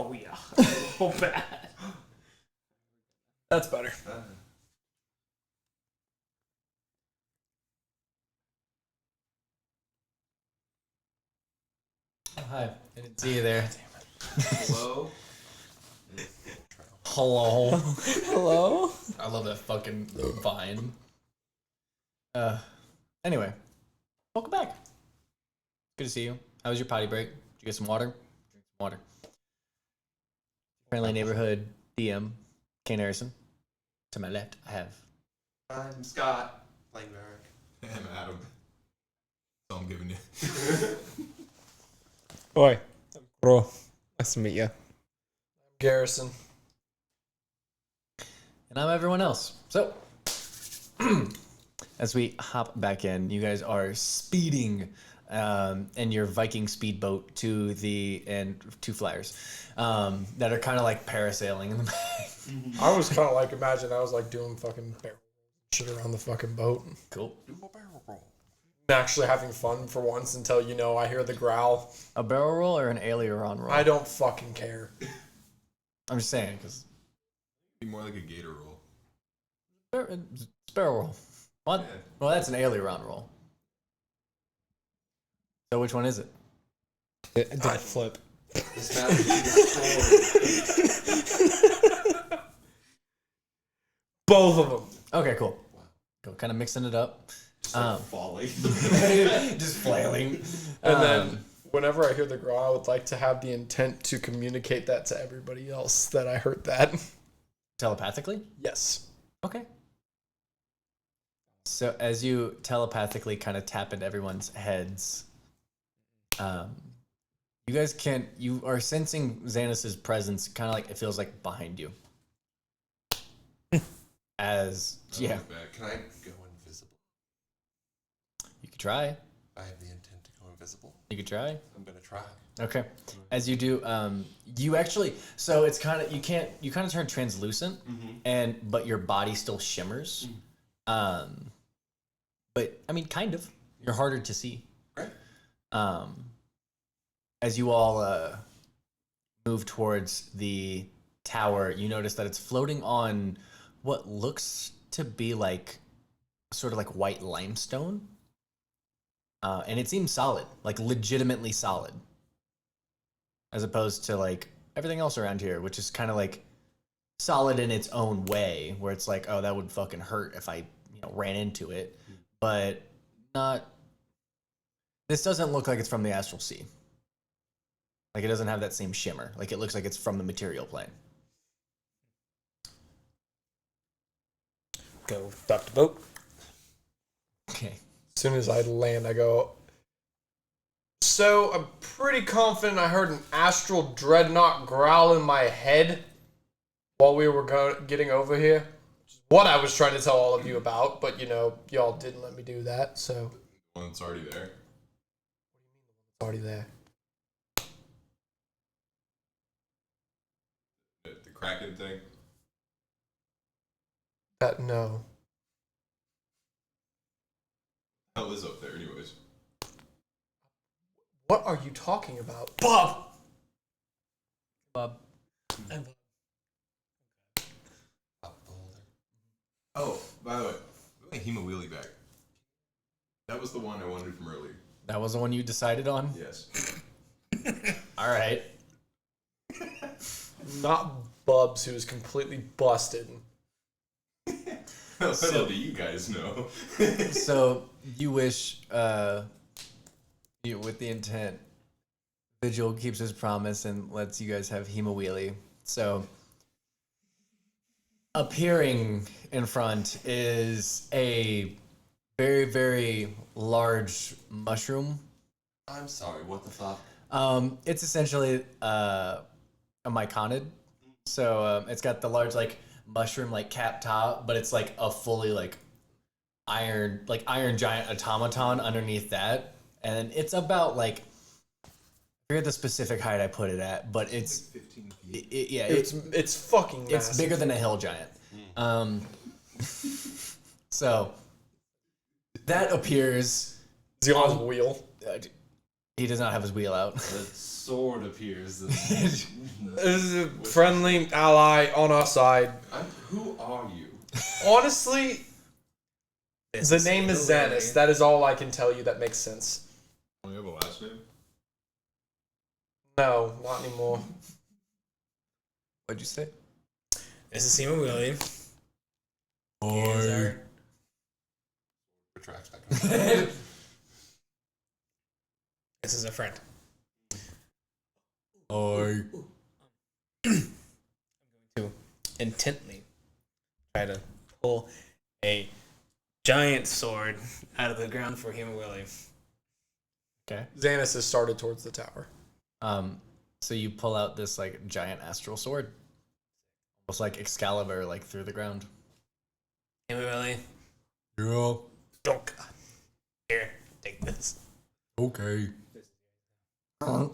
Speaker 2: Oh yeah. Oh bad. That's better.
Speaker 1: Hi. I didn't see you there.
Speaker 5: Hello?
Speaker 1: Hello.
Speaker 2: Hello?
Speaker 1: I love that fucking vine. Anyway. Welcome back. Good to see you. How was your potty break? Did you get some water? Drink some water. Friendly neighborhood DM, Caine Harrison. To my left, I have.
Speaker 5: I'm Scott. Playing Merrick.
Speaker 4: I'm Adam. That's all I'm giving you.
Speaker 6: Oi. Bro. Nice to meet you.
Speaker 3: Garrison.
Speaker 1: And I'm everyone else. So, as we hop back in, you guys are speeding in your Viking speedboat to two flyers that are kind of like parasailing in the back.
Speaker 3: I was kind of like, imagine I was like doing fucking barrel shit around the fucking boat.
Speaker 1: Cool.
Speaker 3: Actually having fun for once until, I hear the growl.
Speaker 1: A barrel roll or an aileron roll?
Speaker 3: I don't fucking care.
Speaker 1: I'm just saying, because...
Speaker 4: Be more like a gator roll.
Speaker 1: Barrel roll. What?
Speaker 4: Yeah.
Speaker 1: Well, that's an aileron roll. So which one is it?
Speaker 6: It did a flip.
Speaker 5: This map is
Speaker 3: Both of them.
Speaker 1: Okay, cool. Cool. Kind of mixing it up.
Speaker 5: falling.
Speaker 1: Just flailing.
Speaker 3: And then whenever I hear the growl, I would like to have the intent to communicate that to everybody else that I heard that.
Speaker 1: Telepathically?
Speaker 3: Yes.
Speaker 1: Okay. So as you telepathically kind of tap into everyone's heads, you are sensing Zanis's presence kind of like it feels like behind you. As, yeah,
Speaker 4: Look back.
Speaker 5: Can I go invisible?
Speaker 1: you could try.
Speaker 5: I have the intent to go invisible.
Speaker 1: You could try.
Speaker 5: I'm gonna try.
Speaker 1: Okay. As you do, you actually, so it's kind of, you kind of turn translucent but your body still shimmers. But I mean, kind of, you're harder to see.
Speaker 5: Right.
Speaker 1: As you all move towards the tower, you notice that it's floating on what looks to be like sort of like white limestone. And it seems solid, like legitimately solid. As opposed to like everything else around here, which is kind of like solid in its own way, where it's like, oh, that would fucking hurt if I, ran into it. But not. This doesn't look like it's from the astral sea. Like it doesn't have that same shimmer. Like it looks like it's from the material plane.
Speaker 6: Go dock the boat.
Speaker 1: Okay.
Speaker 3: As soon as I land, I go, so I'm pretty confident I heard an astral dreadnought growl in my head while we were getting over here. Which is what I was trying to tell all of you about, but y'all didn't let me do that, so.
Speaker 4: The one that's already there.
Speaker 3: It's already there.
Speaker 4: The Kraken thing.
Speaker 3: No.
Speaker 4: Hell is up there, anyways.
Speaker 3: What are you talking about?
Speaker 1: Bob.
Speaker 4: Oh, by the way, my Hemowheelie back. That was the one I wanted from earlier.
Speaker 1: That was the one you decided on?
Speaker 4: Yes.
Speaker 1: All right.
Speaker 3: Not Bubs, who is completely busted.
Speaker 4: How little do you guys know?
Speaker 1: So you wish, with the intent, Vigil keeps his promise and lets you guys have Hemowheelie. So appearing in front is a very, very large mushroom.
Speaker 5: I'm sorry, what the fuck?
Speaker 1: It's essentially a myconid. So it's got the large mushroom cap top, but it's like a fully iron giant automaton underneath that, and it's about I forget the specific height I put it at, but it's
Speaker 4: 15 feet.
Speaker 3: It's fucking massive.
Speaker 1: it's bigger than a hill giant. So that appears
Speaker 3: Is he on his wheel?
Speaker 1: He does not have his wheel out.
Speaker 5: The sword appears.
Speaker 3: This is a friendly ally on our side.
Speaker 5: Who are you?
Speaker 3: Honestly, the name is Zanis. That is all I can tell you that makes sense.
Speaker 4: Do you have a last name?
Speaker 3: No, not anymore.
Speaker 1: What'd you say?
Speaker 6: This is Seaman Willie.
Speaker 4: Or
Speaker 5: Retract that.
Speaker 6: This is a friend.
Speaker 4: or
Speaker 6: To intently try to pull a giant sword out of the ground for Seaman Willie.
Speaker 1: Okay.
Speaker 3: Zanis has started towards the tower.
Speaker 1: So you pull out this like giant astral sword, almost like Excalibur, like through the ground.
Speaker 6: Seaman Willie.
Speaker 4: yeah,
Speaker 6: Oh God. Here, take this.
Speaker 4: okay.
Speaker 6: We're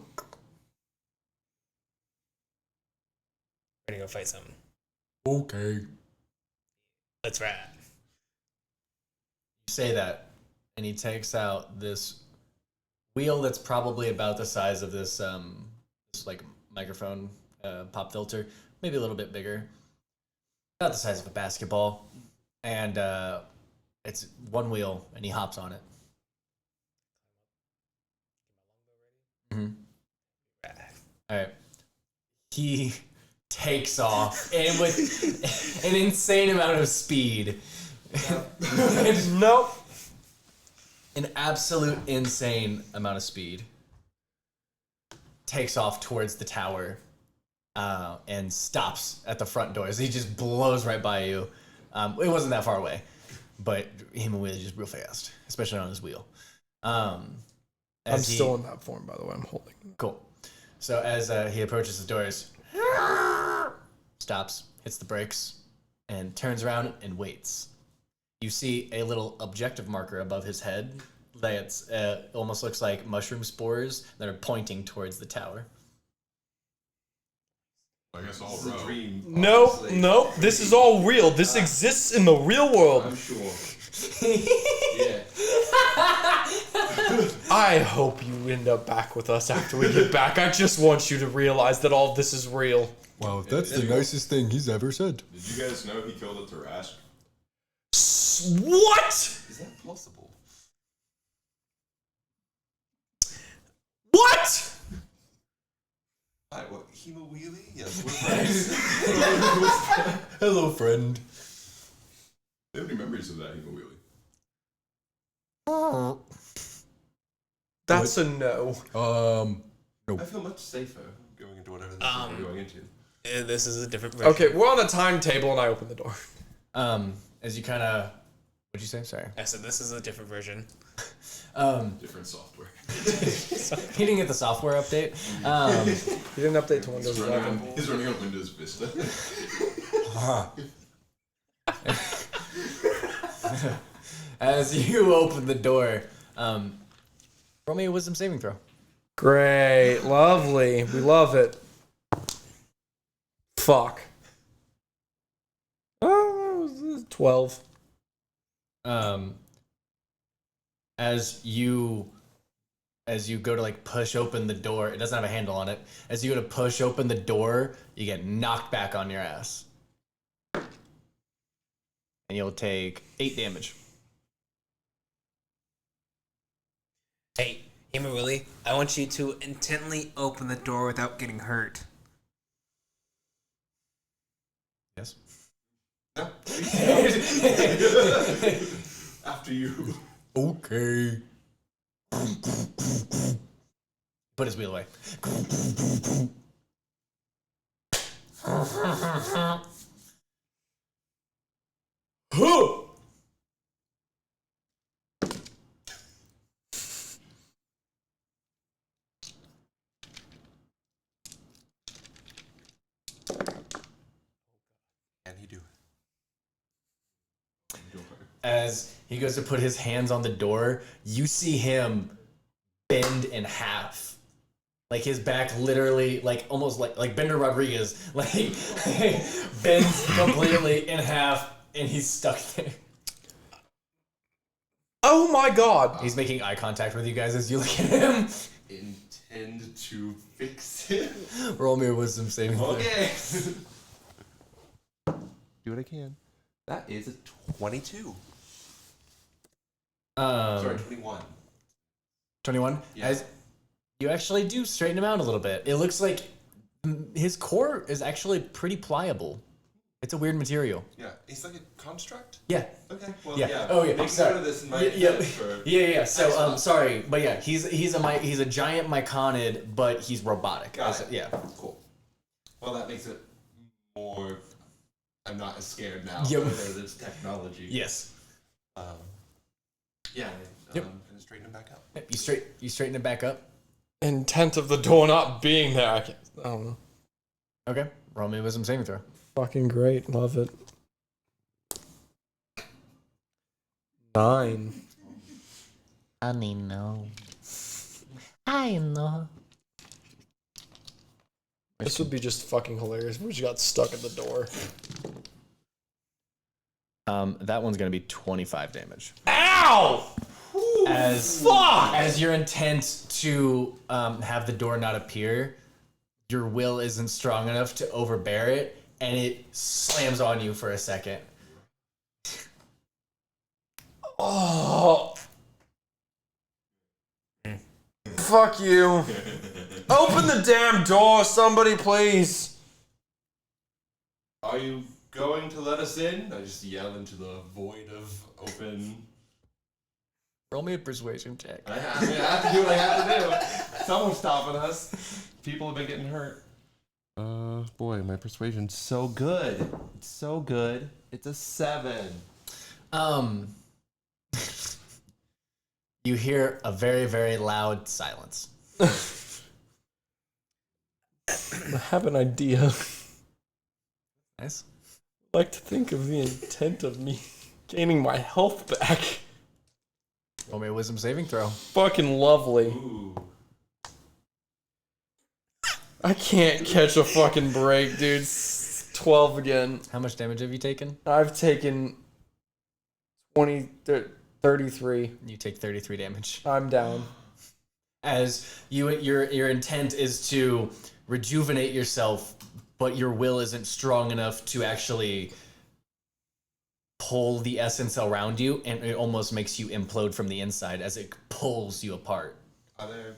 Speaker 6: gonna go fight something.
Speaker 4: Okay.
Speaker 6: Let's ride.
Speaker 1: You say that, and he takes out this wheel that's probably about the size of this this like microphone pop filter, maybe a little bit bigger, about the size of a basketball, and it's one wheel, and he hops on it. Mm-hmm. All right. He takes off, and with an insane amount of speed.
Speaker 3: Nope.
Speaker 1: An absolute insane amount of speed. Takes off towards the tower and stops at the front door. So he just blows right by you. It wasn't that far away, but him and Wheelie just real fast, especially on his wheel.
Speaker 3: I'm still in that form, by the way. I'm holding.
Speaker 1: Cool. So as he approaches the doors, stops, hits the brakes, and turns around and waits. You see a little objective marker above his head that's almost looks like mushroom spores that are pointing towards the tower.
Speaker 4: I guess I'll
Speaker 5: It's a
Speaker 4: row.
Speaker 5: dream.
Speaker 3: Nope,
Speaker 5: honestly.
Speaker 3: nope. This is all real. This exists in the real world.
Speaker 5: I'm sure. Yeah.
Speaker 3: I hope you end up back with us after we get back. I just want you to realize that all of this is real.
Speaker 4: Wow, that's the nicest thing he's ever said. Did you guys know he killed a Tarask?
Speaker 3: What?
Speaker 5: Is that possible?
Speaker 3: What?
Speaker 5: Hi, what? Hema Wheelie? Yes, we're friends.
Speaker 4: Hello, friend. Do you have any memories of that, Hema Wheelie?
Speaker 3: That's a no.
Speaker 5: I feel much safer going into whatever this is we're going into.
Speaker 6: This is a different version.
Speaker 3: Okay, we're on a timetable and I open the door.
Speaker 1: As you kind of, what'd you say? Sorry.
Speaker 6: I said this is a different version.
Speaker 4: Different software.
Speaker 1: He didn't get the software update.
Speaker 3: You didn't update to Windows 11.
Speaker 4: He's running on Windows Vista.
Speaker 1: As you open the door, roll me a wisdom saving throw.
Speaker 3: Great, lovely. We love it. Fuck. 12.
Speaker 1: As you go to like push open the door, it doesn't have a handle on it. As you go to push open the door, you get knocked back on your ass. And you'll take 8 damage.
Speaker 6: Hey, Seaman Willie, I want you to intently open the door without getting hurt.
Speaker 1: Yes.
Speaker 5: After you.
Speaker 4: Okay.
Speaker 1: Put his wheel away.
Speaker 5: Can he do it?
Speaker 1: As he goes to put his hands on the door, you see him bend in half. Like his back literally, like almost like Bender Rodriguez, like bends completely in half and he's stuck there.
Speaker 3: Oh my god!
Speaker 1: He's making eye contact with you guys as you look at him.
Speaker 5: Intend to fix it.
Speaker 1: Roll me a wisdom saving throw.
Speaker 5: Okay. Do what I can. That is a 22. Sorry, 21.
Speaker 1: 21?
Speaker 5: Yeah.
Speaker 1: As you actually do straighten him out a little bit. It looks like his core is actually pretty pliable. It's a weird material.
Speaker 5: Yeah, he's like a construct.
Speaker 1: Yeah.
Speaker 5: Okay. Well,
Speaker 1: Yeah. Oh yeah.
Speaker 5: Make
Speaker 1: Sorry.
Speaker 5: note of this in my
Speaker 1: Yeah.
Speaker 5: head for-
Speaker 1: Yeah. So sorry, but yeah, he's a giant myconid, but he's robotic.
Speaker 5: Got it.
Speaker 1: Yeah.
Speaker 5: Cool. Well, that makes it more. I'm not as scared now.
Speaker 1: Yep.
Speaker 5: Because it's technology.
Speaker 1: Yes.
Speaker 5: Yeah.
Speaker 1: Yep.
Speaker 5: Gonna straighten him back up.
Speaker 1: You straighten it back up.
Speaker 3: Intent of the door not being there. I don't know.
Speaker 1: Okay. Roll me a wisdom saving throw.
Speaker 3: Fucking great. Love it. 9.
Speaker 7: I know. I know.
Speaker 3: This would be just fucking hilarious if we just got stuck at the door.
Speaker 1: That one's gonna be 25 damage.
Speaker 3: Ow!
Speaker 1: As your intent to have the door not appear, your will isn't strong enough to overbear it, and it slams on you for a second.
Speaker 3: Oh. Fuck you. Open the damn door, somebody, please.
Speaker 5: Are you going to let us in? I just yell into the void of open.
Speaker 1: Roll me a persuasion check.
Speaker 5: I have to do what I have to do. Someone's stopping us. People have been getting hurt. Boy, my persuasion's so good. It's so good. It's a 7.
Speaker 1: You hear a very, very loud silence.
Speaker 3: I have an idea.
Speaker 1: Nice.
Speaker 3: I'd like to think of the intent of me gaining my health back.
Speaker 1: Roll me a wisdom saving throw.
Speaker 3: Fucking lovely.
Speaker 5: Ooh.
Speaker 3: I can't catch a fucking break, dude. It's 12 again.
Speaker 1: How much damage have you taken?
Speaker 3: I've taken 33.
Speaker 1: You take 33 damage.
Speaker 3: I'm down.
Speaker 1: As your intent is to rejuvenate yourself, but your will isn't strong enough to actually pull the essence around you, and it almost makes you implode from the inside as it pulls you apart.
Speaker 5: Are there...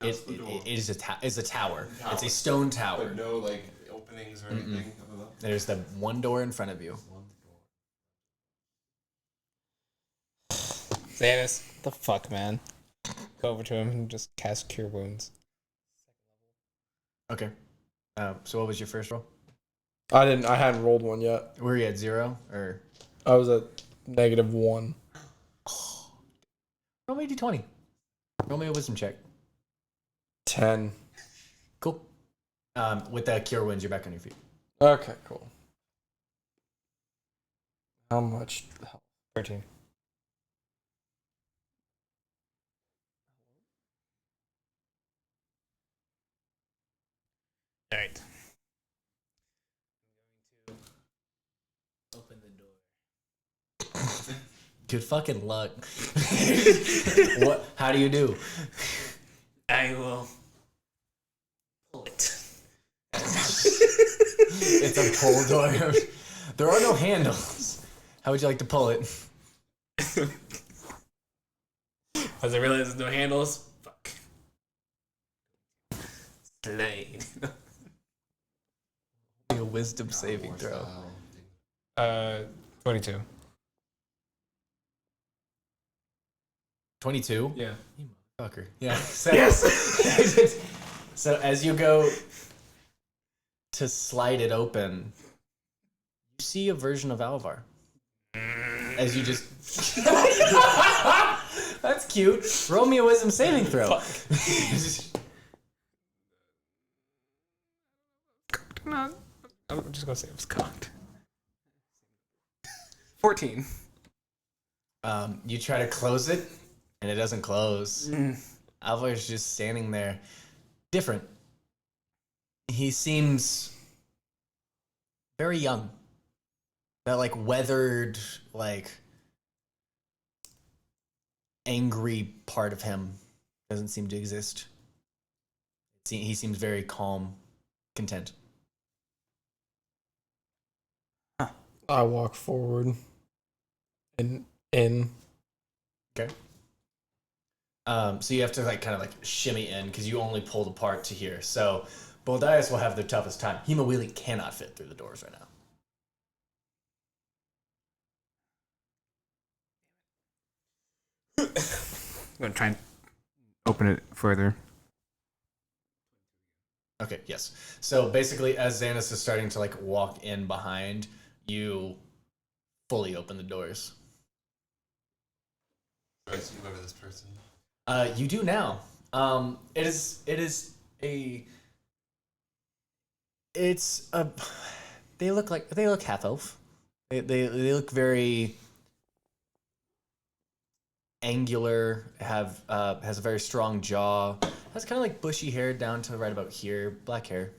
Speaker 1: It is a tower. It's a stone tower.
Speaker 5: But no, like, openings or anything? Other than...
Speaker 1: There's the one door in front of you.
Speaker 6: Zanis, the fuck, man. Go over to him and just cast Cure Wounds.
Speaker 1: Okay. So what was your first roll?
Speaker 3: I hadn't rolled one yet.
Speaker 1: Were you at 0 or?
Speaker 3: I was at -1.
Speaker 1: Roll me a d20. Roll me a wisdom check.
Speaker 3: 10.
Speaker 1: Cool. With that cure wounds, you're back on your feet.
Speaker 3: Okay, cool. How much?
Speaker 6: 13. Alright.
Speaker 7: Open the door.
Speaker 1: Good fucking luck. What? How do you do?
Speaker 7: I will pull it.
Speaker 1: It's a pull door. There are no handles. How would you like to pull it?
Speaker 7: As I realize there's no handles. Fuck. Slade.
Speaker 1: Be a wisdom saving throw.
Speaker 6: 22.
Speaker 1: 22?
Speaker 6: Yeah.
Speaker 1: Fucker. Yeah. So, yes. So as you go to slide it open, you see a version of Alvar. As you just... That's cute. Roll me a wisdom saving throw.
Speaker 6: No, I'm just gonna say it was cocked. 14.
Speaker 1: You try to close it, and it doesn't close. Alvar's just standing there. Different. He seems very young. that like weathered, like angry part of him doesn't seem to exist. He seems very calm, content.
Speaker 3: I walk forward and in.
Speaker 1: Okay. So you have to like kind of like shimmy in because you only pulled apart to here. So Boldaius will have the toughest time. Hemawili cannot fit through the doors right now.
Speaker 6: I'm gonna try and open it further.
Speaker 1: Okay, yes. So basically, as Zanis is starting to like walk in behind, you fully open the doors.
Speaker 5: I see whoever this person.
Speaker 1: You do now. It is a. It's a. They look half elf. They look very angular. Has a very strong jaw. Has kind of like bushy hair down to right about here, black hair.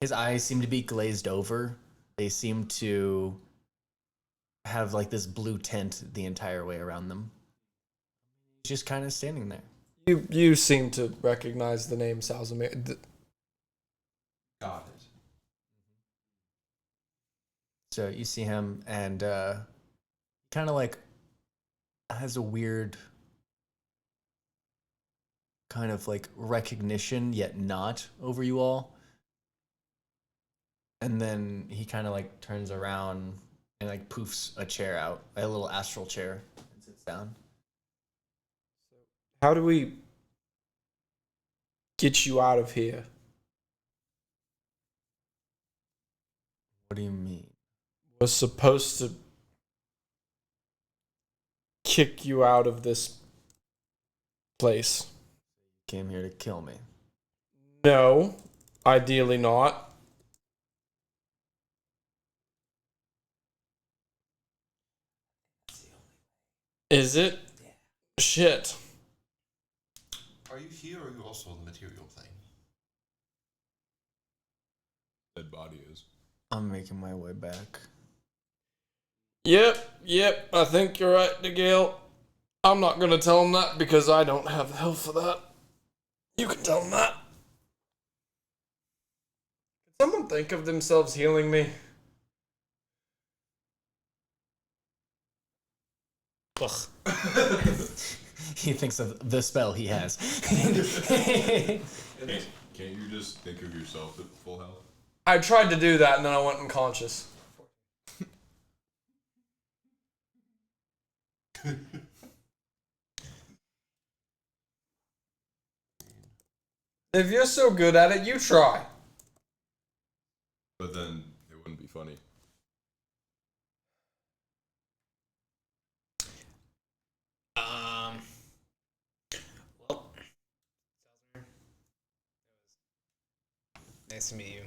Speaker 1: His eyes seem to be glazed over. They seem to have like this blue tint the entire way around them. He's just kind of standing there.
Speaker 3: You seem to recognize the name Salzamir.
Speaker 5: Got it.
Speaker 1: So you see him, and kind of like has a weird kind of like recognition, yet not over you all. And then he kind of like turns around and like poofs a chair out, a little astral chair, and sits down.
Speaker 3: How do we get you out of here?
Speaker 1: What do you mean?
Speaker 3: We're supposed to kick you out of this place.
Speaker 1: Came here to kill me.
Speaker 3: No, ideally not. Is it?
Speaker 5: Yeah.
Speaker 3: Shit.
Speaker 5: Are you here or are you also on the material plane?
Speaker 4: Dead body is.
Speaker 1: I'm making my way back.
Speaker 3: Yep, I think you're right, DeGale. I'm not gonna tell him that because I don't have the health for that. You can tell him that. Can someone think of themselves healing me?
Speaker 6: Ugh.
Speaker 1: He thinks of the spell he has.
Speaker 4: Can't you just think of yourself at full health?
Speaker 3: I tried to do that and then I went unconscious. If you're so good at it, you try.
Speaker 4: But then it wouldn't be funny.
Speaker 6: Well, nice to meet you.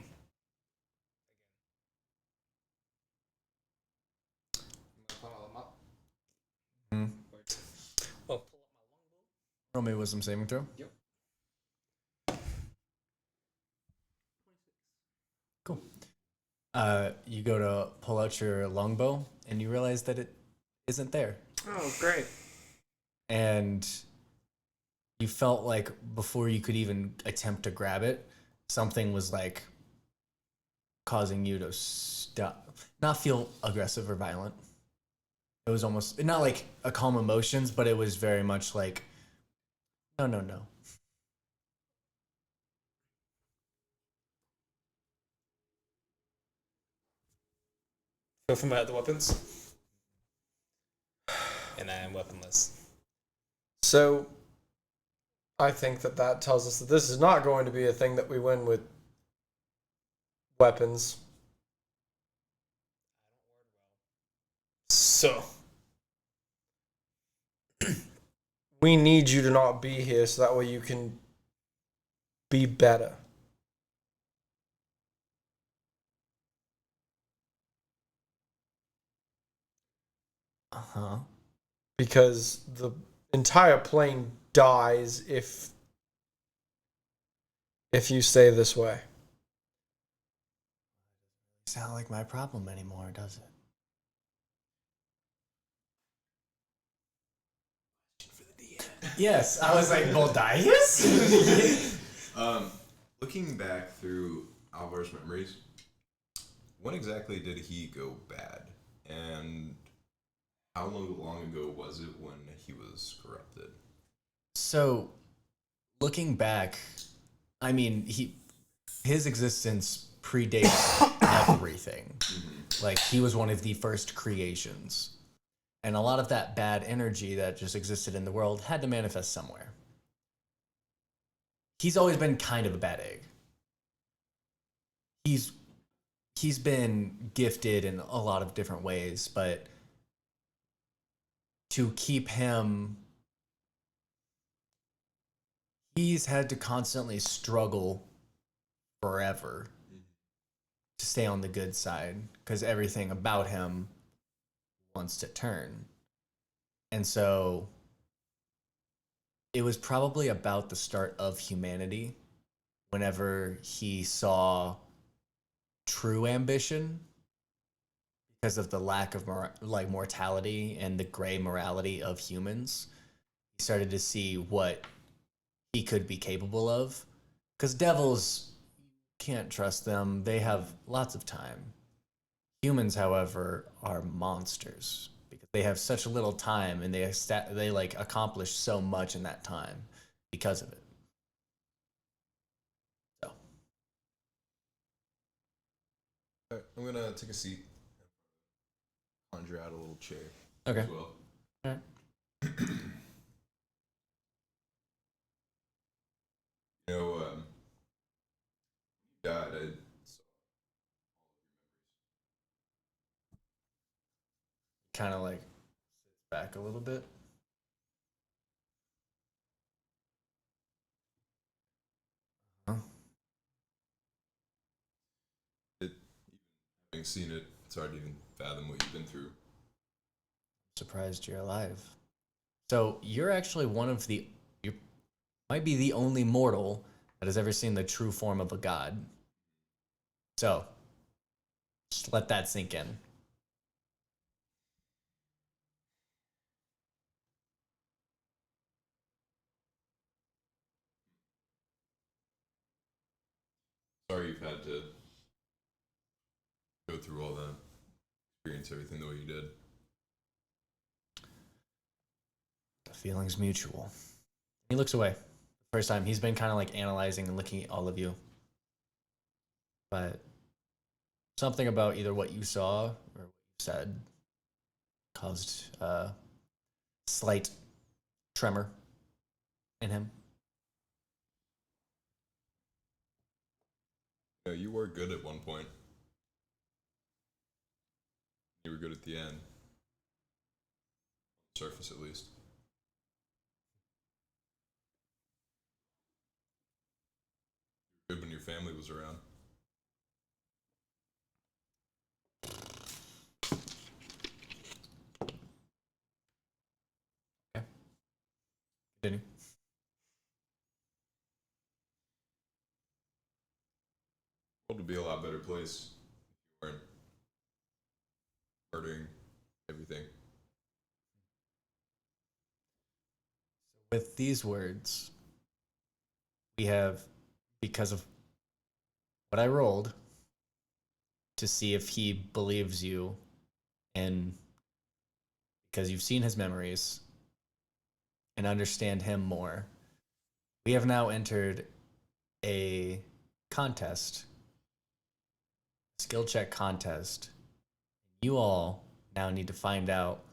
Speaker 1: Hmm.
Speaker 6: Oh,
Speaker 1: Roll me a wisdom saving throw.
Speaker 6: Yep.
Speaker 1: Cool. You go to pull out your longbow, and you realize that it isn't there.
Speaker 3: Oh, great.
Speaker 1: And you felt like before you could even attempt to grab it, something was like causing you to stop, not feel aggressive or violent. It was almost not like a calm emotions, but it was very much like, no.
Speaker 6: Go from the weapons. And I am weaponless.
Speaker 3: So, I think that tells us that this is not going to be a thing that we win with weapons. So, we need you to not be here so that way you can be better.
Speaker 1: Uh-huh.
Speaker 3: Because the entire plane dies if you stay this way.
Speaker 1: sound like my problem anymore, does it? Yes, I was like, Boldaius?
Speaker 4: Looking back through Alvar's memories, when exactly did he go bad? And how long ago was it when he was corrupted?
Speaker 1: So, looking back, I mean, his existence predates everything. Like, he was one of the first creations. And a lot of that bad energy that just existed in the world had to manifest somewhere. He's always been kind of a bad egg. He's been gifted in a lot of different ways, but to keep him, he's had to constantly struggle forever to stay on the good side because everything about him wants to turn. And so it was probably about the start of humanity whenever he saw true ambition because of the lack of mortality and the gray morality of humans. He started to see what he could be capable of, because devils, can't trust them. They have lots of time. Humans, however, are monsters because they have such little time and they like accomplish so much in that time because of it. So
Speaker 4: I'm gonna take a seat, conjure out a little chair
Speaker 1: okay.
Speaker 4: as well.
Speaker 1: All right.
Speaker 4: You know, died. I saw
Speaker 1: Kind of like sits back a little bit.
Speaker 4: it. Having seen it, it's hard to even fathom what you've been through.
Speaker 1: Surprised you're alive. So you're actually you might be the only mortal that has ever seen the true form of a god. So just let that sink in.
Speaker 4: Sorry you've had to go through all that, experience everything the way you did.
Speaker 1: The feeling's mutual. He looks away. First time he's been kind of like analyzing and looking at all of you. But something about either what you saw or what you said caused a slight tremor in him.
Speaker 4: You know, you were good at one point. You were good at the end. Surface, at least. You were good when your family was around.
Speaker 1: Okay. Continue.
Speaker 4: The world would be a lot better place if you weren't murdering everything.
Speaker 1: With these words, we have, because of what I rolled, to see if he believes you, and because you've seen his memories and understand him more, we have now entered a contest, skill check contest. You all now need to find out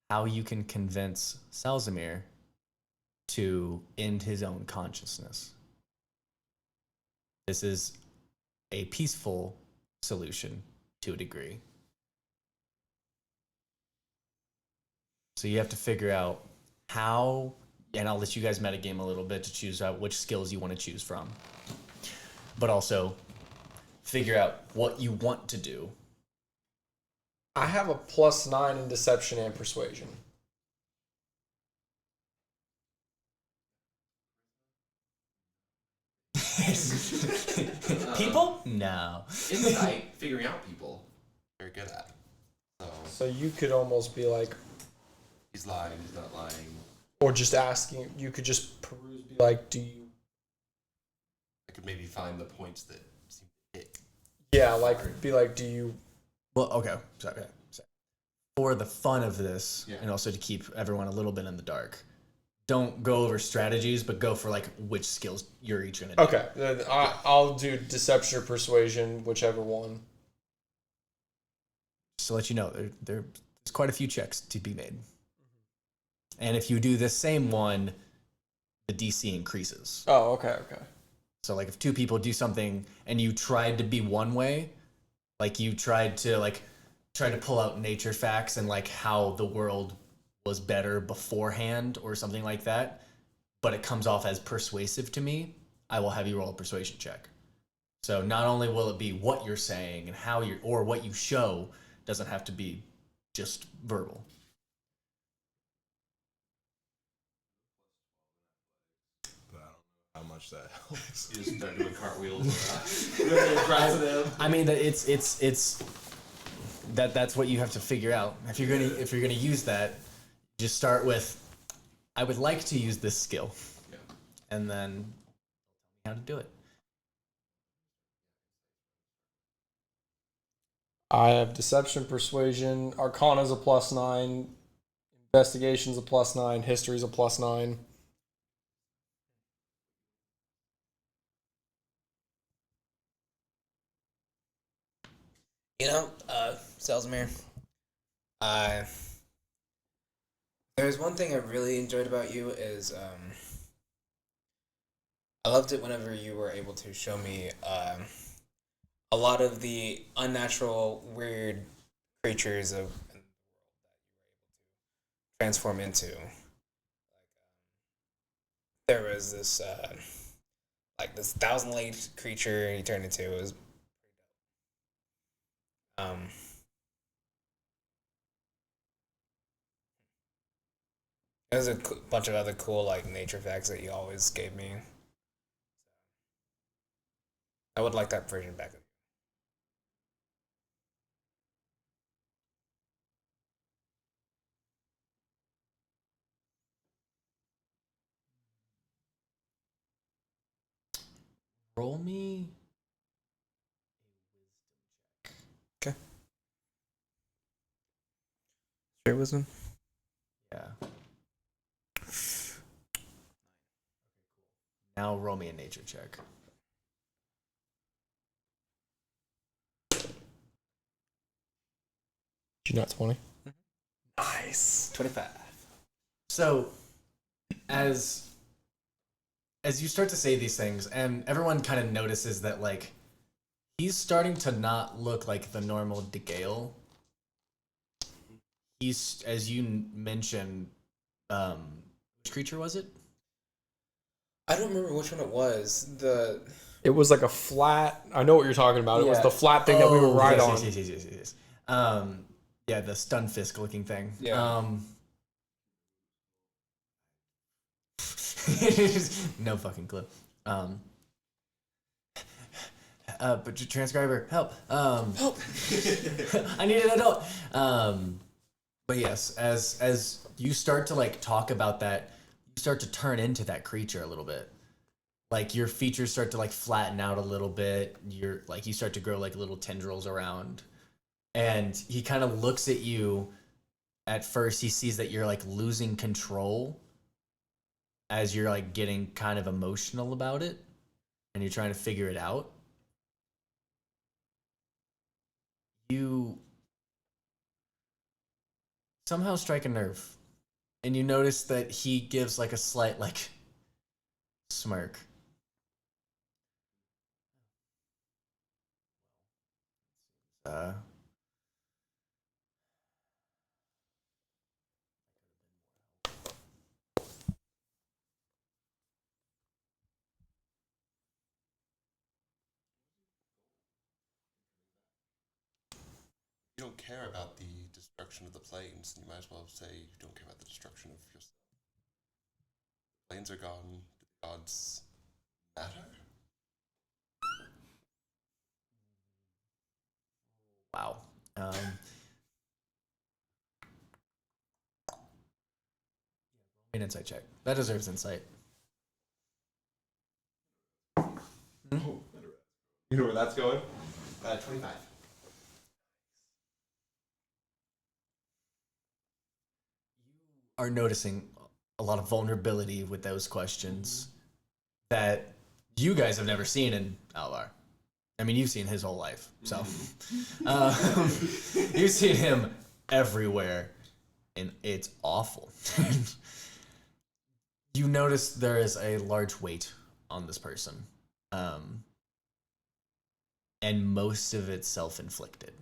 Speaker 1: how you can convince Salzamir to end his own consciousness. This is a peaceful solution to a degree. So you have to figure out how, and I'll let you guys metagame a little bit to choose out which skills you want to choose from. But also figure out what you want to do.
Speaker 2: I have a +9 in deception and persuasion.
Speaker 1: People? No.
Speaker 5: Insight, figuring out people. Very good at.
Speaker 3: So you could almost be like,
Speaker 5: He's lying, he's not lying.
Speaker 3: or just asking. You could just peruse, be like, do you?
Speaker 5: I could maybe find the points that seem to hit.
Speaker 3: Yeah, like be like, do you?
Speaker 1: Well, okay. Sorry. For the fun of this,
Speaker 5: Yeah.
Speaker 1: and also to keep everyone a little bit in the dark, don't go over strategies, but go for like which skills you're each gonna do.
Speaker 3: Okay, then I'll do deception or persuasion, whichever one.
Speaker 1: Just to let you know, there's quite a few checks to be made. And if you do the same one, the DC increases.
Speaker 3: Oh, okay.
Speaker 1: So like if two people do something and you tried to be one way, like you tried to pull out nature facts and like how the world was better beforehand or something like that, but it comes off as persuasive to me, I will have you roll a persuasion check. So not only will it be what you're saying and how you're, or what you show, doesn't have to be just verbal.
Speaker 4: But I don't know how much that helps.
Speaker 5: You just start doing cartwheels. Really aggressive.
Speaker 1: I mean, it's that's what you have to figure out. If you're gonna use that, just start with, I would like to use this skill,
Speaker 5: Yeah.
Speaker 1: and then how to do it.
Speaker 3: I have deception, persuasion, Arcana's a +9, investigation's a +9, history's a +9.
Speaker 6: Selzmere, there's one thing I really enjoyed about you is I loved it whenever you were able to show me a lot of the unnatural, weird creatures of the world that you were able to transform into. There was this this 1,000-legged creature he turned into. It was there's a bunch of other cool like nature facts that you always gave me. I would like that version back.
Speaker 1: Roll me.
Speaker 6: Straight wisdom.
Speaker 1: Yeah. Now roll me a nature check.
Speaker 3: Did you not 20?
Speaker 6: Nice. 25.
Speaker 1: So, as you start to say these things, and everyone kind of notices that like he's starting to not look like the normal DeGale. He's, as you mentioned, which creature was it?
Speaker 6: I don't remember which one it was.
Speaker 3: It was like a flat. I know what you're talking about. It was the flat thing that we were right on.
Speaker 1: Yes. Yeah, the stun fisk looking thing.
Speaker 6: Yeah.
Speaker 1: No fucking clue. But transcriber, help. Help. I need an adult. But yes, as you start to like talk about that, you start to turn into that creature a little bit. Like your features start to like flatten out a little bit. You start to grow like little tendrils around. And he kind of looks at you. At first, he sees that you're like losing control as you're like getting kind of emotional about it and you're trying to figure it out. You somehow strike a nerve, and you notice that he gives like a slight like smirk.
Speaker 5: You don't care about the destruction of the planes, you might as well say you don't care about the destruction of yourself. Planes are gone. Do the gods matter?
Speaker 1: Wow. An insight check. That deserves insight.
Speaker 5: You know where that's going? 25.
Speaker 1: Are noticing a lot of vulnerability with those questions that you guys have never seen in Alvar. I mean, you've seen his whole life, so you've seen him everywhere, and it's awful. You notice there is a large weight on this person, and most of it's self-inflicted.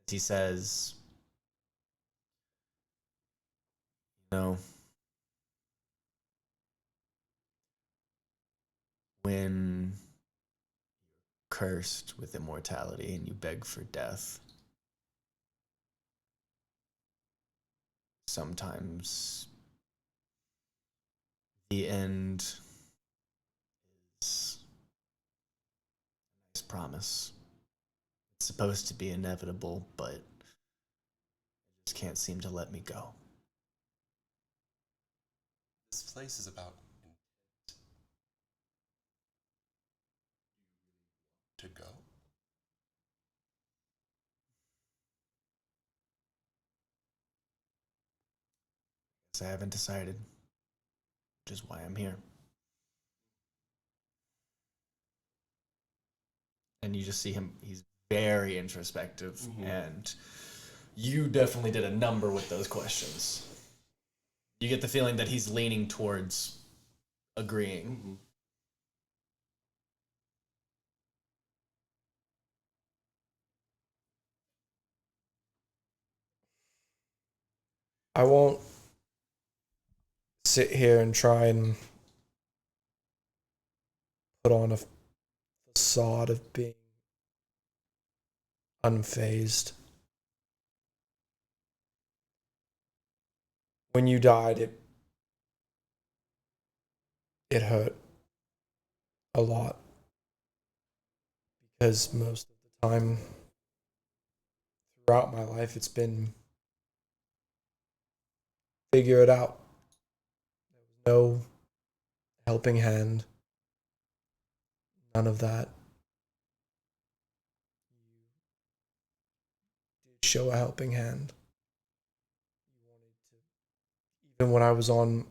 Speaker 1: He says, "No, when cursed with immortality and you beg for death, sometimes the end is a nice promise. It's supposed to be inevitable, but it just can't seem to let me go."
Speaker 5: This place is about to go.
Speaker 1: So I haven't decided, which is why I'm here. And you just see him, he's very introspective, and you definitely did a number with those questions. You get the feeling that he's leaning towards agreeing.
Speaker 3: I won't sit here and try and put on a facade of being unfazed. When you died, it hurt a lot, because most of the time throughout my life it's been figure it out. There was no helping hand, none of that. You did show a helping hand. You wanted to, even when I was on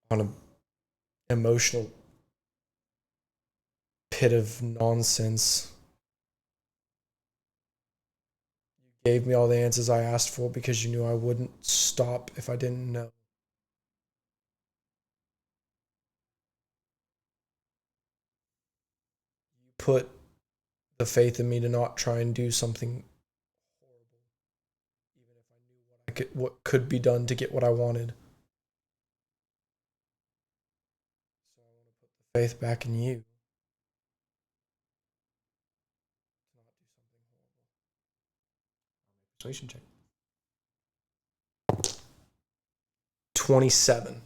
Speaker 3: an emotional pit of nonsense, you gave me all the answers I asked for because you knew I wouldn't stop if I didn't know. You put the faith in me to not try and do something horrible, even if I knew what could be done to get what I wanted. So I want to put the faith back in you. To not do something horrible.
Speaker 1: Persuasion check.
Speaker 3: 27.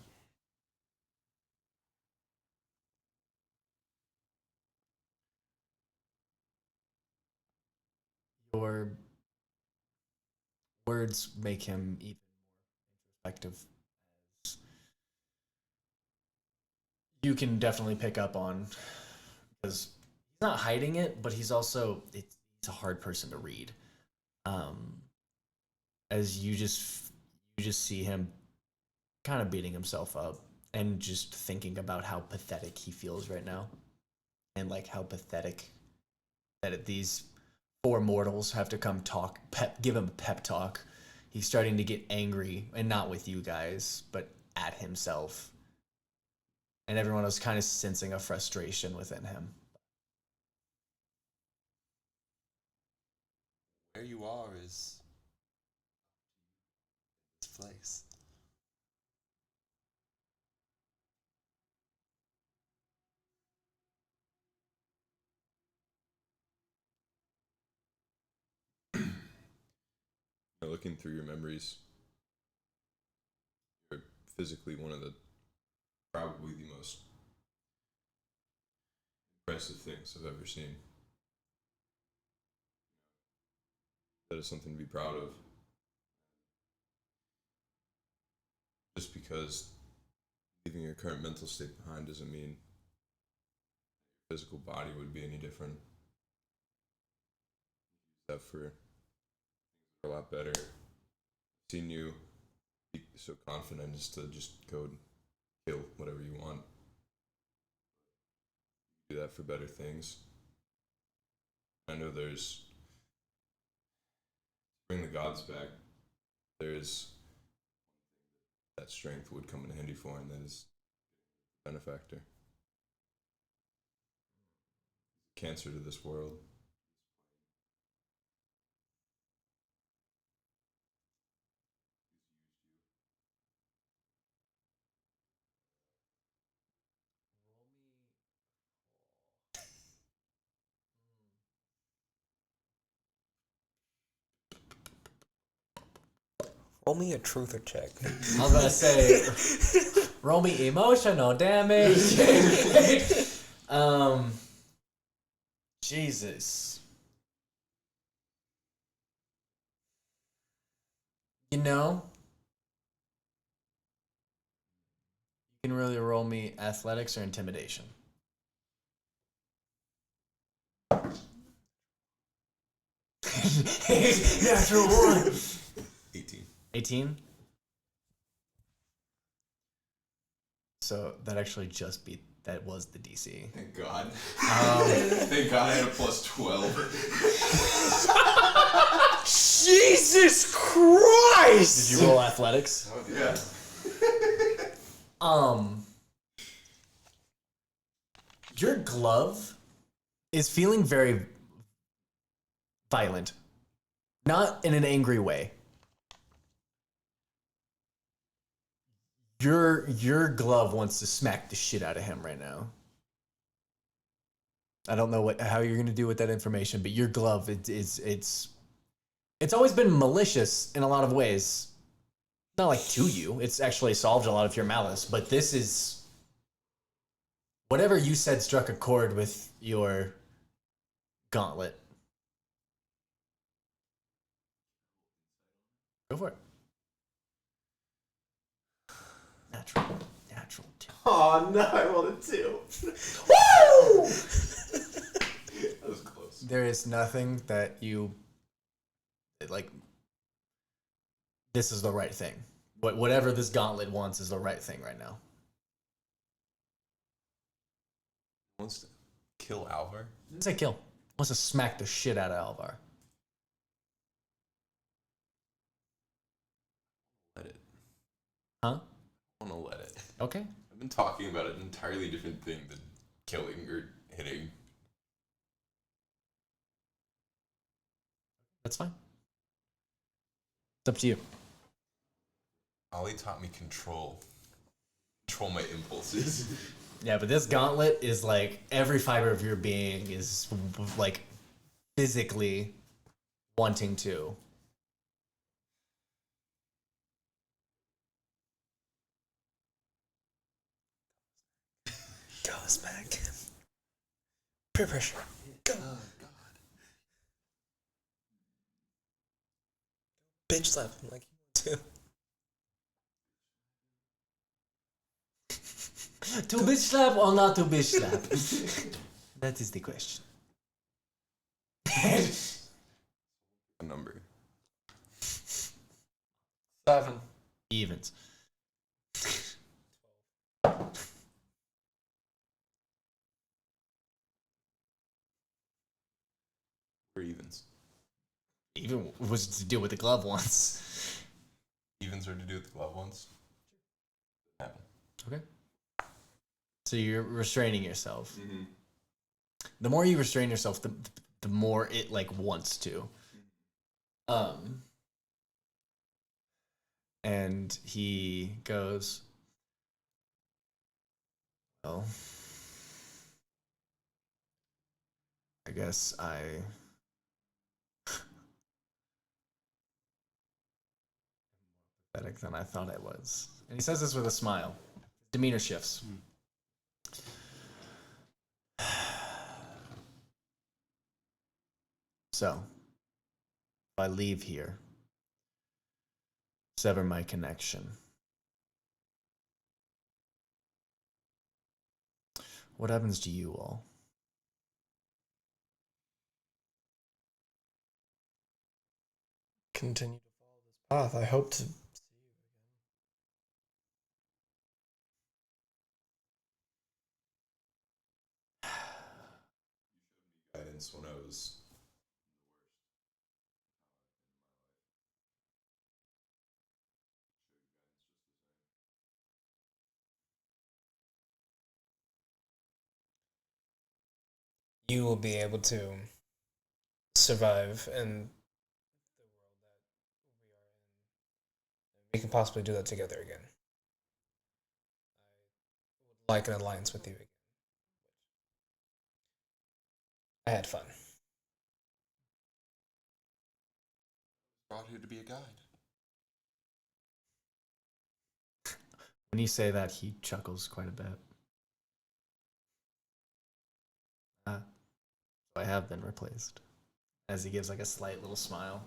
Speaker 1: Your words make him even more introspective. You can definitely pick up on, because he's not hiding it, but he's also, it's a hard person to read. As you just see him kind of beating himself up and just thinking about how pathetic he feels right now, and like how pathetic that these four mortals have to come give him a pep talk. He's starting to get angry, and not with you guys, but at himself. And everyone was kind of sensing a frustration within him.
Speaker 5: Where you are is this place.
Speaker 4: Looking through your memories, you're physically one of the probably the most impressive things I've ever seen. That is something to be proud of. Just because leaving your current mental state behind doesn't mean your physical body would be any different. That for a lot better. Seeing you be so confident is to just go and kill whatever you want. Do that for better things. I know there's bring the gods back. There's that strength would come in handy for, and that is benefactor. Cancer to this world.
Speaker 6: Roll me a truth or check.
Speaker 7: I was gonna say, roll me emotional damage. Jesus. You know, you can really roll me athletics or intimidation. Natural one.
Speaker 4: 18.
Speaker 7: 18. So that actually just beat. That was the DC.
Speaker 4: Thank God. Thank God I had a plus 12.
Speaker 3: Jesus Christ!
Speaker 7: Did you roll athletics?
Speaker 4: Yeah.
Speaker 1: Your glove is feeling very violent. Not in an angry way. Your glove wants to smack the shit out of him right now. I don't know how you're gonna do with that information, but your glove it's always been malicious in a lot of ways. Not like to you. It's actually solved a lot of your malice, but this is whatever you said struck a chord with your gauntlet. Go for it. Natural two.
Speaker 5: Oh no, I rolled a 2.
Speaker 1: Woo!
Speaker 4: That was close.
Speaker 1: There is nothing that you like. This is the right thing. Whatever this gauntlet wants is the right thing right now.
Speaker 4: Wants to kill Alvar?
Speaker 1: It's a kill. Wants to smack the shit out of Alvar.
Speaker 4: Let it.
Speaker 1: Huh?
Speaker 4: I want to let it.
Speaker 1: Okay.
Speaker 4: I've been talking about an entirely different thing than killing or hitting.
Speaker 1: That's fine. It's up to you.
Speaker 4: Ollie taught me control. Control my impulses.
Speaker 1: Yeah, but this gauntlet is like every fiber of your being is like physically wanting to.
Speaker 6: Goes back. Peer pressure. Go.
Speaker 4: Oh, God.
Speaker 6: Bitch slap him like you want to.
Speaker 1: To bitch slap or not to bitch slap? That is the question.
Speaker 4: A number.
Speaker 2: 7.
Speaker 1: Evens.
Speaker 4: Or evens.
Speaker 1: Even was to deal with the glove once.
Speaker 4: Evens are to do with the glove ones. Happen.
Speaker 1: Okay. So you're restraining yourself.
Speaker 4: Mm-hmm.
Speaker 1: The more you restrain yourself, the more it like wants to. And he goes, well, I guess I pathetic than I thought I was. And he says this with a smile. Demeanor shifts. So, if I leave here, sever my connection, what happens to you all?
Speaker 3: Continue to follow this path. I hope to see you
Speaker 4: Guidance when I was
Speaker 6: You will be able to survive in the world that we are in. We can possibly do that together again. I would like an alliance with you again. I had fun.
Speaker 5: Brought here to be a guide.
Speaker 1: When you say that, he chuckles quite a bit. So I have been replaced. As he gives like a slight little smile.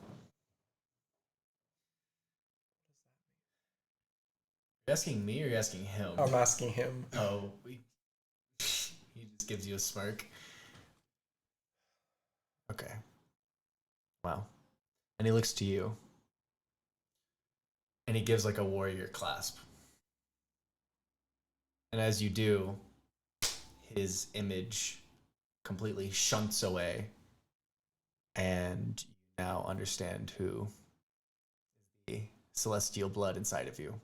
Speaker 1: Are you asking me or are you asking him?
Speaker 3: I'm asking him.
Speaker 1: Oh, he just gives you a smirk. Okay. Wow. And he looks to you. And he gives like a warrior clasp. And as you do, his image completely shunts away. And you now understand who is the celestial blood inside of you.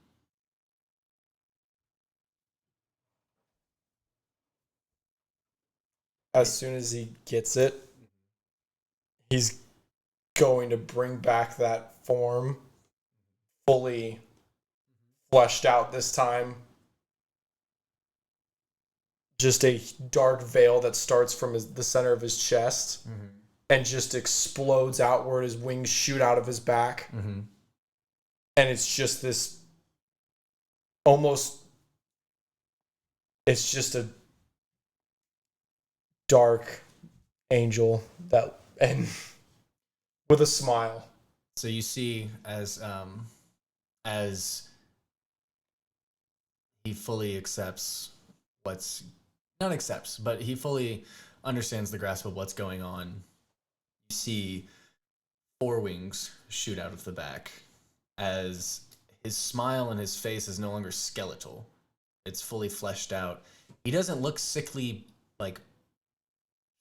Speaker 3: As soon as he gets it, he's going to bring back that form fully fleshed out this time. Just a dark veil that starts from the center of his chest and just explodes outward. His wings shoot out of his back. And it's just this almost, it's just a dark angel that, and with a smile.
Speaker 1: So you see as he fully accepts what's not accepts, but he fully understands the grasp of what's going on. You see 4 wings shoot out of the back as his smile and his face is no longer skeletal. It's fully fleshed out. He doesn't look sickly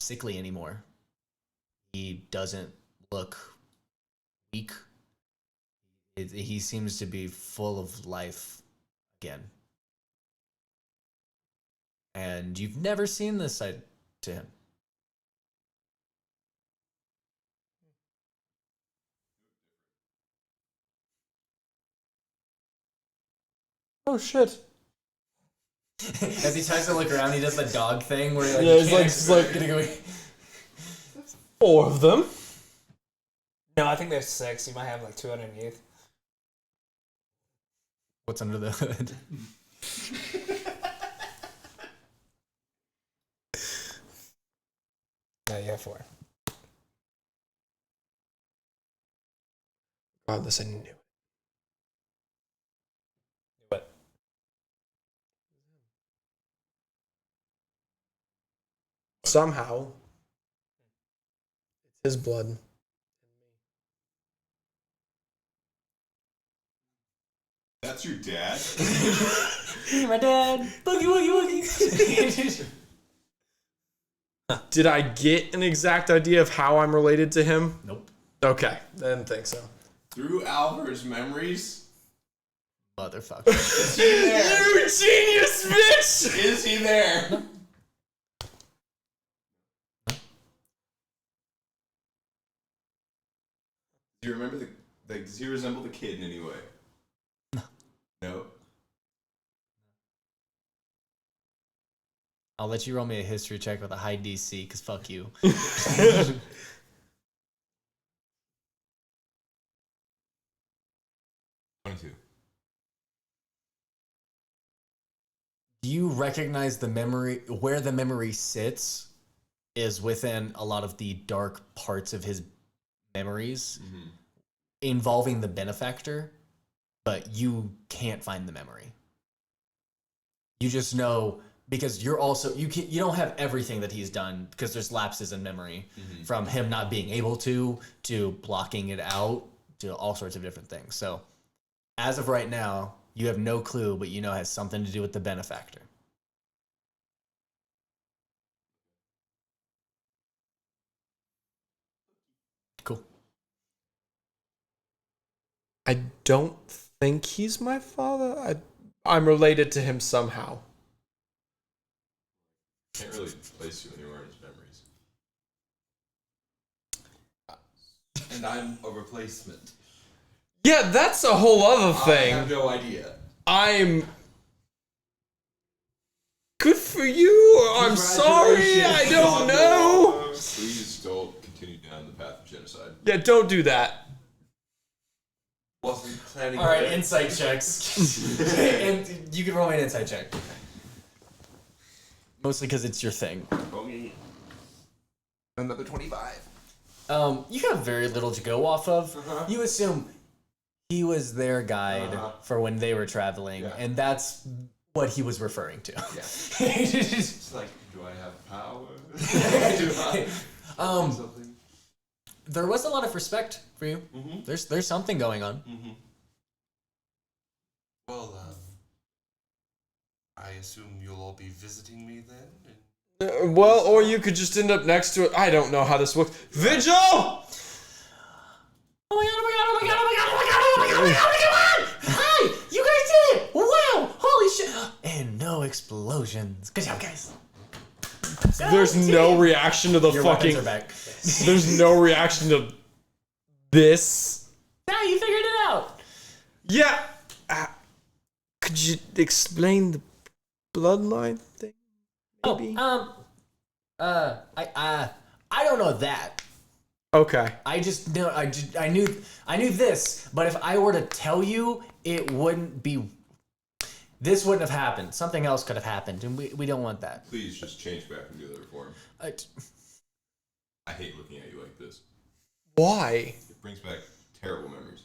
Speaker 1: anymore. He doesn't look weak. He seems to be full of life again. And you've never seen this side to him.
Speaker 3: Oh shit.
Speaker 1: As he tries to look around, he does the dog thing where
Speaker 3: Yeah, he's like
Speaker 1: gonna go.
Speaker 3: 4 of them.
Speaker 6: No, I think there's 6. You might have like 2 underneath.
Speaker 1: What's under the hood?
Speaker 6: No, you have 4.
Speaker 3: God, this I knew it.
Speaker 6: What?
Speaker 3: Somehow, it's his blood.
Speaker 4: That's your dad?
Speaker 7: My dad. Boogie woogie woogie.
Speaker 3: Did I get an exact idea of how I'm related to him?
Speaker 1: Nope.
Speaker 3: Okay, I didn't think so.
Speaker 4: Through Alvar's memories?
Speaker 1: Motherfucker.
Speaker 4: Is he there?
Speaker 3: You genius bitch!
Speaker 4: Is he there? Do you remember does he resemble the kid in any way? No.
Speaker 1: I'll let you roll me a history check with a high DC, because fuck you.
Speaker 4: 22.
Speaker 1: Do you recognize the memory, where the memory sits is within a lot of the dark parts of his memories involving the benefactor, but you can't find the memory. You just know because you're also you don't have everything that he's done because there's lapses in memory from him not being able to blocking it out to all sorts of different things. So as of right now, you have no clue, but you know it has something to do with the benefactor. Cool.
Speaker 3: I don't think he's my father. I'm related to him somehow.
Speaker 4: Can't really place you anywhere in his memories.
Speaker 5: And I'm a replacement.
Speaker 3: Yeah, that's a whole other
Speaker 5: I
Speaker 3: thing.
Speaker 5: have no idea.
Speaker 3: I'm good for you. I'm sorry. I don't know.
Speaker 4: Please don't continue down the path of genocide.
Speaker 3: Yeah, don't do that.
Speaker 5: Wasn't planning.
Speaker 1: All right, insight checks. And you can roll me an insight check. Mostly because it's your thing.
Speaker 5: Okay. Another 25.
Speaker 1: You have very little to go off of. You assume he was their guide for when they were traveling, and that's what he was referring to.
Speaker 5: Yeah. It's like, do I have power? Do I do something?
Speaker 1: There was a lot of respect for you. There's something going on.
Speaker 5: Well, I assume you'll all be visiting me then?
Speaker 3: Well, or you could just end up next to it. I don't know how this works. Vigil!
Speaker 1: Oh my god, oh my god, oh my god, oh my god, oh my god, oh my god, oh my god, oh my god! Hi! You guys did it! Wow! Holy shit! And no explosions. Good job, guys.
Speaker 3: There's no reaction to the
Speaker 1: Your
Speaker 3: fucking.
Speaker 1: weapons are back.
Speaker 3: There's no reaction to this.
Speaker 1: Now you figured it out!
Speaker 3: Yeah. Could you explain the bloodline thing? Maybe?
Speaker 1: I don't know that.
Speaker 3: Okay.
Speaker 1: I just know I knew this, but if I were to tell you, it wouldn't be. This wouldn't have happened. Something else could have happened, and we don't want that.
Speaker 4: Please just change back into the other form. I hate looking at you like this.
Speaker 3: Why?
Speaker 4: It brings back terrible memories.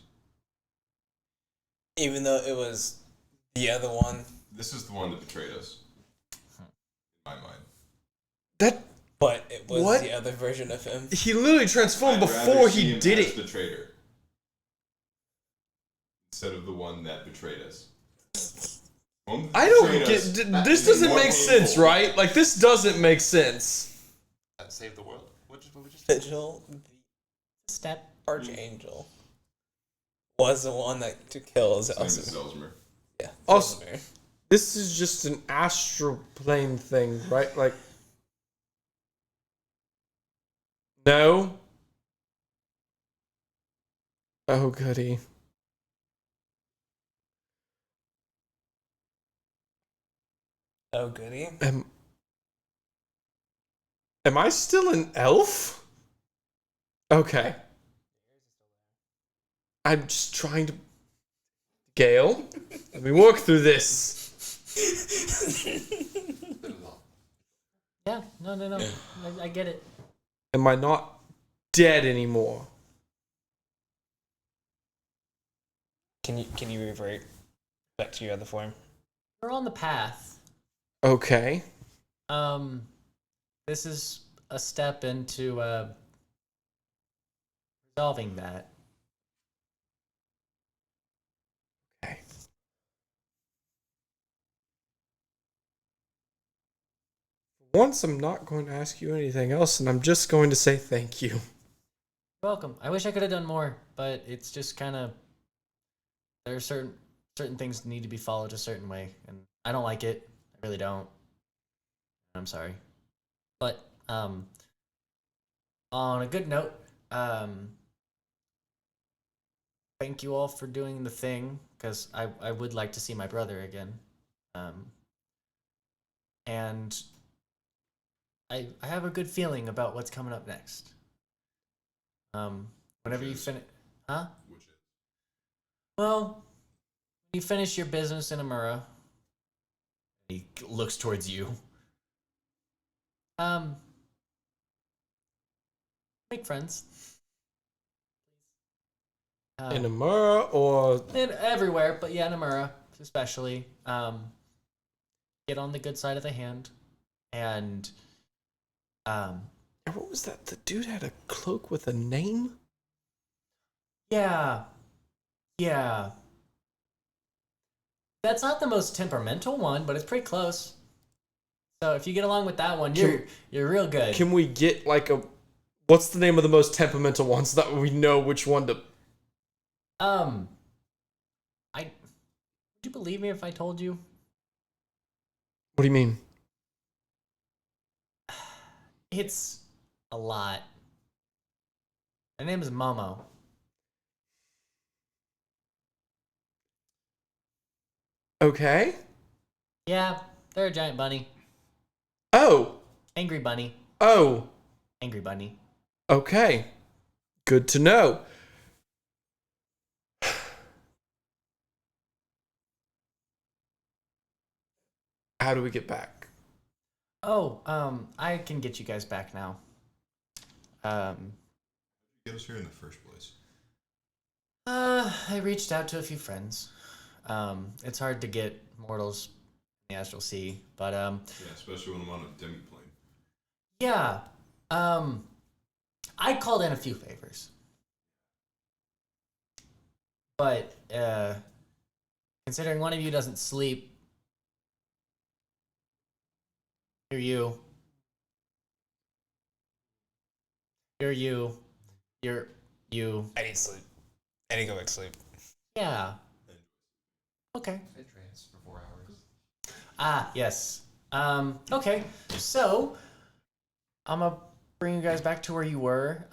Speaker 6: Even though it was the other one.
Speaker 4: This is the one that betrayed us. In my mind.
Speaker 6: But it was
Speaker 3: What?
Speaker 6: the other version of him.
Speaker 3: He literally transformed
Speaker 4: I'd rather
Speaker 3: before
Speaker 4: see
Speaker 3: he
Speaker 4: him
Speaker 3: did
Speaker 4: as
Speaker 3: it.
Speaker 4: the traitor. Instead of the one that betrayed us.
Speaker 3: I don't get. This doesn't make sense, right? Like, this doesn't make sense.
Speaker 5: Save the world. What we just
Speaker 6: Vigil, the
Speaker 7: Step.
Speaker 6: Archangel, was the one that to kill
Speaker 4: His name is
Speaker 6: Zelzmer.
Speaker 4: Zelzmer.
Speaker 6: Yeah.
Speaker 3: Also-
Speaker 6: Zelzmer.
Speaker 3: This is just an astral plane thing, right? Like. No. Oh, goody.
Speaker 6: Oh, goody.
Speaker 3: Am I still an elf? Okay. I'm just trying to. Gale, let me work through this.
Speaker 7: Yeah, no. I get it.
Speaker 3: Am I not dead anymore?
Speaker 6: Can you revert back to your other form?
Speaker 7: We're on the path.
Speaker 3: Okay.
Speaker 7: This is a step into resolving that.
Speaker 3: Okay. For once, I'm not going to ask you anything else, and I'm just going to say thank you.
Speaker 7: You're welcome. I wish I could have done more, but it's just kind of there are certain things need to be followed a certain way, and I don't like it. I really don't. I'm sorry, but on a good note, thank you all for doing the thing because I would like to see my brother again, and I have a good feeling about what's coming up next. Whenever you finish, huh?
Speaker 4: Which is
Speaker 7: Well, you finish your business in Amura.
Speaker 1: He looks towards you.
Speaker 7: Make friends.
Speaker 3: In Amura or
Speaker 7: everywhere, but yeah, Namura especially. Get on the good side of the hand, and
Speaker 3: what was that? The dude had a cloak with a name?
Speaker 7: yeah. That's not the most temperamental one, but it's pretty close. So if you get along with that one, you're real good.
Speaker 3: Can we get like a what's the name of the most temperamental one so that we know which one to
Speaker 7: would you believe me if I told you?
Speaker 3: What do you mean?
Speaker 7: It's a lot. Her name is Momo.
Speaker 3: Okay.
Speaker 7: Yeah, they're a giant bunny.
Speaker 3: Oh.
Speaker 7: Angry bunny.
Speaker 3: Oh.
Speaker 7: Angry bunny.
Speaker 3: Okay. Good to know. How do we get back?
Speaker 7: Oh, I can get you guys back now.
Speaker 4: Get us here in the first place.
Speaker 7: I reached out to a few friends. It's hard to get mortals in the Astral Sea, but
Speaker 4: Yeah, especially when I'm on a demi-plane.
Speaker 7: yeah. I called in a few favors. But considering one of you doesn't sleep, you're you.
Speaker 6: I need sleep. I need to go back to sleep.
Speaker 7: Yeah. Okay.
Speaker 5: I trance for 4 hours.
Speaker 7: Ah, yes. Okay. So, I'm gonna bring you guys back to where you were.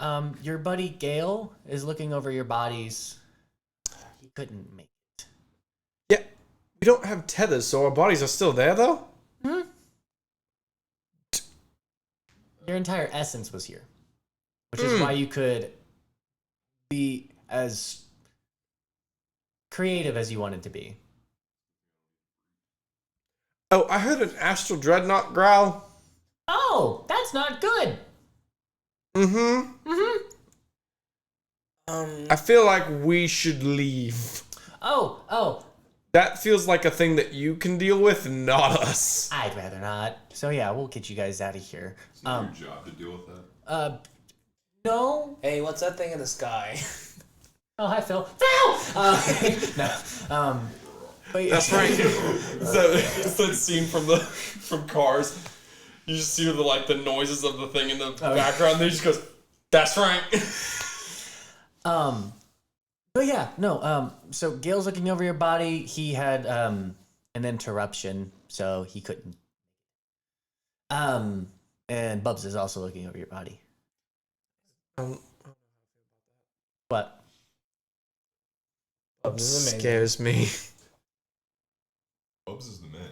Speaker 7: Your buddy Gale is looking over your bodies. He couldn't make it.
Speaker 3: Yeah. We don't have tethers, so our bodies are still there though?
Speaker 7: Your entire essence was here. Which is why you could be as creative as you wanted to be.
Speaker 3: Oh, I heard an astral dreadnought growl.
Speaker 7: Oh, that's not good.
Speaker 3: I feel like we should leave.
Speaker 7: Oh,
Speaker 3: That feels like a thing that you can deal with, not us.
Speaker 7: I'd rather not. So yeah, we'll get you guys out of here.
Speaker 4: It's not your job to deal with that.
Speaker 7: No.
Speaker 6: Hey, what's that thing in the sky?
Speaker 7: Oh, hi, Phil. Phil! No. But
Speaker 3: That's right. It's that scene from Cars. You just see the noises of the thing in the background. Then he just goes, "That's right."
Speaker 7: But yeah, no. So Gale's looking over your body. He had an interruption, so he couldn't. And Bubs is also looking over your body. What?
Speaker 3: Scares me.
Speaker 4: Bubs is the man.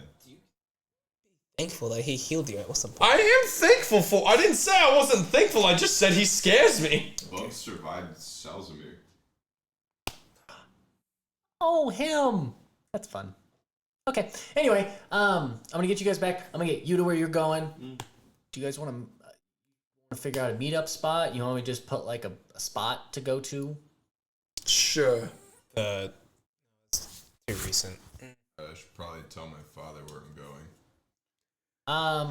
Speaker 6: Thankful that he healed you. What's the point?
Speaker 3: I am thankful for. I didn't say I wasn't thankful. I just said he scares me.
Speaker 4: Bubs survived Salzamir.
Speaker 7: Oh, him. That's fun. Okay. Anyway, I'm gonna get you guys back. I'm gonna get you to where you're going. Do you guys want to figure out a meetup spot? You want me to just put like a spot to go to?
Speaker 3: Sure.
Speaker 6: It's too recent.
Speaker 4: I should probably tell my father where I'm going.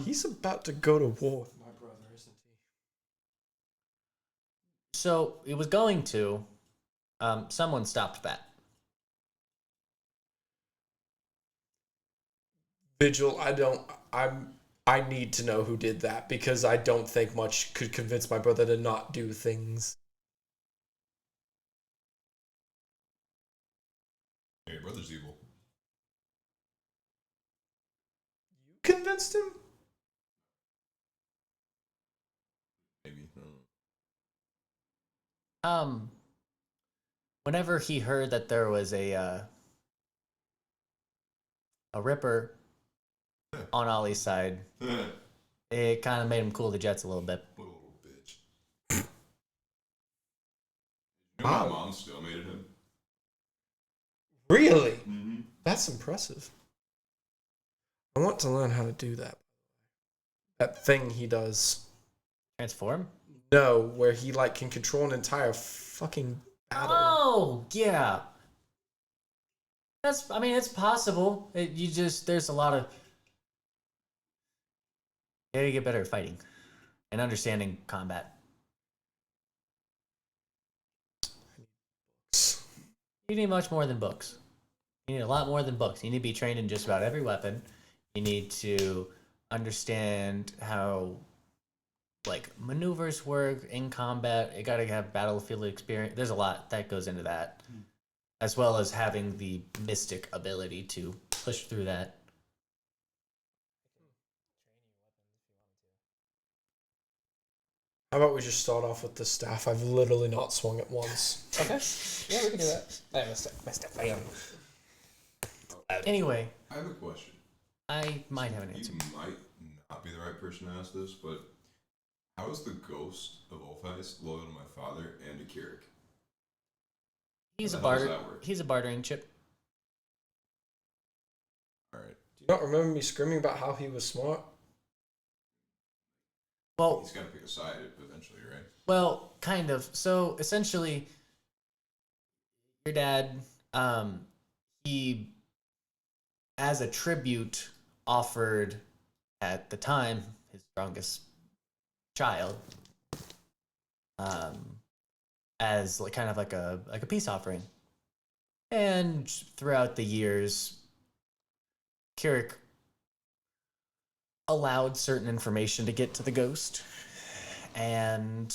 Speaker 3: He's about to go to war with my brother, isn't he?
Speaker 7: So it was going to. Someone stopped that.
Speaker 3: Vigil, I need to know who did that because I don't think much could convince my brother to not do things.
Speaker 4: Hey, your brother's evil.
Speaker 3: You convinced him?
Speaker 4: Maybe. I don't know.
Speaker 7: Whenever he heard that there was a Ripper on Ollie's side, it kind of made him cool the jets a little bit.
Speaker 4: What a little bitch. You know my mom still made him.
Speaker 3: Really?
Speaker 4: Mm-hmm.
Speaker 3: That's impressive. I want to learn how to do that. That thing he does.
Speaker 7: Transform?
Speaker 3: No, where he can control an entire fucking
Speaker 7: Oh, yeah. I mean, it's possible. There's a lot of. You gotta get better at fighting and understanding combat. You need much more than books. You need a lot more than books. You need to be trained in just about every weapon. You need to understand how, like, maneuvers work in combat. You gotta have battlefield experience. There's a lot that goes into that, as well as having the mystic ability to push through that.
Speaker 3: How about we just start off with the staff? I've literally not swung it once.
Speaker 6: Okay. Yeah, we can do that. I messed up.
Speaker 7: Anyway,
Speaker 4: I have a question.
Speaker 7: I might have an answer.
Speaker 4: You might not be the right person to ask this, but how is the ghost of Ulfheist loyal to my father and to Kirik?
Speaker 7: He's a
Speaker 4: How does
Speaker 7: barter.
Speaker 4: that work?
Speaker 7: He's a bartering chip.
Speaker 4: Alright.
Speaker 3: Do you not remember me screaming about how he was smart?
Speaker 7: Well,
Speaker 4: He's got to pick a side eventually, right?
Speaker 7: Well, kind of. So essentially, your dad, he, as a tribute, offered at the time his strongest child, as like kind of like a peace offering. And throughout the years, Kirik allowed certain information to get to the ghost, and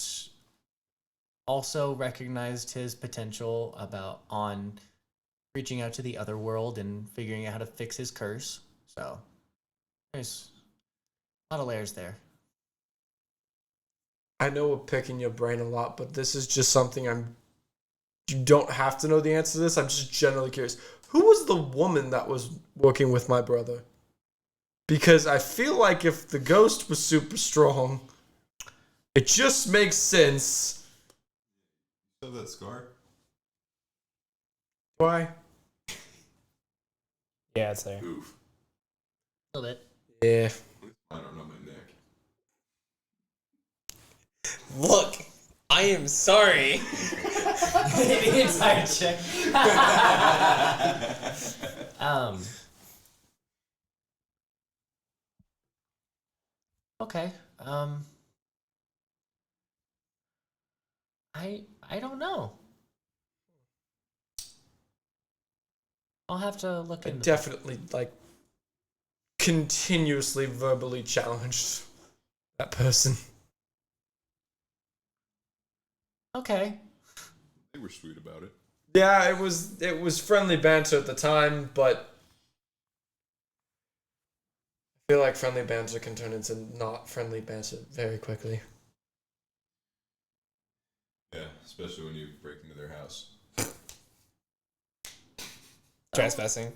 Speaker 7: also recognized his potential on reaching out to the other world and figuring out how to fix his curse. So there's a lot of layers there.
Speaker 3: I know we're picking your brain a lot, but this is just something you don't have to know the answer to this. I'm just generally curious. Who was the woman that was working with my brother? Because I feel like if the ghost was super strong, it just makes sense.
Speaker 4: Still that scar?
Speaker 3: Why?
Speaker 6: Yeah, it's there.
Speaker 4: Oof.
Speaker 7: A little bit.
Speaker 3: Yeah.
Speaker 4: I don't know my neck.
Speaker 6: Look, I am sorry.
Speaker 7: The entire check. Okay. I don't know. I'll have to look
Speaker 3: I
Speaker 7: into
Speaker 3: definitely, continuously verbally challenged that person.
Speaker 7: Okay.
Speaker 4: They were sweet about it.
Speaker 3: Yeah, it was friendly banter at the time, but I feel like friendly banter can turn into not friendly banter very quickly.
Speaker 4: Yeah, especially when you break into their house.
Speaker 6: Trespassing.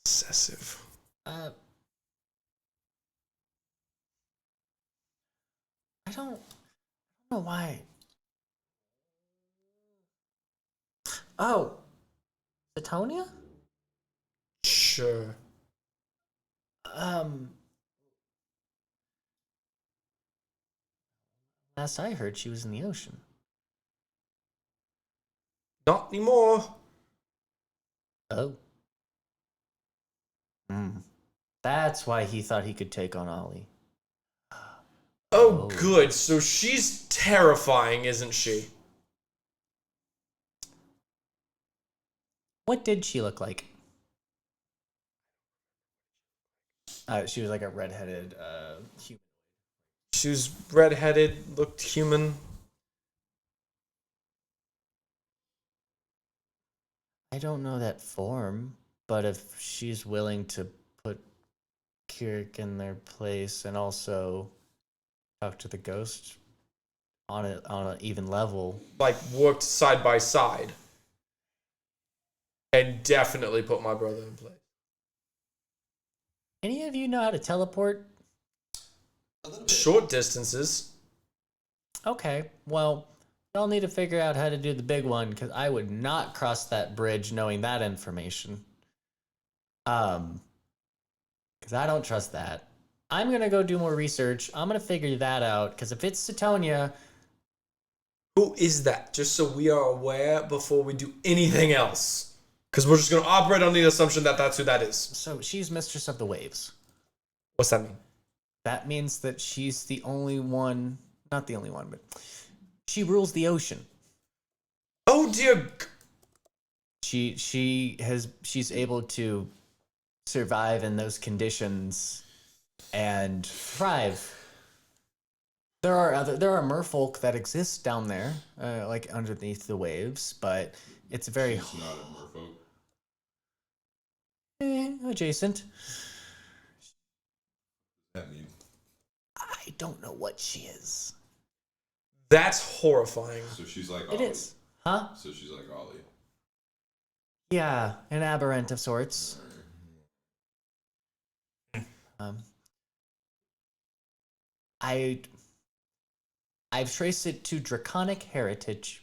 Speaker 3: Excessive.
Speaker 7: I don't know why. Oh, Satonia?
Speaker 3: Sure.
Speaker 7: Last I heard, she was in the ocean.
Speaker 3: Not anymore.
Speaker 7: Oh. That's why he thought he could take on Ollie.
Speaker 3: Oh, good. So she's terrifying, isn't she?
Speaker 7: What did she look like? She was like a redheaded human.
Speaker 3: She was redheaded, looked human.
Speaker 7: I don't know that form, but if she's willing to put Kirik in their place and also talk to the ghost on an even level.
Speaker 3: Like, worked side by side. And definitely put my brother in place.
Speaker 7: Any of you know how to teleport?
Speaker 3: Short distances.
Speaker 7: Okay, well, y'all need to figure out how to do the big one, because I would not cross that bridge knowing that information. Because I don't trust that. I'm going to go do more research. I'm going to figure that out, because if it's Satonia...
Speaker 3: Who is that? Just so we are aware before we do anything else. Because we're just going to operate on the assumption that that's who that is.
Speaker 7: So she's mistress of the waves.
Speaker 3: What's that mean?
Speaker 7: That means that she's the only one, not the only one, but she rules the ocean.
Speaker 3: Oh, dear.
Speaker 7: She's able to survive in those conditions and thrive. There are merfolk that exist down there, like underneath the waves, but it's very
Speaker 4: She's not a merfolk.
Speaker 7: Adjacent.
Speaker 4: That mean
Speaker 7: I don't know what she is.
Speaker 3: That's horrifying.
Speaker 4: so she's like
Speaker 7: It
Speaker 4: Ollie.
Speaker 7: is, huh?
Speaker 4: So she's like Ollie.
Speaker 7: Yeah, an aberrant of sorts. I've traced it to draconic heritage.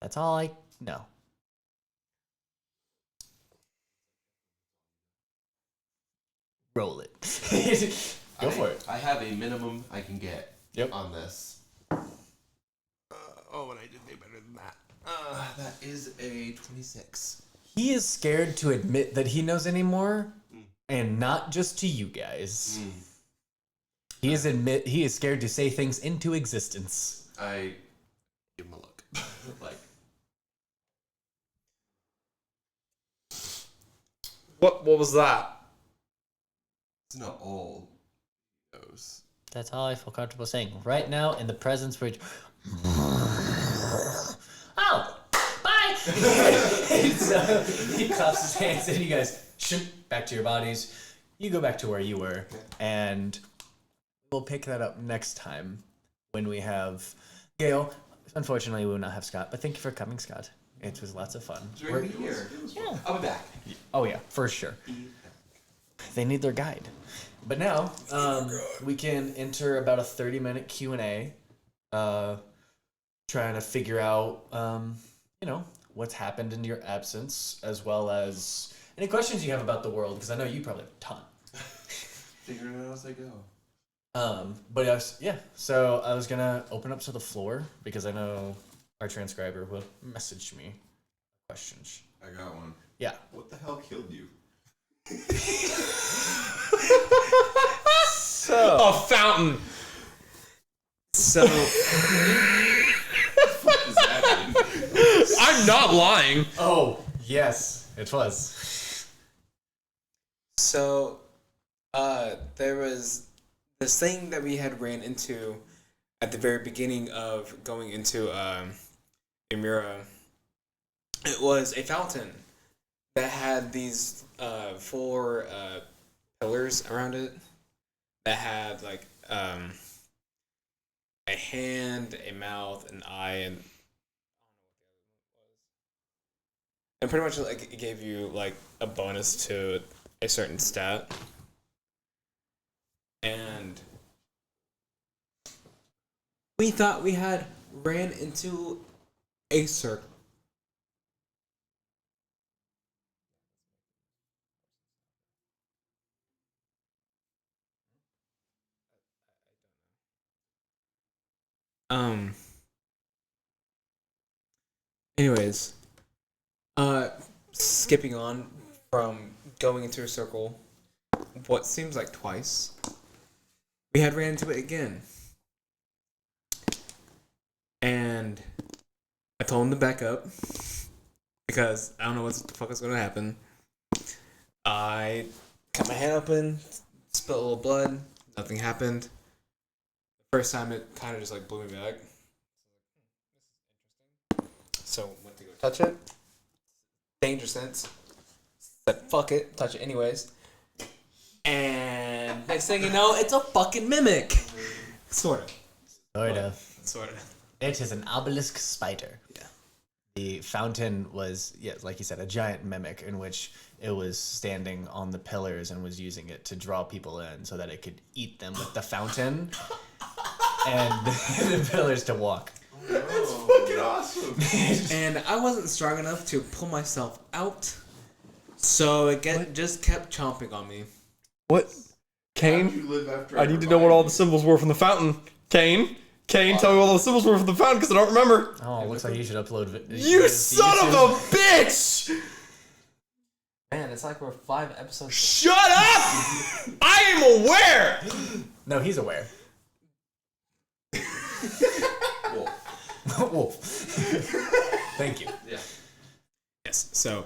Speaker 7: That's all I know. Roll it. Go for it.
Speaker 5: I have a minimum I can get
Speaker 7: Yep.
Speaker 5: on this. And I did way better than that. That is a 26.
Speaker 1: He is scared to admit that he knows anymore, and not just to you guys. He is scared to say things into existence.
Speaker 5: I give him a look. Like,
Speaker 3: What was that?
Speaker 5: it's not all those.
Speaker 7: That's all I feel comfortable saying right now in the presence where. Oh, bye. And so he claps his hands, and you guys shoot back to your bodies. You go back to where you were, and we'll pick that up next time when we have Gale. Unfortunately, we will not have Scott, but thank you for coming, Scott. It was lots of fun.
Speaker 5: It's right here.
Speaker 7: Yeah.
Speaker 5: I'll be back.
Speaker 1: Oh yeah, for sure. They need their guide. But now, we can enter about a 30-minute Q&A, trying to figure out, what's happened in your absence, as well as any questions you have about the world, because I know you probably have a ton.
Speaker 5: Figuring it out as I go.
Speaker 1: But yes, yeah. So I was gonna open up to the floor because I know our transcriber will message me questions.
Speaker 4: I got one.
Speaker 1: Yeah.
Speaker 4: What the hell killed you?
Speaker 3: A fountain.
Speaker 6: So
Speaker 5: What does that mean?
Speaker 3: I'm not lying.
Speaker 1: Oh yes, it was.
Speaker 6: there was this thing that we had ran into at the very beginning of going into Emira. It was a fountain that had these 4 pillars around it that had like a hand, a mouth, an eye, and pretty much like it gave you like a bonus to a certain stat. And we thought we had ran into a circle. Anyways, skipping on from going into a circle, what seems like twice, we had ran into it again. And I told him to back up because I don't know what the fuck is going to happen. I cut my hand open, spilled a little blood, nothing happened. The first time it kind of just like blew me back. So went to go touch it. Danger sense. Said fuck it, touch it anyways. And next thing you know, it's a fucking mimic. Sort of. Sort of.
Speaker 1: It is an obelisk spider.
Speaker 6: Yeah.
Speaker 1: The fountain was, like you said, a giant mimic in which it was standing on the pillars and was using it to draw people in so that it could eat them with the fountain and the pillars to walk.
Speaker 4: That's fucking awesome.
Speaker 6: And I wasn't strong enough to pull myself out, so it just kept chomping on me.
Speaker 3: What?
Speaker 4: How'd
Speaker 3: Caine?
Speaker 4: you live after
Speaker 3: I need to know what all the symbols were from the fountain. Caine? Caine, tell me what those symbols were for the fountain because I don't remember.
Speaker 7: Oh, it looks like you should upload it.
Speaker 3: You son of a bitch!
Speaker 6: Man, it's like we're 5 episodes.
Speaker 3: Shut up! I am aware!
Speaker 7: No, he's aware. Wolf. Thank you.
Speaker 6: Yeah.
Speaker 2: Yes. So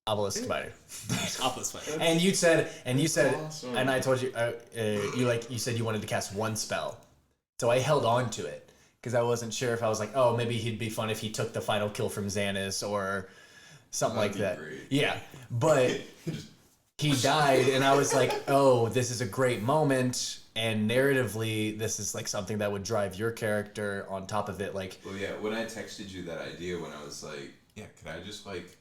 Speaker 7: Obelisk spider.
Speaker 2: Obelisk spider.
Speaker 7: And you said,
Speaker 4: awesome.
Speaker 7: and I told you, you said you wanted to cast one spell, so I held on to it because I wasn't sure if I was like, oh, maybe he'd be fun if he took the final kill from Zanis or something like that.
Speaker 4: Great.
Speaker 7: Yeah, but he died, and I was like, oh, this is a great moment, and narratively, this is like something that would drive your character on top of it, like.
Speaker 4: Well, yeah. When I texted you that idea, when I was like, yeah, could I just like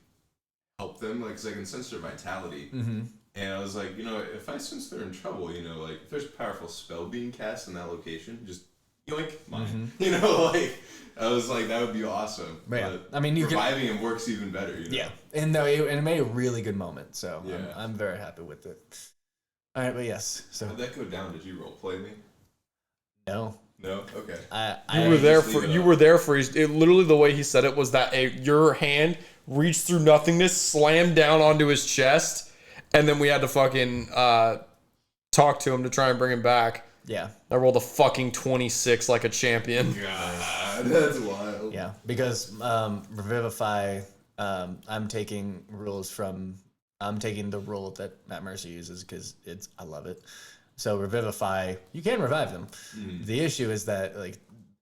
Speaker 4: help them, like, 'cause I can sense their vitality.
Speaker 7: Mm-hmm.
Speaker 4: And I was like, you know, if I sense they're in trouble, you know, like, if there's a powerful spell being cast in that location, just yoink, mine. You know, like, I was like, that would be awesome.
Speaker 7: Yeah.
Speaker 4: But
Speaker 7: I mean, you
Speaker 4: reviving him works even better, you know?
Speaker 7: Yeah, and no, it made a really good moment, so
Speaker 4: Yeah.
Speaker 7: I'm very happy with it. All right, but yes, so
Speaker 4: How'd that go down? Did you roleplay me?
Speaker 7: no,
Speaker 4: No? Okay.
Speaker 3: You were there
Speaker 4: just
Speaker 3: for.
Speaker 4: leave it
Speaker 3: You
Speaker 4: up.
Speaker 3: were there for. It literally the way he said it was that your hand reached through nothingness, slammed down onto his chest, and then we had to fucking talk to him to try and bring him back.
Speaker 7: yeah,
Speaker 3: I rolled a fucking 26 like a champion.
Speaker 4: God, that's wild.
Speaker 7: yeah, because Revivify, I'm taking the rule that Matt Mercer uses because I love it. So Revivify, you can revive them. The issue is that like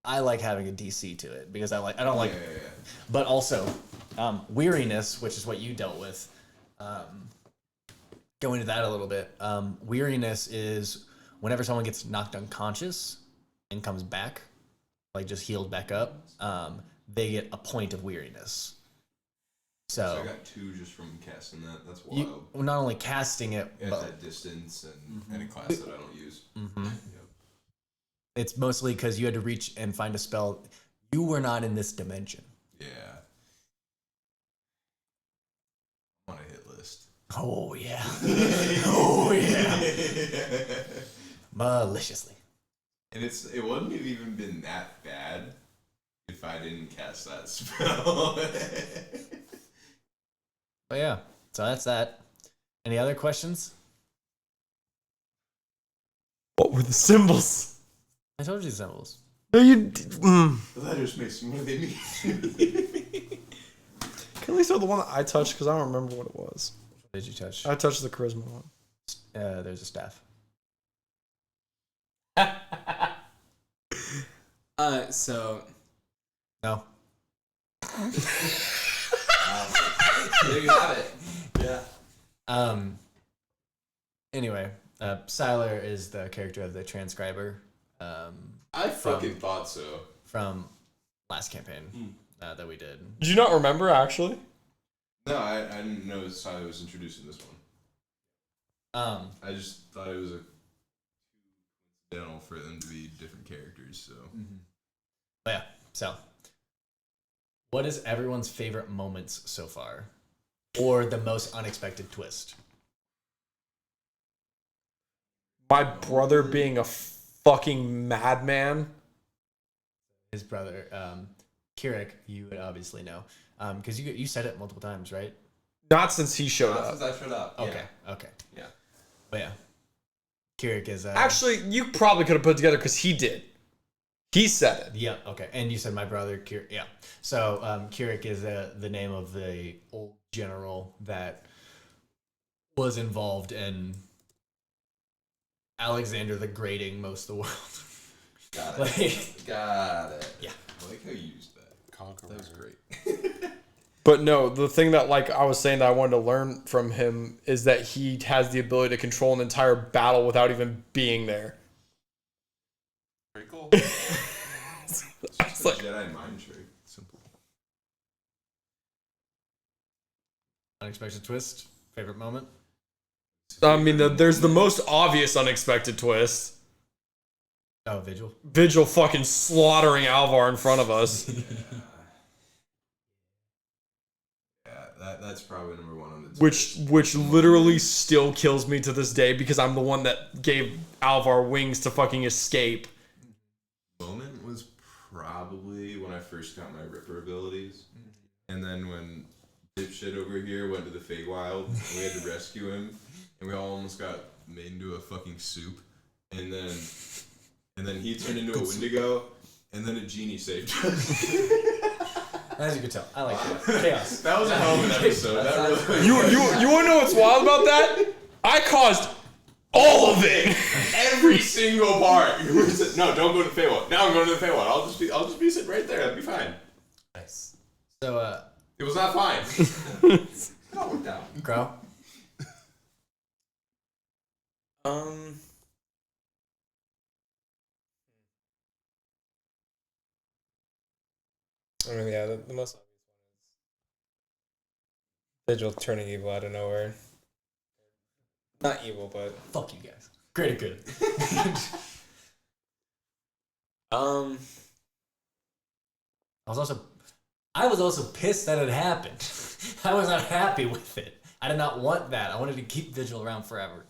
Speaker 7: I like having a DC to it because I don't like,
Speaker 4: Yeah.
Speaker 7: but also weariness, which is what you dealt with. Go into that a little bit. Weariness is whenever someone gets knocked unconscious and comes back, like just healed back up, they get a point of weariness.
Speaker 4: So I got 2 just from casting that. That's wild.
Speaker 7: You not only casting it,
Speaker 4: At
Speaker 7: but
Speaker 4: that distance and a class that I don't use. Yep.
Speaker 7: it's mostly because you had to reach and find a spell. You were not in this dimension.
Speaker 4: Yeah. I'm on a hit list.
Speaker 7: Oh yeah. Oh yeah. Maliciously.
Speaker 4: And it wouldn't have even been that bad if I didn't cast that spell.
Speaker 7: But yeah, so that's that. Any other questions?
Speaker 3: What were the symbols?
Speaker 7: I told you the symbols.
Speaker 3: No, you.
Speaker 4: The letters, Mason, what do they mean?
Speaker 3: Can we start the one that I touched because I don't remember what it was.
Speaker 7: What did you touch?
Speaker 3: I touched the charisma one.
Speaker 7: There's a staff.
Speaker 2: So
Speaker 7: No.
Speaker 5: There you have it.
Speaker 7: Yeah. Anyway, Siler is the character of the transcriber.
Speaker 4: I fucking thought so.
Speaker 7: From last campaign that we did.
Speaker 3: Did you not remember actually?
Speaker 4: No, I didn't know Tyler was introducing this one. I just thought it was coincidental for them to be different characters, so.
Speaker 7: But yeah, so what is everyone's favorite moments so far? Or the most unexpected twist?
Speaker 3: My brother being a fucking madman.
Speaker 7: His brother, Kirik, you would obviously know. Because you said it multiple times, right?
Speaker 3: Not since he showed
Speaker 5: Not
Speaker 3: up.
Speaker 5: since I showed up.
Speaker 7: Okay, okay.
Speaker 5: Yeah.
Speaker 7: But yeah. Kirik is...
Speaker 3: Actually, you probably could have put it together because he did. He said it.
Speaker 7: Yeah, okay. And you said my brother, Kirik. Yeah. So, Kirik is the name of the old general that was involved in Alexander the Greating most of the world.
Speaker 5: Got it.
Speaker 7: Like,
Speaker 5: Got it.
Speaker 7: yeah.
Speaker 4: I like how you used that. That was great.
Speaker 3: But no, the thing that like I was saying that I wanted to learn from him is that he has the ability to control an entire battle without even being there.
Speaker 5: Very cool.
Speaker 3: I was like,
Speaker 4: Jedi mind trick. Simple.
Speaker 7: Unexpected twist. Favorite moment?
Speaker 3: I mean, there's the most obvious unexpected twist.
Speaker 7: Oh, Vigil.
Speaker 3: Vigil fucking slaughtering Alvar in front of us.
Speaker 4: Yeah, that's probably number 1 on the
Speaker 3: Which literally still kills me to this day because I'm the one that gave Alvar wings to fucking escape.
Speaker 4: moment was first got my Ripper abilities. And then when dipshit over here went to the Feywild, and we had to rescue him, and we all almost got made into a fucking soup. And then he turned into a Wendigo, and then a genie saved us.
Speaker 7: As you can tell, I like that. Chaos.
Speaker 4: That was a hell of an episode. That really,
Speaker 3: You want to know what's wild about that? I caused all of it.
Speaker 4: every single part. You were just, no, don't go to the Feywild. Now I'm going to the Feywild. I'll just be sitting right there. That'd be fine.
Speaker 5: Nice.
Speaker 7: So,
Speaker 4: It was not fine.
Speaker 5: It all worked out.
Speaker 7: Crowe?
Speaker 6: I mean, yeah, the most obvious one is Vigil turning evil out of nowhere. Not evil, but
Speaker 7: Fuck you guys. Great or good. I was also pissed that it happened. I was not happy with it. I did not want that. I wanted to keep Vigil around forever.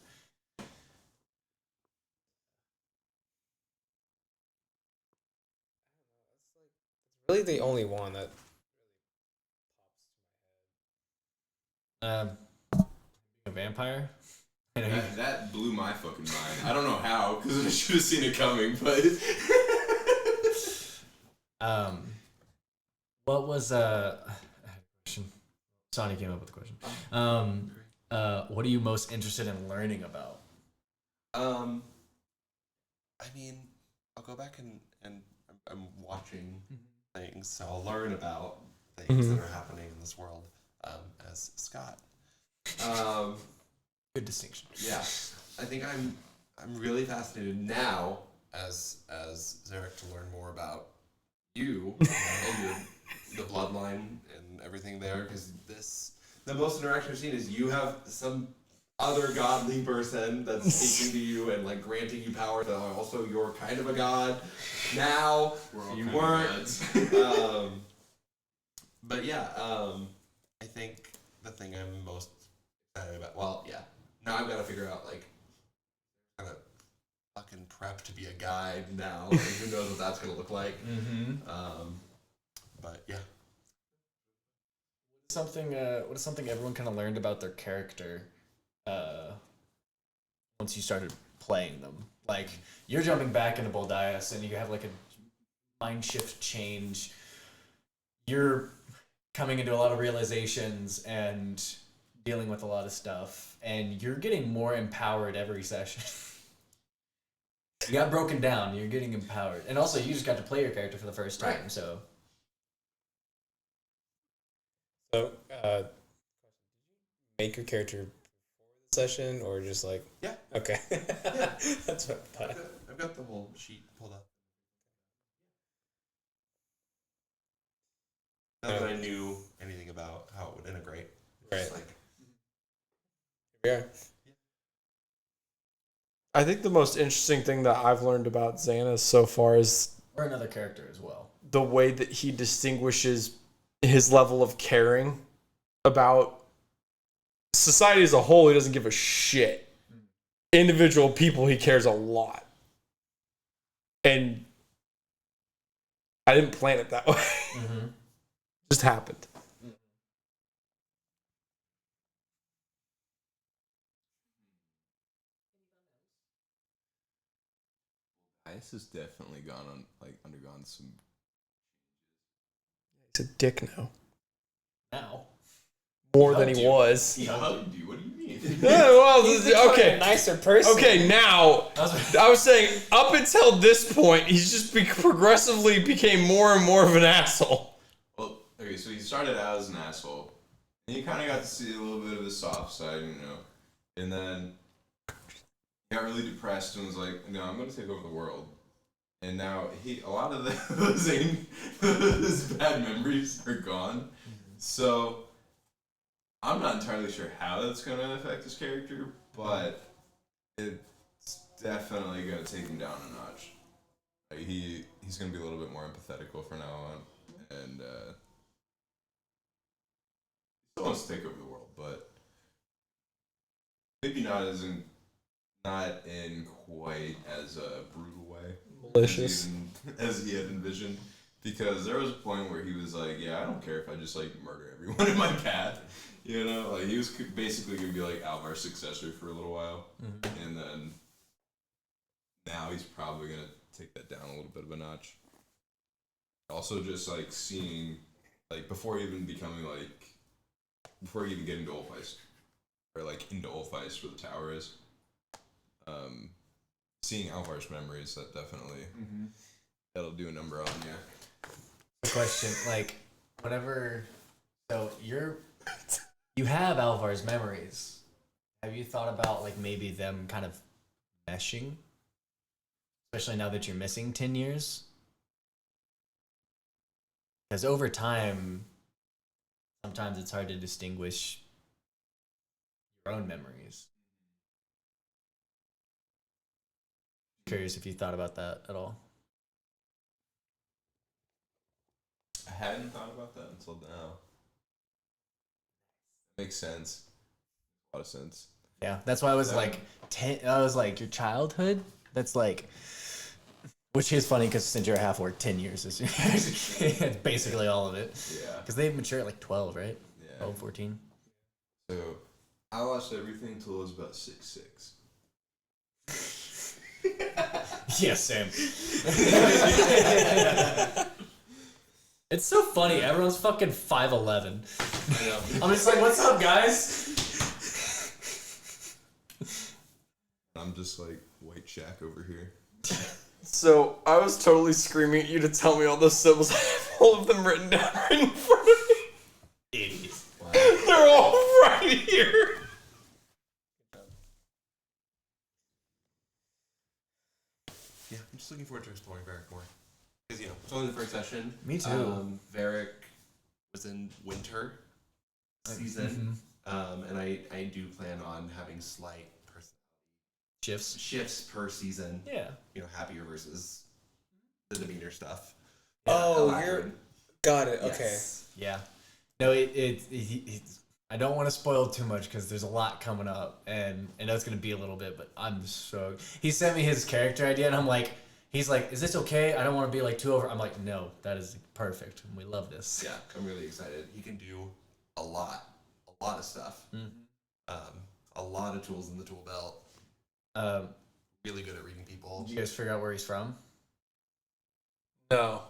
Speaker 6: really the only one that
Speaker 7: A vampire? I know
Speaker 4: That blew my fucking mind. I don't know how, because I should have seen it coming, but...
Speaker 7: what was I had a question. Sonny came up with a question. What are you most interested in learning about?
Speaker 5: I mean, I'll go back and I'm watching things, so I'll learn about things that are happening in this world as Scott.
Speaker 7: Good distinction.
Speaker 5: Yeah, I think I'm really fascinated now as Zarek to learn more about you and the bloodline and everything there, because the most interaction I've seen is you have some other godly person that's speaking to you and like granting you power that are also you're kind of a god now. You weren't. But yeah, I think the thing I'm most excited about. Well, yeah. Now I've got to figure out like kind of fucking prep to be a guide now. And who knows what that's gonna look like. But yeah.
Speaker 7: What is something everyone kind of learned about their character once you started playing them? Like, you're jumping back into Boldaius and you have like a mind shift change. You're coming into a lot of realizations and dealing with a lot of stuff, and you're getting more empowered every session. You got broken down, you're getting empowered. And also, you just got to play your character for the first time,
Speaker 5: Right.
Speaker 7: so...
Speaker 6: So, make your character before the session, or just like...
Speaker 5: Yeah.
Speaker 6: Okay.
Speaker 5: Yeah.
Speaker 6: That's what I thought.
Speaker 5: I've got the whole sheet pulled up. Not that I knew anything about how it would integrate. Just
Speaker 6: Right.
Speaker 5: like,
Speaker 6: Yeah.
Speaker 3: I think the most interesting thing that I've learned about Zanis so far is
Speaker 7: Or another character as well.
Speaker 3: the way that he distinguishes his level of caring about society as a whole. He doesn't give a shit. Individual people, he cares a lot. And I didn't plan it that way.
Speaker 7: Mm-hmm.
Speaker 3: It just happened.
Speaker 4: Ice has definitely undergone some.
Speaker 3: He's a dick now.
Speaker 7: Now.
Speaker 3: More than he was.
Speaker 4: He hugged you. What do you mean?
Speaker 3: Yeah, well, okay.
Speaker 6: Nicer person.
Speaker 3: Okay, now, I was saying, up until this point, he's just progressively became more and more of an asshole.
Speaker 4: Well, okay, so he started out as an asshole, and you kind of got to see a little bit of his soft side, and then he got really depressed and was like, "No, I'm going to take over the world." And now a lot of his bad memories are gone. So I'm not entirely sure how that's going to affect his character, but it's definitely going to take him down a notch. Like he's going to be a little bit more empathetical from now on, and he still wants to take over the world, but maybe not in quite as a brutal way.
Speaker 3: Malicious.
Speaker 4: As he had envisioned. Because there was a point where he was like, yeah, I don't care if I just like murder everyone in my path. You know, like he was basically gonna be like Alvar's successor for a little while, and then now he's probably gonna take that down a little bit of a notch. Also, just like seeing, like before even becoming like, before you even get into Ulfheist, or like into Ulfheist where the tower is, seeing Alvar's memories, that definitely that'll do a number on you.
Speaker 1: Question, like, whenever, so you have Alvar's memories. Have you thought about like maybe them kind of meshing? Especially now that you're missing 10 years? Because over time, sometimes it's hard to distinguish your own memories. Curious if you thought about that at all.
Speaker 4: I hadn't thought about that until now. Makes sense. A lot of sense.
Speaker 1: Yeah, that's why I was like, I was like, your childhood? That's like, which is funny because since you're a half-orc, 10 years is basically all of it.
Speaker 4: Yeah.
Speaker 1: Because they mature at like 12, right?
Speaker 4: Yeah.
Speaker 1: 12, 14.
Speaker 4: So, I watched everything until I was about 6'6".
Speaker 1: Yeah, same. It's so funny. Everyone's fucking 5'11". I'm just like, what's up, guys?
Speaker 4: I'm just like white Shaq over here.
Speaker 3: So I was totally screaming at you to tell me all those symbols. I have all of them written down right in front of me.
Speaker 1: Idiot.
Speaker 4: Wow.
Speaker 3: They're all right here.
Speaker 5: Yeah, I'm just looking forward to exploring Varric more. Because, you know, it's only the first session.
Speaker 1: Me too.
Speaker 5: Varric was in winter season. And I do plan on having slight shifts per season.
Speaker 1: Yeah.
Speaker 5: You know, happier versus the demeanor stuff.
Speaker 3: Oh, got it. Okay.
Speaker 5: Yes.
Speaker 1: Yeah. No, I don't want to spoil too much because there's a lot coming up, and I know it's gonna be a little bit, but I'm so. He sent me his character idea, and I'm like, he's like, "Is this okay? I don't want to be like too over." I'm like, "No, that is perfect. We love this."
Speaker 5: Yeah, I'm really excited. He can do a lot of stuff. A lot of tools in the tool belt. Really good at reading people.
Speaker 1: Did you guys figure out where he's from?
Speaker 3: No.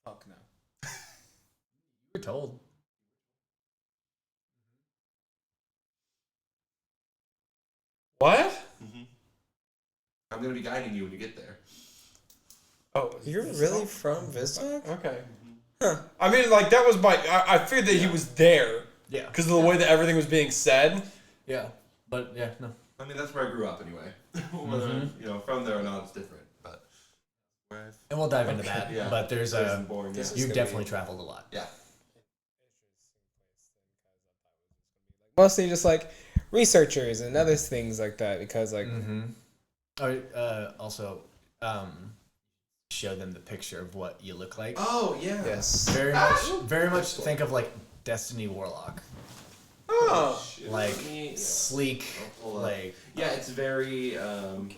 Speaker 6: Fuck no.
Speaker 1: You were told.
Speaker 3: What?
Speaker 5: I'm going to be guiding you when you get there.
Speaker 3: Oh,
Speaker 6: You're really from Vistok?
Speaker 3: Okay. Huh. I mean, like, that was my... I figured that he was there.
Speaker 1: Yeah.
Speaker 3: Because of the way that everything was being said.
Speaker 1: Yeah. But, yeah, no.
Speaker 5: I mean, that's where I grew up anyway. Whether, you know, from there or not, it's different. But
Speaker 1: And we'll dive into that.
Speaker 5: Yeah.
Speaker 1: But there's a...
Speaker 5: boring. Yeah.
Speaker 1: You've definitely traveled a lot.
Speaker 5: Yeah.
Speaker 6: Mostly just like researchers and other things like that because like
Speaker 1: Also, show them the picture of what you look like.
Speaker 5: Oh, yeah.
Speaker 6: yes.
Speaker 1: Very much think of like Destiny Warlock.
Speaker 3: Oh.
Speaker 1: Like sleek, like
Speaker 5: Yeah, it's very this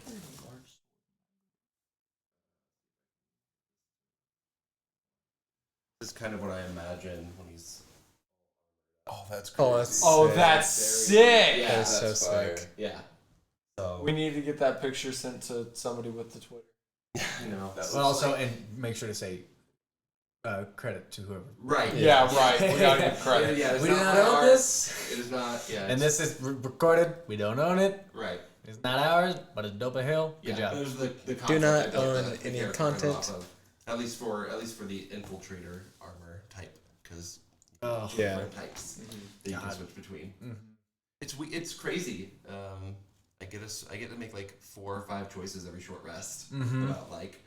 Speaker 5: is kind of what I imagine when he's
Speaker 4: Oh, that's crazy.
Speaker 3: That's sick.
Speaker 5: Yeah,
Speaker 6: That's so
Speaker 4: fire.
Speaker 6: sick.
Speaker 5: yeah. So
Speaker 3: We need to get that picture sent to somebody with the Twitter.
Speaker 5: you know.
Speaker 1: well, also and make sure to say credit to whoever.
Speaker 5: Right.
Speaker 3: Yeah, right. We gotta give credit.
Speaker 5: Yeah, it's
Speaker 1: We do not
Speaker 5: my
Speaker 1: own
Speaker 5: art.
Speaker 1: this,
Speaker 5: It is not. Yeah.
Speaker 1: and this is recorded. We don't own it.
Speaker 5: right.
Speaker 1: It's not ours, but it's dope as hell. Good
Speaker 5: Yeah,
Speaker 1: job.
Speaker 5: those are the
Speaker 6: Do not
Speaker 5: concept I built
Speaker 6: own
Speaker 5: the
Speaker 6: any
Speaker 5: character
Speaker 6: content.
Speaker 5: off of. At least for the infiltrator armor type, because
Speaker 1: Oh,
Speaker 6: Yeah.
Speaker 5: different types that you can switch between. It's crazy. I get to make like 4 or 5 choices every short rest about like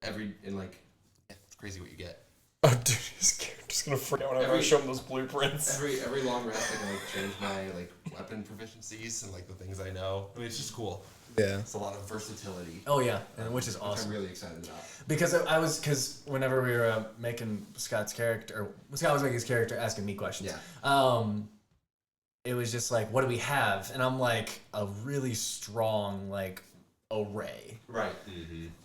Speaker 5: it's crazy what you get.
Speaker 3: Oh, dude, his character's gonna freak out whenever I show him those blueprints.
Speaker 5: Every long rest I can like change my like weapon proficiencies and like the things I know. I mean, it's just cool.
Speaker 6: Yeah.
Speaker 5: It's a lot of versatility.
Speaker 1: Oh yeah, and which is
Speaker 5: Which
Speaker 1: awesome.
Speaker 5: I'm really excited about.
Speaker 1: Because whenever we were making Scott's character, or Scott was making his character, asking me questions.
Speaker 5: Yeah.
Speaker 1: It was just like, what do we have? And I'm like, a really strong like array,
Speaker 5: Right.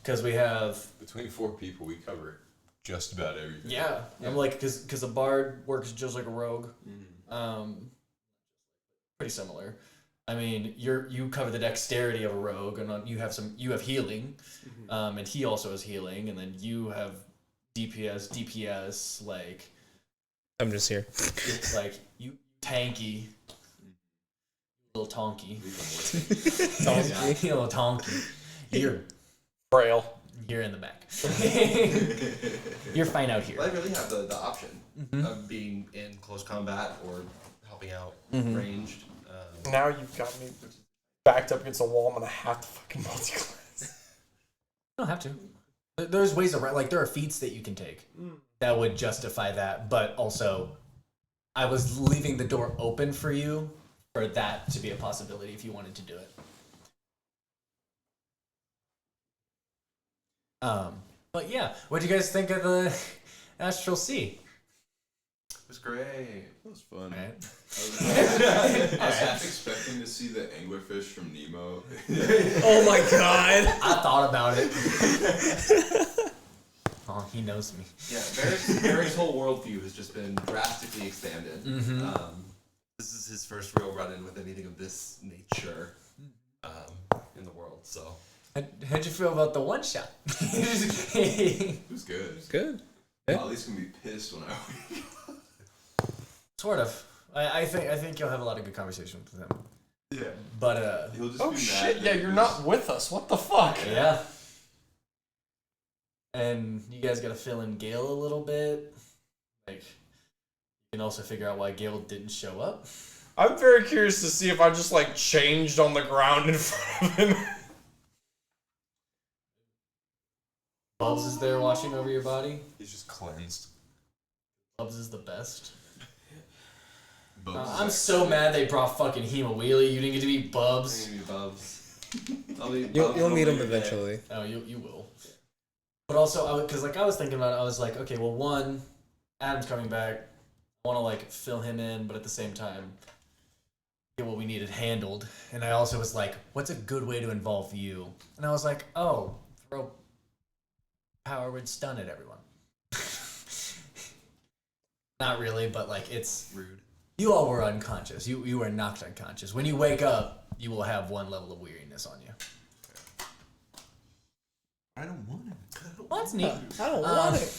Speaker 1: because we have
Speaker 4: Between 4 people, we cover just about everything.
Speaker 7: Yeah. I'm like, because a bard works just like a rogue. Pretty similar. I mean, you cover the dexterity of a rogue, and you have healing, and he also has healing, and then you have DPS. Like,
Speaker 6: I'm just here.
Speaker 7: it's like you tanky, little tonky,
Speaker 6: Tonky.
Speaker 7: you little tonky. You're
Speaker 2: Frail.
Speaker 7: in the back. You're fine out here.
Speaker 5: Well, I really have the option of being in close combat or helping out ranged.
Speaker 2: Now you've got me backed up against a wall. I'm gonna have to fucking multi-class.
Speaker 7: You don't have to. There's ways around. Like, there are feats that you can take that would justify that, but also, I was leaving the door open for you for that to be a possibility if you wanted to do it. But yeah, what do you guys think of the Astral Sea?
Speaker 5: It was great.
Speaker 4: That was fun.
Speaker 7: Right.
Speaker 4: I was half expecting to see the anglerfish from Nemo.
Speaker 3: Oh my god.
Speaker 7: I thought about it. Oh, he knows me.
Speaker 5: Yeah, Eric's whole worldview has just been drastically expanded. This is his first real run-in with anything of this nature in the world. So,
Speaker 7: How'd you feel about the one shot?
Speaker 4: It was good.
Speaker 3: Good.
Speaker 4: Ollie's gonna be pissed when I wake up.
Speaker 7: Sort of. I think you'll have a lot of good conversations with him.
Speaker 4: Yeah.
Speaker 7: But
Speaker 4: He'll just
Speaker 2: Oh
Speaker 4: be
Speaker 2: shit!
Speaker 4: mad
Speaker 2: Yeah,
Speaker 4: that
Speaker 2: you're
Speaker 4: it
Speaker 2: not
Speaker 4: was-
Speaker 2: with us. What the fuck?
Speaker 7: yeah. And you guys gotta fill in Gale a little bit. Like, you can also figure out why Gale didn't show up.
Speaker 2: I'm very curious to see if I just like changed on the ground in front of him.
Speaker 7: Bubs is there watching over your body.
Speaker 4: He's just cleansed.
Speaker 7: Bubs is the best.
Speaker 4: Bubs is
Speaker 7: I'm
Speaker 4: like-
Speaker 7: so mad they brought fucking Hema Wheelie. You didn't get to be
Speaker 5: I'm
Speaker 7: Bubs.
Speaker 5: gonna be Bubs. I'll be
Speaker 6: You'll
Speaker 5: Bubs
Speaker 6: meet him
Speaker 5: over there.
Speaker 6: eventually.
Speaker 7: Oh, you will. But also, because I was thinking about it, I was like, okay, well, one, Adam's coming back. I want to like fill him in, but at the same time, get what we needed handled. And I also was like, what's a good way to involve you? And I was like, oh, throw power word stun at everyone. Not really, but like it's
Speaker 5: Rude.
Speaker 7: You all were unconscious. You were knocked unconscious. When you wake up, you will have one level of weariness on you.
Speaker 4: I don't want it.
Speaker 7: Well, that's neat.
Speaker 3: I don't want it.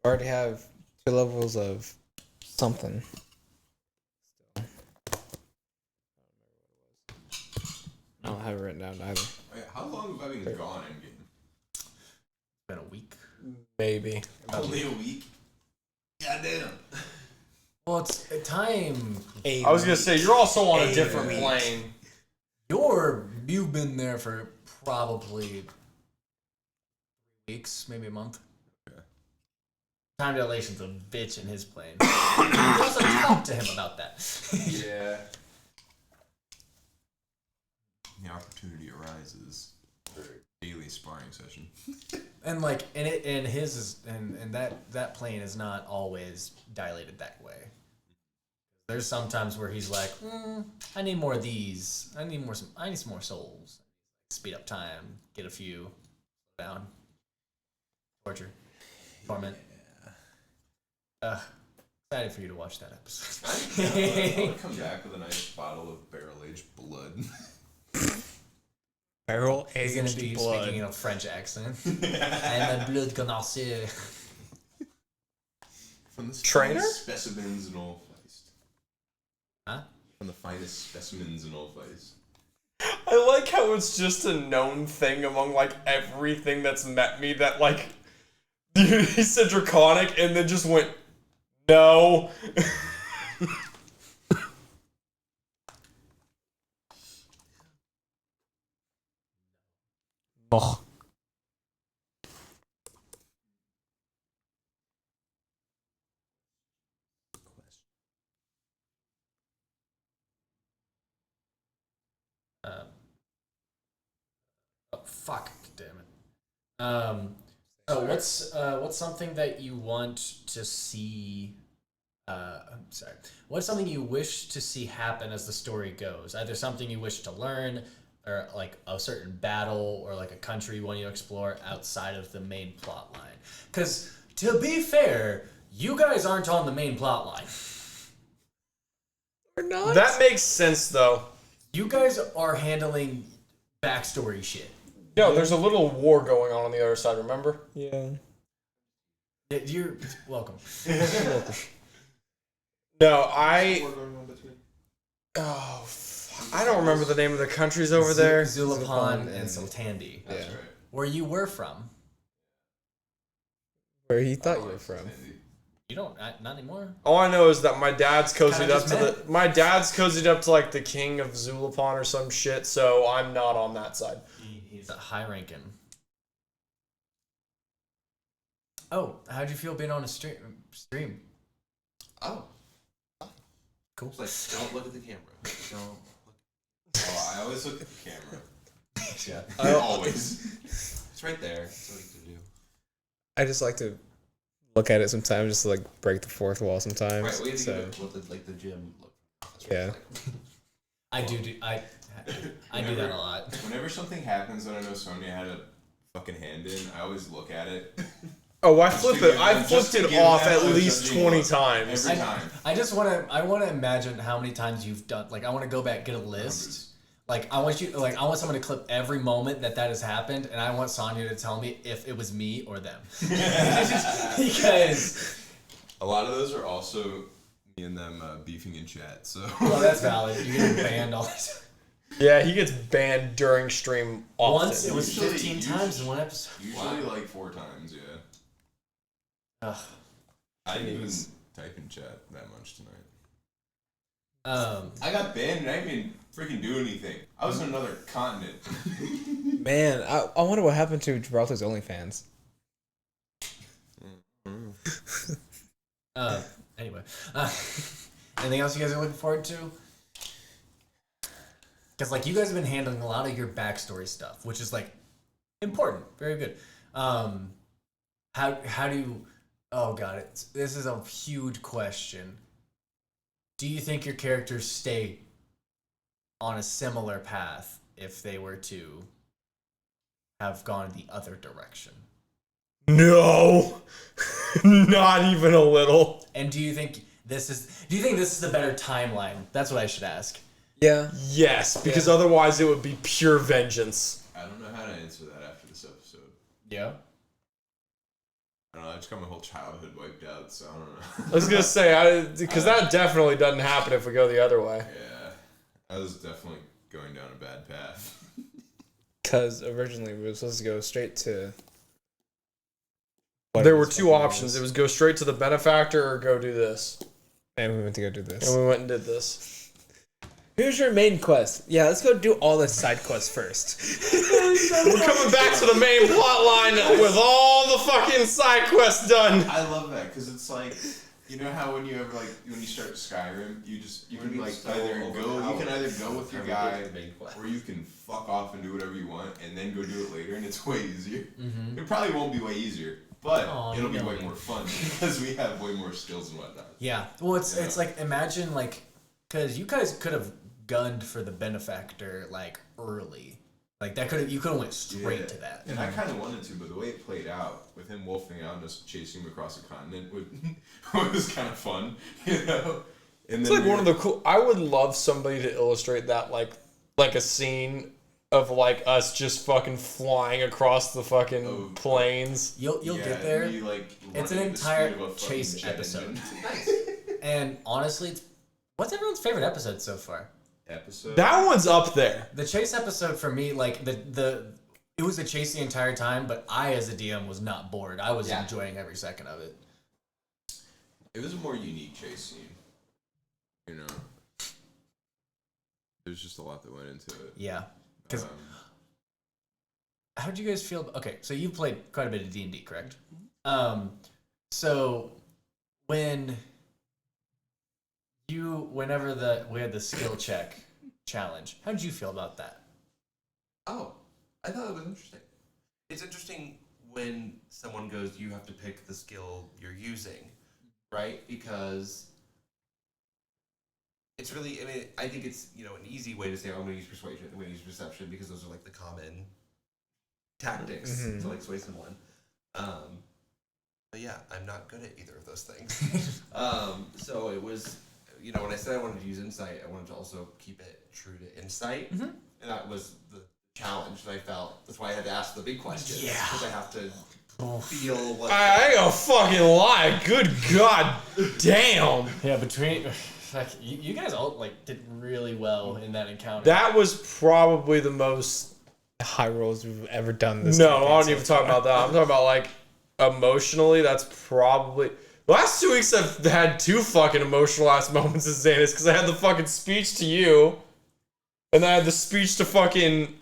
Speaker 6: Already have 2 levels of something. I don't have it written down either.
Speaker 4: Wait, how long have I been gone in game?
Speaker 7: It's been a week.
Speaker 2: Maybe.
Speaker 4: Only a week? Goddamn.
Speaker 7: Well, it's time.
Speaker 2: I was gonna say you're also on a different plane.
Speaker 7: You've been there for probably 3 weeks, maybe a month.
Speaker 4: Okay.
Speaker 7: Time dilation's a bitch in his plane. You also talked to him about that.
Speaker 4: Yeah. The opportunity arises for a daily sparring session.
Speaker 7: And like, and his is, and that plane is not always dilated that way. There's some times where he's like, I need more of these. I need some more souls. Speed up time. Get a few down. Torture. Torment. Excited for you to watch that episode.
Speaker 4: I would come back with a nice bottle of barrel-aged blood.
Speaker 6: Barrel
Speaker 7: He's gonna be speaking in a French accent. And the blood connoisseur.
Speaker 4: From the
Speaker 2: Trainer?
Speaker 4: finest specimens in all Feist.
Speaker 7: Huh?
Speaker 4: From the finest specimens in all Feist.
Speaker 2: I like how it's just a known thing among like everything that's met me that like he said draconic and then just went no.
Speaker 6: Oh.
Speaker 7: Oh fuck! Damn it. So what's something that you want to see? I'm sorry. What's something you wish to see happen as the story goes? Either something you wish to learn, or like a certain battle or like a country you want to explore outside of the main plot line? Because to be fair, you guys aren't on the main plot line.
Speaker 3: We're not. That makes sense though.
Speaker 7: You guys are handling backstory shit.
Speaker 3: No, there's a little war going on the other side. Remember?
Speaker 6: Yeah.
Speaker 7: You're welcome.
Speaker 3: No, I don't remember the name of the countries over there.
Speaker 7: Zulapan and Sultandi.
Speaker 4: That's right.
Speaker 7: Where you were from.
Speaker 6: Where he thought you were from.
Speaker 7: You don't, not anymore.
Speaker 3: All I know is that my dad's cozied up
Speaker 7: Kinda
Speaker 3: to
Speaker 7: just
Speaker 3: my dad's cozied up to like the king of Zulapan or some shit. So I'm not on that side.
Speaker 7: He's a high ranking. Oh, how'd you feel being on a stream?
Speaker 5: Oh.
Speaker 7: Cool.
Speaker 5: It's like, don't look at the camera. Don't look.
Speaker 4: Oh, I always look at the camera.
Speaker 5: Yeah.
Speaker 4: Always.
Speaker 5: It's right there. That's what you can do.
Speaker 6: I just like to look at it sometimes, just to like break the fourth wall sometimes.
Speaker 5: Right, we have to
Speaker 6: so
Speaker 5: give it what the gym look.
Speaker 6: yeah.
Speaker 7: I do I do that a lot.
Speaker 4: Whenever something happens that I know Sonya had a fucking hand in, I always look at it.
Speaker 3: Oh, I
Speaker 4: Just
Speaker 3: flipped
Speaker 4: to
Speaker 3: it.
Speaker 4: give
Speaker 3: I
Speaker 4: them-
Speaker 3: flipped
Speaker 4: just to
Speaker 3: it
Speaker 4: give
Speaker 3: off
Speaker 4: them
Speaker 3: at
Speaker 4: a
Speaker 3: least
Speaker 4: judging
Speaker 3: 20
Speaker 4: look.
Speaker 3: times.
Speaker 4: Every time.
Speaker 7: I just want to imagine how many times you've done. Like, I want to go back, get a list. Like, I want someone to clip every moment that has happened, and I want Sonya to tell me if it was me or them. Because
Speaker 4: A lot of those are also me and them beefing in chat. So.
Speaker 7: well, that's valid. You get banned all the time.
Speaker 3: Yeah, he gets banned during stream often.
Speaker 7: Once it was
Speaker 4: Usually-
Speaker 7: 15 times in one episode.
Speaker 4: Usually like 4 times, yeah.
Speaker 7: Ugh.
Speaker 4: I didn't even type in chat that much tonight.
Speaker 7: I
Speaker 4: I got banned and I didn't even freaking do anything. I was in another continent.
Speaker 6: Man, I wonder what happened to Gibraltar's OnlyFans.
Speaker 7: Anyway, anything else you guys are looking forward to? Because like you guys have been handling a lot of your backstory stuff, which is like important, very good. How do you? Oh god, this is a huge question. Do you think your characters stay on a similar path if they were to have gone the other direction?
Speaker 3: No, not even a little.
Speaker 7: And do you think this is the better timeline? That's what I should ask.
Speaker 6: Yeah.
Speaker 3: Yes, because otherwise it would be pure vengeance.
Speaker 4: I don't know how to answer that after this episode.
Speaker 7: Yeah.
Speaker 4: I don't know, I just got my whole childhood wiped out, so I don't know.
Speaker 3: I was gonna say, because that definitely doesn't happen if we go the other way.
Speaker 4: Yeah, I was definitely going down a bad path.
Speaker 6: Because originally we were supposed to go straight to.
Speaker 3: There were two options. It was go straight to the benefactor or go do this.
Speaker 6: And we went to go do this.
Speaker 3: And we went and did this.
Speaker 6: Here's your main quest. Yeah, let's go do all the side quests first.
Speaker 3: We're coming back to the main plot line with all the fucking side quests done.
Speaker 4: I love that, because it's like, you know how when you ever, like, when you start Skyrim, you can, like, either go with your guy, or you can fuck off and do whatever you want, and then go do it later, and it's way easier.
Speaker 7: Mm-hmm.
Speaker 4: It probably won't be way easier, but it'll be
Speaker 7: you know
Speaker 4: way
Speaker 7: me.
Speaker 4: more fun, because we have way more skills and whatnot.
Speaker 7: Yeah. Well, it's like, imagine like, because you guys could have gunned for the benefactor like early, like you could have went straight to that.
Speaker 4: And I kind of wanted to, but the way it played out with him wolfing out and us chasing him across the continent was kind of fun, you know. And
Speaker 3: It's like one of the cool. I would love somebody to illustrate that, like a scene of like us just fucking flying across the fucking plains.
Speaker 7: You'll get there. It's an entire chase
Speaker 4: jet
Speaker 7: episode.
Speaker 4: engine.
Speaker 7: And honestly, what's everyone's favorite episode so far?
Speaker 3: That one's up there.
Speaker 7: The chase episode for me, like it was a chase the entire time, but I as a DM was not bored. I was enjoying every second of it.
Speaker 4: It was a more unique chase scene. You know, there's just a lot that went into it.
Speaker 7: Yeah. Because how did you guys feel? Okay, so you played quite a bit of D&D, correct? So whenever we had the skill check challenge, how did you feel about that?
Speaker 5: Oh, I thought it was interesting. It's interesting when someone goes, you have to pick the skill you're using, right? Because it's really, I mean, I think it's, an easy way to say, I'm going to use persuasion, I'm going to use perception, because those are like the common tactics to like sway someone. But yeah, I'm not good at either of those things. So it was, when I said I wanted to use insight, I wanted to also keep it true to insight. And that was the challenge that I felt. That's why I had to ask the big questions. Yeah. Because I have to feel what...
Speaker 3: I ain't gonna fucking lie. Good god damn.
Speaker 7: Yeah, between... Like, you guys all did really well in that encounter.
Speaker 3: That was probably the most
Speaker 6: high rolls we've ever done this.
Speaker 3: No, I don't even talk about that. I'm talking about emotionally. That's probably the last 2 weeks I've had 2 fucking emotional ass moments as Zanis, because I had the fucking speech to you, and then I had the speech to fucking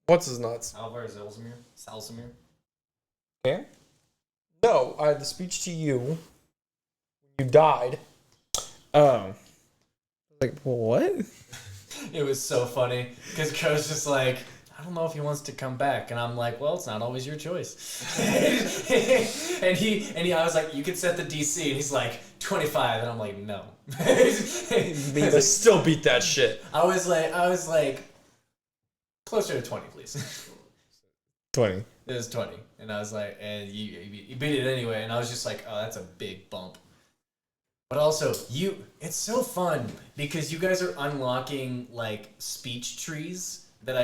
Speaker 3: what's his nuts?
Speaker 7: Alvar Salsamir.
Speaker 6: Okay.
Speaker 3: No, I had the speech to you. You died.
Speaker 6: Oh. What?
Speaker 7: It was so funny because Crowe's just like, I don't know if he wants to come back, and I'm like, well, it's not always your choice. and he, I was like, you could set the DC, and he's like 25, and I'm like, no.
Speaker 3: I still beat that shit.
Speaker 7: I was like, closer to 20, please.
Speaker 6: 20.
Speaker 7: It was 20, and I was like, and you beat it anyway, and I was just like, oh, that's a big bump. But also, it's so fun because you guys are unlocking speech trees that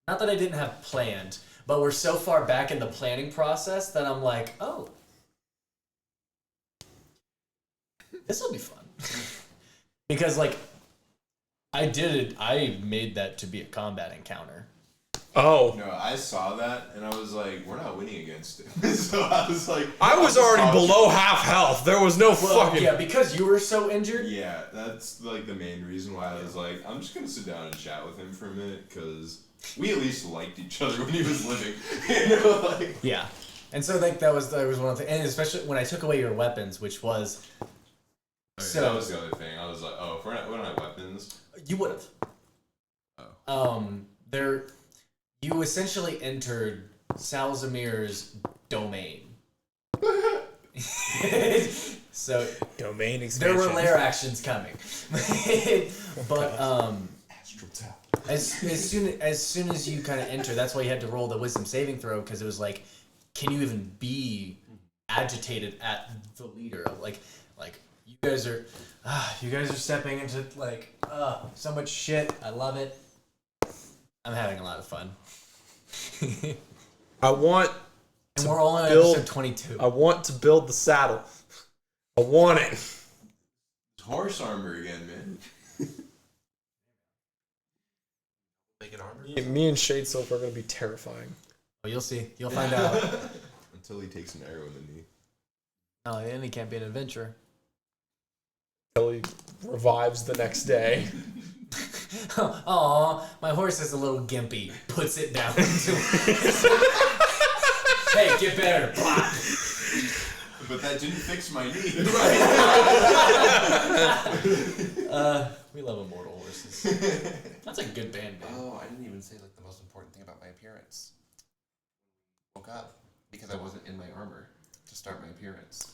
Speaker 7: not that I didn't have planned, but we're so far back in the planning process that I'm like, oh, this will be fun. Because I made that to be a combat encounter.
Speaker 3: Oh.
Speaker 4: No, I saw that and I was like, we're not winning against him. So I was like...
Speaker 3: I was already below half health. There was no fucking...
Speaker 7: Yeah, because you were so injured?
Speaker 4: Yeah, that's the main reason why I was like, I'm just going to sit down and chat with him for a minute, because we at least liked each other when he was living.
Speaker 7: Yeah. And so that was one of the... And especially when I took away your weapons, which was...
Speaker 4: So that was the other thing. I was like, oh, if we don't have weapons...
Speaker 7: You would have. Oh. You essentially entered Salzamir's domain. So
Speaker 6: domain expansion.
Speaker 7: There were lair actions coming. But
Speaker 4: Astral tap.
Speaker 7: as soon as you kind of enter, that's why you had to roll the wisdom saving throw, because it was like, can you even be agitated at the leader? Like you guys are stepping into so much shit. I love it. I'm having a lot of fun.
Speaker 3: I want
Speaker 7: and we're all on episode 22.
Speaker 3: I want to build the saddle. I want it.
Speaker 4: It's horse armor again, man.
Speaker 5: Make an armor?
Speaker 3: Me and Shadesilver are going to be terrifying.
Speaker 7: Oh, you'll see. You'll find out.
Speaker 4: Until he takes an arrow in the knee.
Speaker 7: Oh, and he can't be an adventurer.
Speaker 3: Until he revives the next day.
Speaker 7: Aw, my horse is a little gimpy. Puts it down. Hey, get better.
Speaker 4: But that didn't fix my knee.
Speaker 7: We love immortal horses. That's a good band name.
Speaker 5: Oh, I didn't even say the most important thing about my appearance. Woke up because I wasn't in my armor to start my appearance.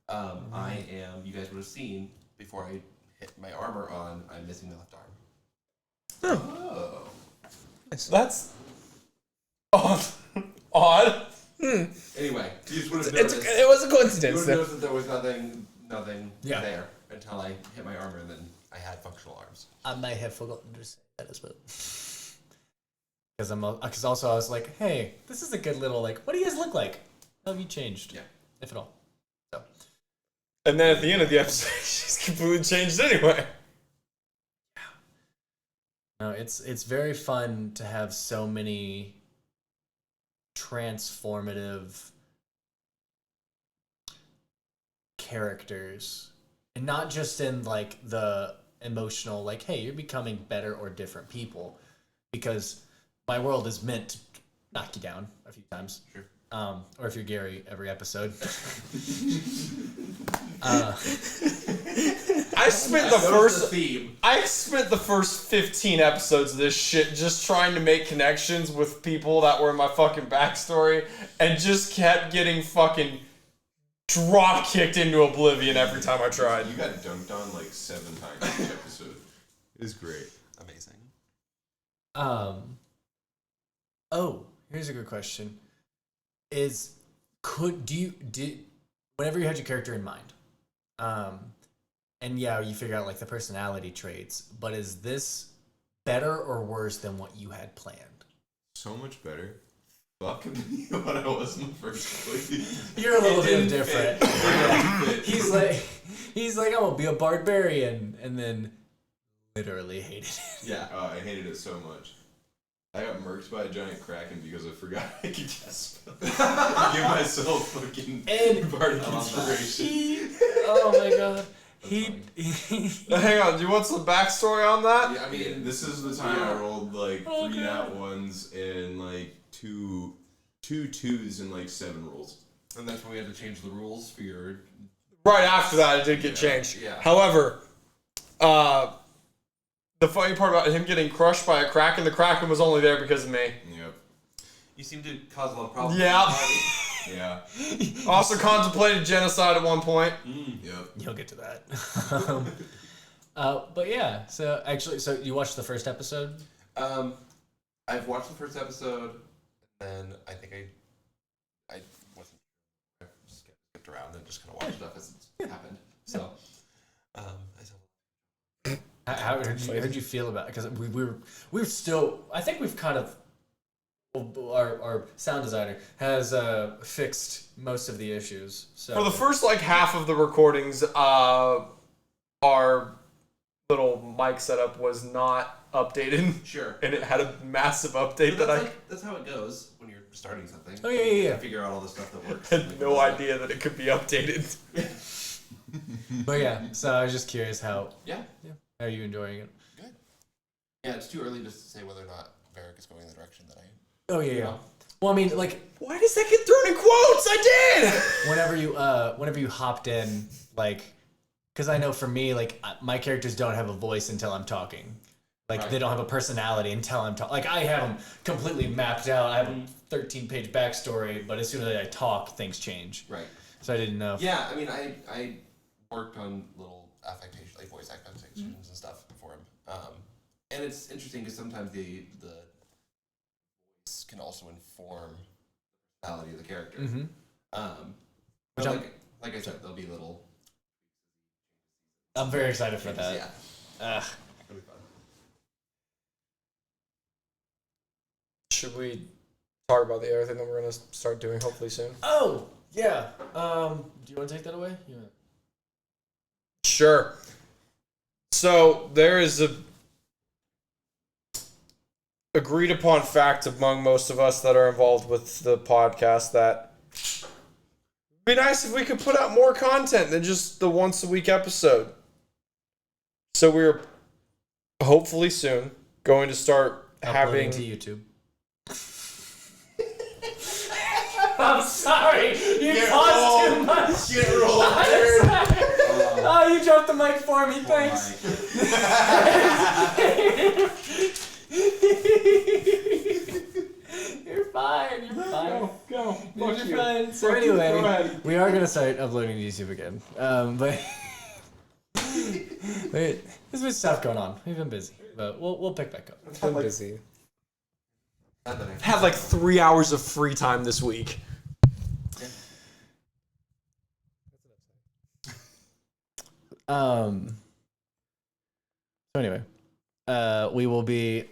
Speaker 5: I am. You guys would have seen before I hit my armor on. I'm missing my left arm.
Speaker 4: Oh.
Speaker 3: That's odd.
Speaker 5: Anyway, you just would have
Speaker 6: It
Speaker 5: noticed.
Speaker 6: was a coincidence.
Speaker 5: You would have noticed that there was nothing
Speaker 7: Yeah.
Speaker 5: there until I hit my armor, and then I had functional arms.
Speaker 7: I may have forgotten to say that as well. Because also I was like, hey, this is a good little what do you guys look like? How have you changed?
Speaker 5: Yeah.
Speaker 7: If at all. So.
Speaker 3: And then at the end of the episode, she's completely changed anyway.
Speaker 7: No, it's very fun to have so many transformative characters, and not just in the emotional hey, you're becoming better or different people, because my world is meant to knock you down a few times.
Speaker 5: Sure.
Speaker 7: Or if you're Gary, every episode.
Speaker 3: I spent the first 15 episodes of this shit just trying to make connections with people that were in my fucking backstory, and just kept getting fucking
Speaker 2: drop kicked into oblivion every time I tried.
Speaker 4: You got dunked on like 7 times this episode. It was great.
Speaker 5: Amazing.
Speaker 1: Oh, here's a good question. Whenever you had your character in mind, and yeah, you figure out like the personality traits, but is this better or worse than what you had planned?
Speaker 4: So much better. Fuck me what I was in the first place.
Speaker 1: You're a little bit different.
Speaker 4: Fit.
Speaker 1: He's like, I'm gonna be a barbarian, and then literally hated it.
Speaker 5: Yeah.
Speaker 4: I hated it so much. I got murked by a giant kraken because I forgot I could just give myself fucking bardic inspiration.
Speaker 1: Oh my god.
Speaker 2: Hang on, do you want some backstory on that?
Speaker 4: Yeah, I mean, this is the time I rolled like 3 nat ones and like two twos and like 7 rolls.
Speaker 5: And that's when we had to change the rules for your.
Speaker 2: Right after that, it did get changed.
Speaker 5: Yeah.
Speaker 2: However, the funny part about him getting crushed by a kraken, the kraken was only there because of me.
Speaker 4: Yep.
Speaker 5: You seem to cause a lot of problems.
Speaker 2: Yeah.
Speaker 4: Yeah.
Speaker 2: Also contemplated genocide at one point.
Speaker 4: Yep.
Speaker 1: You'll get to that. But yeah, so you watched the first episode?
Speaker 5: I've watched the first episode, and then I think I wasn't. I just skipped around and just kind of watched stuff as it happened. So,
Speaker 1: How did you feel about it? Because we're still. I think we've kind of. Our sound designer has fixed most of the issues. So
Speaker 2: For the first like half of the recordings, our little mic setup was not updated.
Speaker 5: Sure.
Speaker 2: And it had a massive update that
Speaker 5: that's how it goes when you're starting something.
Speaker 1: Oh, yeah.
Speaker 5: You figure out all the stuff that works.
Speaker 2: I had no idea that it could be updated.
Speaker 1: But yeah, so I was just curious how
Speaker 5: Yeah.
Speaker 1: are you enjoying it?
Speaker 5: Good. Yeah, it's too early just to say whether or not Varric is going in the direction that I.
Speaker 1: Oh yeah. Well, I mean, like,
Speaker 2: Why does that get thrown in quotes? I did!
Speaker 1: whenever you hopped in, like, because I know for me, like, my characters don't have a voice until I'm talking. Like,
Speaker 5: Right.
Speaker 1: they don't have a personality until I'm talking. Like, I have them completely mapped out. I have a 13-page backstory, but as soon as I talk, things change.
Speaker 5: Right.
Speaker 1: So I didn't know.
Speaker 5: Yeah, I mean, I worked on little affectation, like voice affectations and stuff for him. And it's interesting because sometimes the voice can also inform the personality of the character.
Speaker 1: Mm-hmm.
Speaker 5: But like I said, there'll be little.
Speaker 1: I'm very excited for that.
Speaker 5: Yeah. It'll be fun.
Speaker 3: Should we talk about the other thing that we're gonna start doing hopefully soon?
Speaker 1: Oh yeah. Do you want to take that away? You want...
Speaker 2: Sure. So there is a agreed upon fact among most of us that are involved with the podcast that it'd be nice if we could put out more content than just the once a week episode. So we're hopefully soon going to start
Speaker 1: Uploading
Speaker 2: having
Speaker 1: to YouTube. I'm sorry. You paused too much.
Speaker 5: Get rolled,
Speaker 1: I'm sorry. Oh, you dropped the mic for me. Thanks. You're fine. You're fine.
Speaker 2: Go.
Speaker 1: You're fine. So anyway, we are gonna start uploading to YouTube again. But wait, there's been stuff going on. We've been busy, but we'll pick back up.
Speaker 3: I'm busy.
Speaker 2: Had like 3 hours of free time this week.
Speaker 1: So anyway, we will be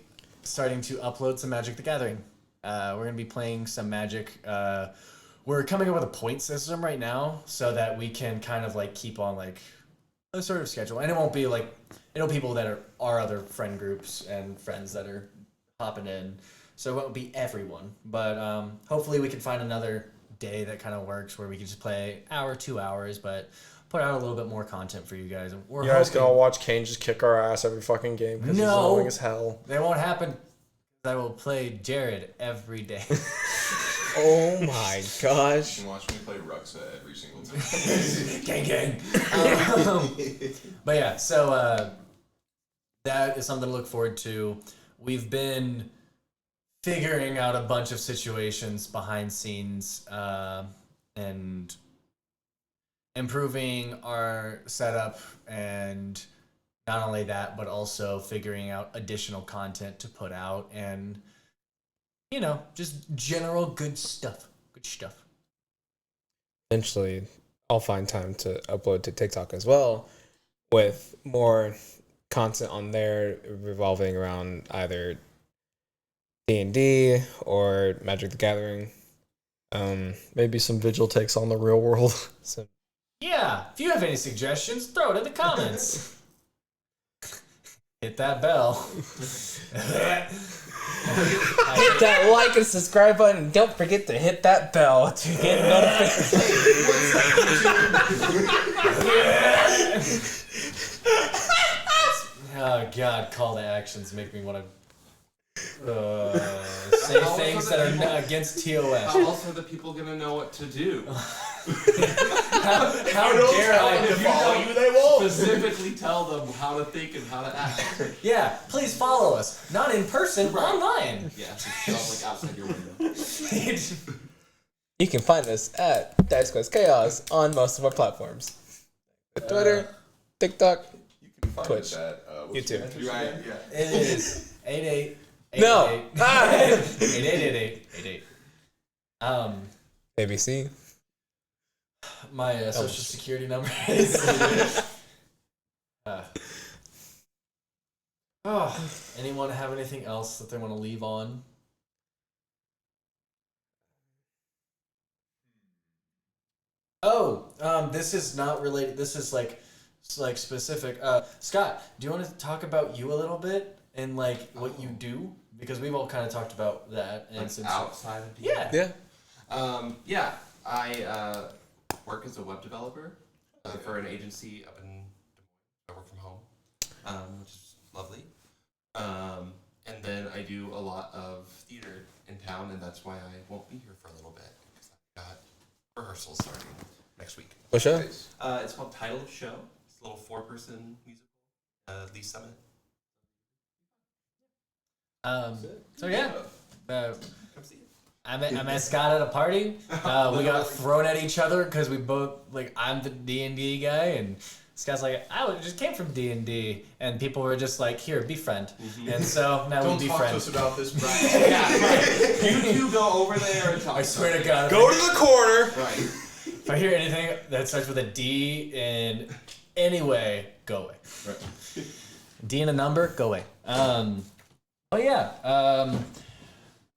Speaker 1: starting to upload some Magic the Gathering. We're gonna be playing some Magic. We're coming up with a point system right now so that we can kind of like keep on like a sort of schedule, and it won't be like it'll be people that are our other friend groups and friends that are hopping in. So it won't be everyone, but hopefully we can find another day that kind of works where we can just play hour, 2 hours, but put out a little bit more content for you guys. And we're
Speaker 3: You guys can
Speaker 1: hoping
Speaker 3: all watch Caine just kick our ass every fucking game because he's
Speaker 1: No.
Speaker 3: annoying as hell.
Speaker 1: that won't happen. I will play Jared every day.
Speaker 3: Oh my gosh.
Speaker 4: You can watch me play Ruxa every single time.
Speaker 1: Gang, gang. But yeah, so that is something to look forward to. We've been figuring out a bunch of situations behind scenes, and improving our setup, and not only that, but also figuring out additional content to put out, and just general good stuff. Good stuff.
Speaker 6: Eventually, I'll find time to upload to TikTok as well, with more content on there revolving around either D&D or Magic the Gathering.
Speaker 3: Maybe some vigil takes on the real world.
Speaker 6: So
Speaker 1: Yeah, if you have any suggestions, throw it in the comments. Hit that bell.
Speaker 6: hit that like and subscribe button. And don't forget to hit that bell to get notifications.
Speaker 1: Oh God, call to actions make me want to say things that are not against TOS.
Speaker 5: How else are the people gonna know what to do?
Speaker 1: How dare I
Speaker 5: follow you? They won't. Specifically tell them how to think and how to act.
Speaker 1: Yeah, please follow us. Not in person, online.
Speaker 5: Yeah, just show up like outside your window.
Speaker 6: You can find us at Dice Quest Chaos on most of our platforms. Twitter, TikTok,
Speaker 4: You can find
Speaker 6: Twitch.
Speaker 4: us at
Speaker 6: YouTube.
Speaker 4: You're right. Yeah.
Speaker 1: It is 88.
Speaker 6: No.
Speaker 1: 8888.
Speaker 6: ABC.
Speaker 1: My social security number is. Anyone have anything else that they want to leave on? This is not related. This is like specific. Scott, do you want to talk about you a little bit and like what you do? Because we've all kind of talked about that. And
Speaker 5: Like
Speaker 1: since
Speaker 5: outside of D&D?
Speaker 1: yeah.
Speaker 5: Yeah, I work as a web developer for an agency up in Des Moines. I work from home, which is lovely. And then I do a lot of theater in town, and that's why I won't be here for a little bit, because I've got rehearsals starting next week.
Speaker 6: What show?
Speaker 5: It's called Title of Show. It's a little 4-person musical, Lee Summit.
Speaker 1: So yeah.
Speaker 5: Come see it.
Speaker 1: I met Scott at a party. We got thrown at each other because we both I'm the D&D guy, and Scott's like, I just came from D&D, and people were just like, here, be friend. And so now
Speaker 4: Don't
Speaker 1: we be
Speaker 4: talk to
Speaker 1: friends.
Speaker 4: us about this, Brian.
Speaker 5: Yeah, right. You two go over there and talk.
Speaker 1: I swear to God.
Speaker 3: Go to the corner.
Speaker 5: Right.
Speaker 1: If I hear anything that starts with a D in any way, go away.
Speaker 4: Right.
Speaker 1: D in a number, go away.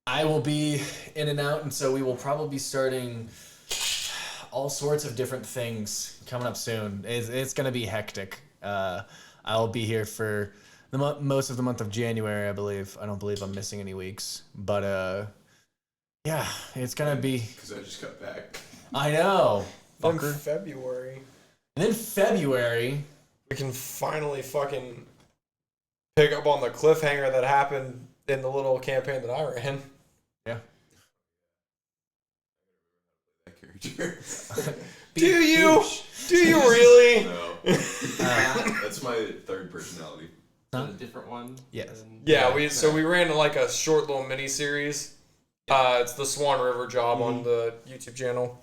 Speaker 1: I will be in and out, and so we will probably be starting all sorts of different things coming up soon. It's going to be hectic. I'll be here for most of the month of January, I believe. I don't believe I'm missing any weeks. But, yeah, it's going to be...
Speaker 4: Because I just got back.
Speaker 1: I know.
Speaker 3: Then
Speaker 1: Fucker.
Speaker 3: February,
Speaker 1: And then February...
Speaker 3: we can finally fucking pick up on the cliffhanger that happened in the little campaign that I ran.
Speaker 1: Yeah.
Speaker 4: That character.
Speaker 3: Do you? Do you really?
Speaker 4: No. That's my third personality.
Speaker 5: A different one.
Speaker 1: Yes.
Speaker 5: than-
Speaker 3: Yeah, we ran like a short little mini series. It's the Swan River job on the YouTube channel.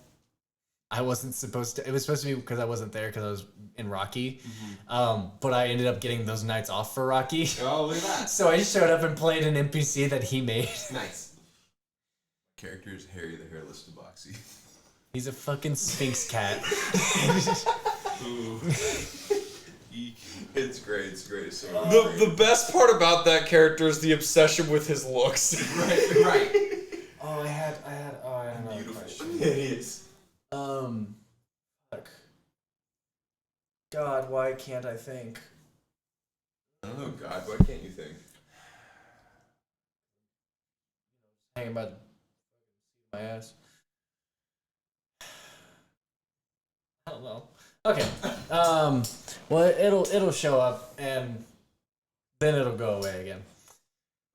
Speaker 1: I wasn't supposed to. It was supposed to be because I wasn't there because I was in Rocky. But I ended up getting those nights off for Rocky.
Speaker 5: Oh, look at that.
Speaker 1: So I just showed up and played an NPC that he made.
Speaker 5: Nice.
Speaker 4: Character is Harry the Hairless Tabaxi.
Speaker 1: He's a fucking Sphinx cat.
Speaker 4: Ooh. Eek. It's great. It's great. So
Speaker 3: The best part about that character is the obsession with his looks.
Speaker 5: Right.
Speaker 1: I had another
Speaker 4: beautiful.
Speaker 1: question.
Speaker 4: It is.
Speaker 1: Fuck. God, why can't I think?
Speaker 4: I don't know, God. Why can't you think?
Speaker 1: Hanging about my ass. I don't know. Okay. Well, it'll show up and then it'll go away again.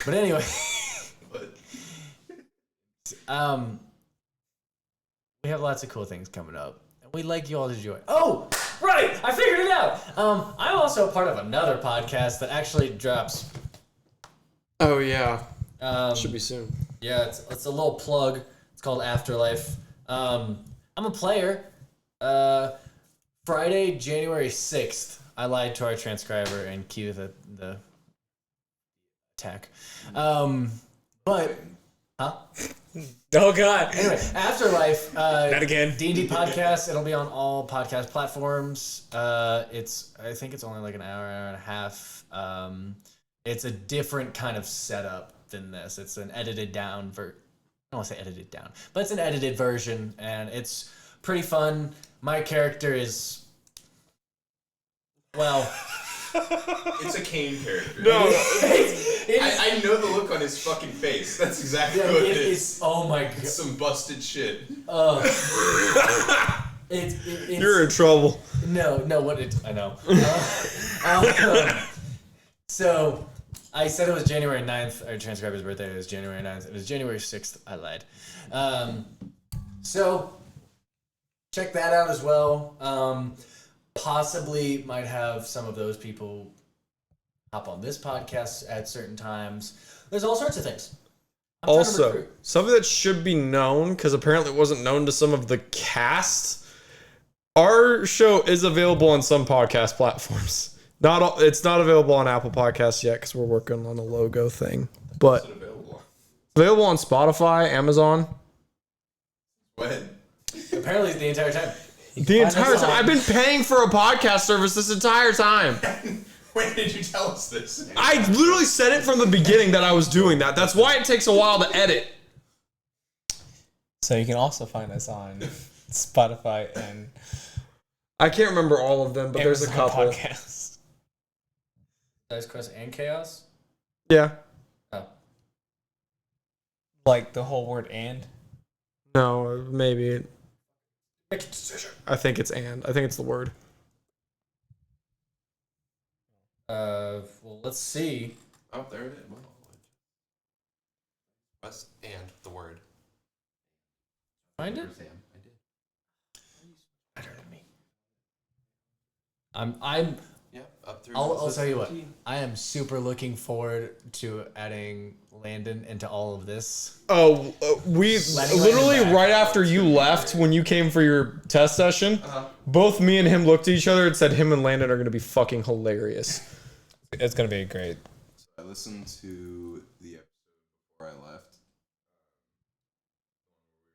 Speaker 1: But anyway,
Speaker 4: But
Speaker 1: we have lots of cool things coming up, and we'd like you all to join. Oh, right! I figured it out. I'm also a part of another podcast that actually drops.
Speaker 3: Oh yeah,
Speaker 1: Should
Speaker 3: be soon.
Speaker 1: Yeah, it's a little plug. It's called Afterlife. I'm a player.
Speaker 7: Friday, January 6th. I lied to our transcriber and cue the attack. But, huh?
Speaker 6: Oh God.
Speaker 7: Anyway, Afterlife.
Speaker 6: Not again.
Speaker 7: D&D podcast. It'll be on all podcast platforms. I think it's only like an hour and a half. It's a different kind of setup than this. It's an edited down I don't want to say edited down, but it's an edited version, and it's pretty fun. My character is, well,
Speaker 4: It's a Caine character.
Speaker 2: No,
Speaker 4: I know the look on his fucking face. That's exactly what it is.
Speaker 7: Oh my god.
Speaker 4: It's some busted shit.
Speaker 7: It's
Speaker 3: You're in trouble.
Speaker 7: No, I know. So, I said it was January 9th. Our transcriber's birthday was January 9th. It was January 6th. I lied. So, check that out as well. Possibly might have some of those people hop on this podcast at certain times. There's all sorts of things. I'm trying to
Speaker 3: Also,
Speaker 7: recruit.
Speaker 3: something that should be known, because apparently it wasn't known to some of the cast, our show is available on some podcast platforms. It's not available on Apple Podcasts yet, because we're working on a logo thing. But
Speaker 4: Is it available?
Speaker 3: available on Spotify, Amazon.
Speaker 4: When?
Speaker 7: Apparently the entire time.
Speaker 3: The entire time. I've been paying for a podcast service this entire time.
Speaker 4: When did you tell us this?
Speaker 3: I literally said it from the beginning that I was doing that. That's why it takes a while to edit.
Speaker 6: So you can also find us on Spotify and
Speaker 3: I can't remember all of them, but there's a
Speaker 6: Amazon
Speaker 3: couple.
Speaker 6: podcasts.
Speaker 7: Dice Quest and Chaos?
Speaker 3: Yeah.
Speaker 7: Oh.
Speaker 6: Like the whole word "and."
Speaker 3: No, maybe.
Speaker 7: Make a decision.
Speaker 3: I think it's and. I think it's the word.
Speaker 7: Well, let's see.
Speaker 5: Oh, there it is. Well, West and the word.
Speaker 7: Find it?
Speaker 5: Sam, I did.
Speaker 7: Better than me. I'm
Speaker 5: Yeah, up through.
Speaker 7: I'll tell you what. I am super looking forward to adding Landan into all of this.
Speaker 3: Oh, we
Speaker 7: Letting
Speaker 3: literally
Speaker 7: Landon back.
Speaker 3: right after you left, when you came for your test session, both me and him looked at each other and said him and Landon are going to be fucking hilarious.
Speaker 6: It's gonna be great.
Speaker 4: I listened to the episode before I left.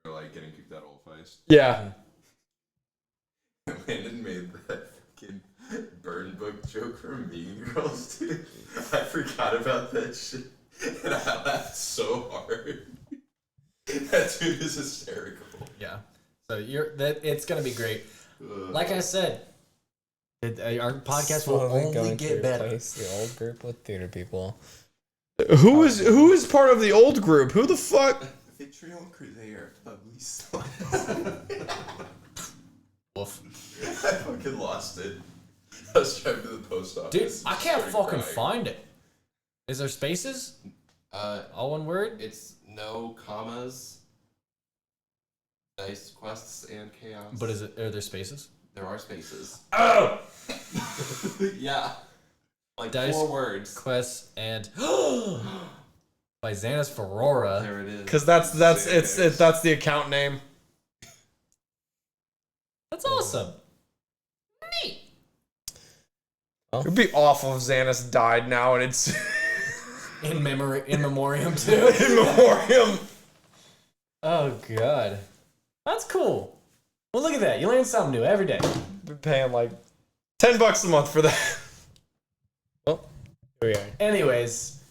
Speaker 4: We were like getting kicked out of Old Feist.
Speaker 3: Yeah.
Speaker 4: Landon made that fucking burn book joke from Mean Girls, dude. I forgot about that shit. And I laughed so hard. That dude is hysterical.
Speaker 7: Yeah. So it's gonna be great. Like I said, our podcast will
Speaker 6: Slowly
Speaker 7: only
Speaker 6: going to
Speaker 7: get better.
Speaker 6: replace the old group with theater people.
Speaker 3: Who is part of the old group? Who the fuck?
Speaker 4: Vitriol Crusader, ugly sluts.
Speaker 7: Woof.
Speaker 4: I fucking lost it. I was driving to the post office.
Speaker 7: Dude, I can't
Speaker 4: started
Speaker 7: fucking
Speaker 4: crying.
Speaker 7: find it. Is there spaces? All one word?
Speaker 5: It's no commas. Dice quests and chaos.
Speaker 7: But are there spaces?
Speaker 5: There are spaces.
Speaker 7: Oh!
Speaker 5: Yeah. Like
Speaker 7: Dice
Speaker 5: 4 words.
Speaker 7: Quests and by Zanis Verora.
Speaker 5: There it is.
Speaker 3: Because that's the account name.
Speaker 7: That's awesome. Neat.
Speaker 3: It would be awful if Zanis died now and it's
Speaker 7: In memoriam too.
Speaker 3: in memoriam.
Speaker 7: Oh god. That's cool. Well, look at that. You learn something new every day.
Speaker 3: Been paying like $10 a month for that.
Speaker 6: Well, here we are.
Speaker 7: Anyways,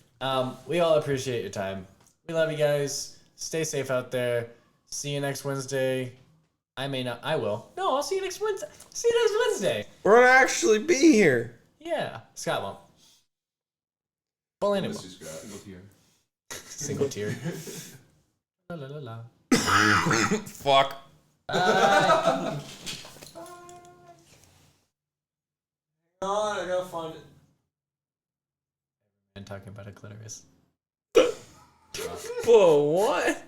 Speaker 7: we all appreciate your time. We love you guys. Stay safe out there. See you next Wednesday. I may not. I will. No, I'll see you next Wednesday. See you next Wednesday.
Speaker 3: We're gonna actually be here.
Speaker 7: Yeah. Scott won't. But Landon
Speaker 4: Let's
Speaker 7: won't.
Speaker 4: just go out.
Speaker 7: Single tier. La la la la.
Speaker 3: Fuck.
Speaker 7: Bye.
Speaker 3: God, I gotta find it.
Speaker 7: And talking about a clitoris.
Speaker 3: Whoa, what?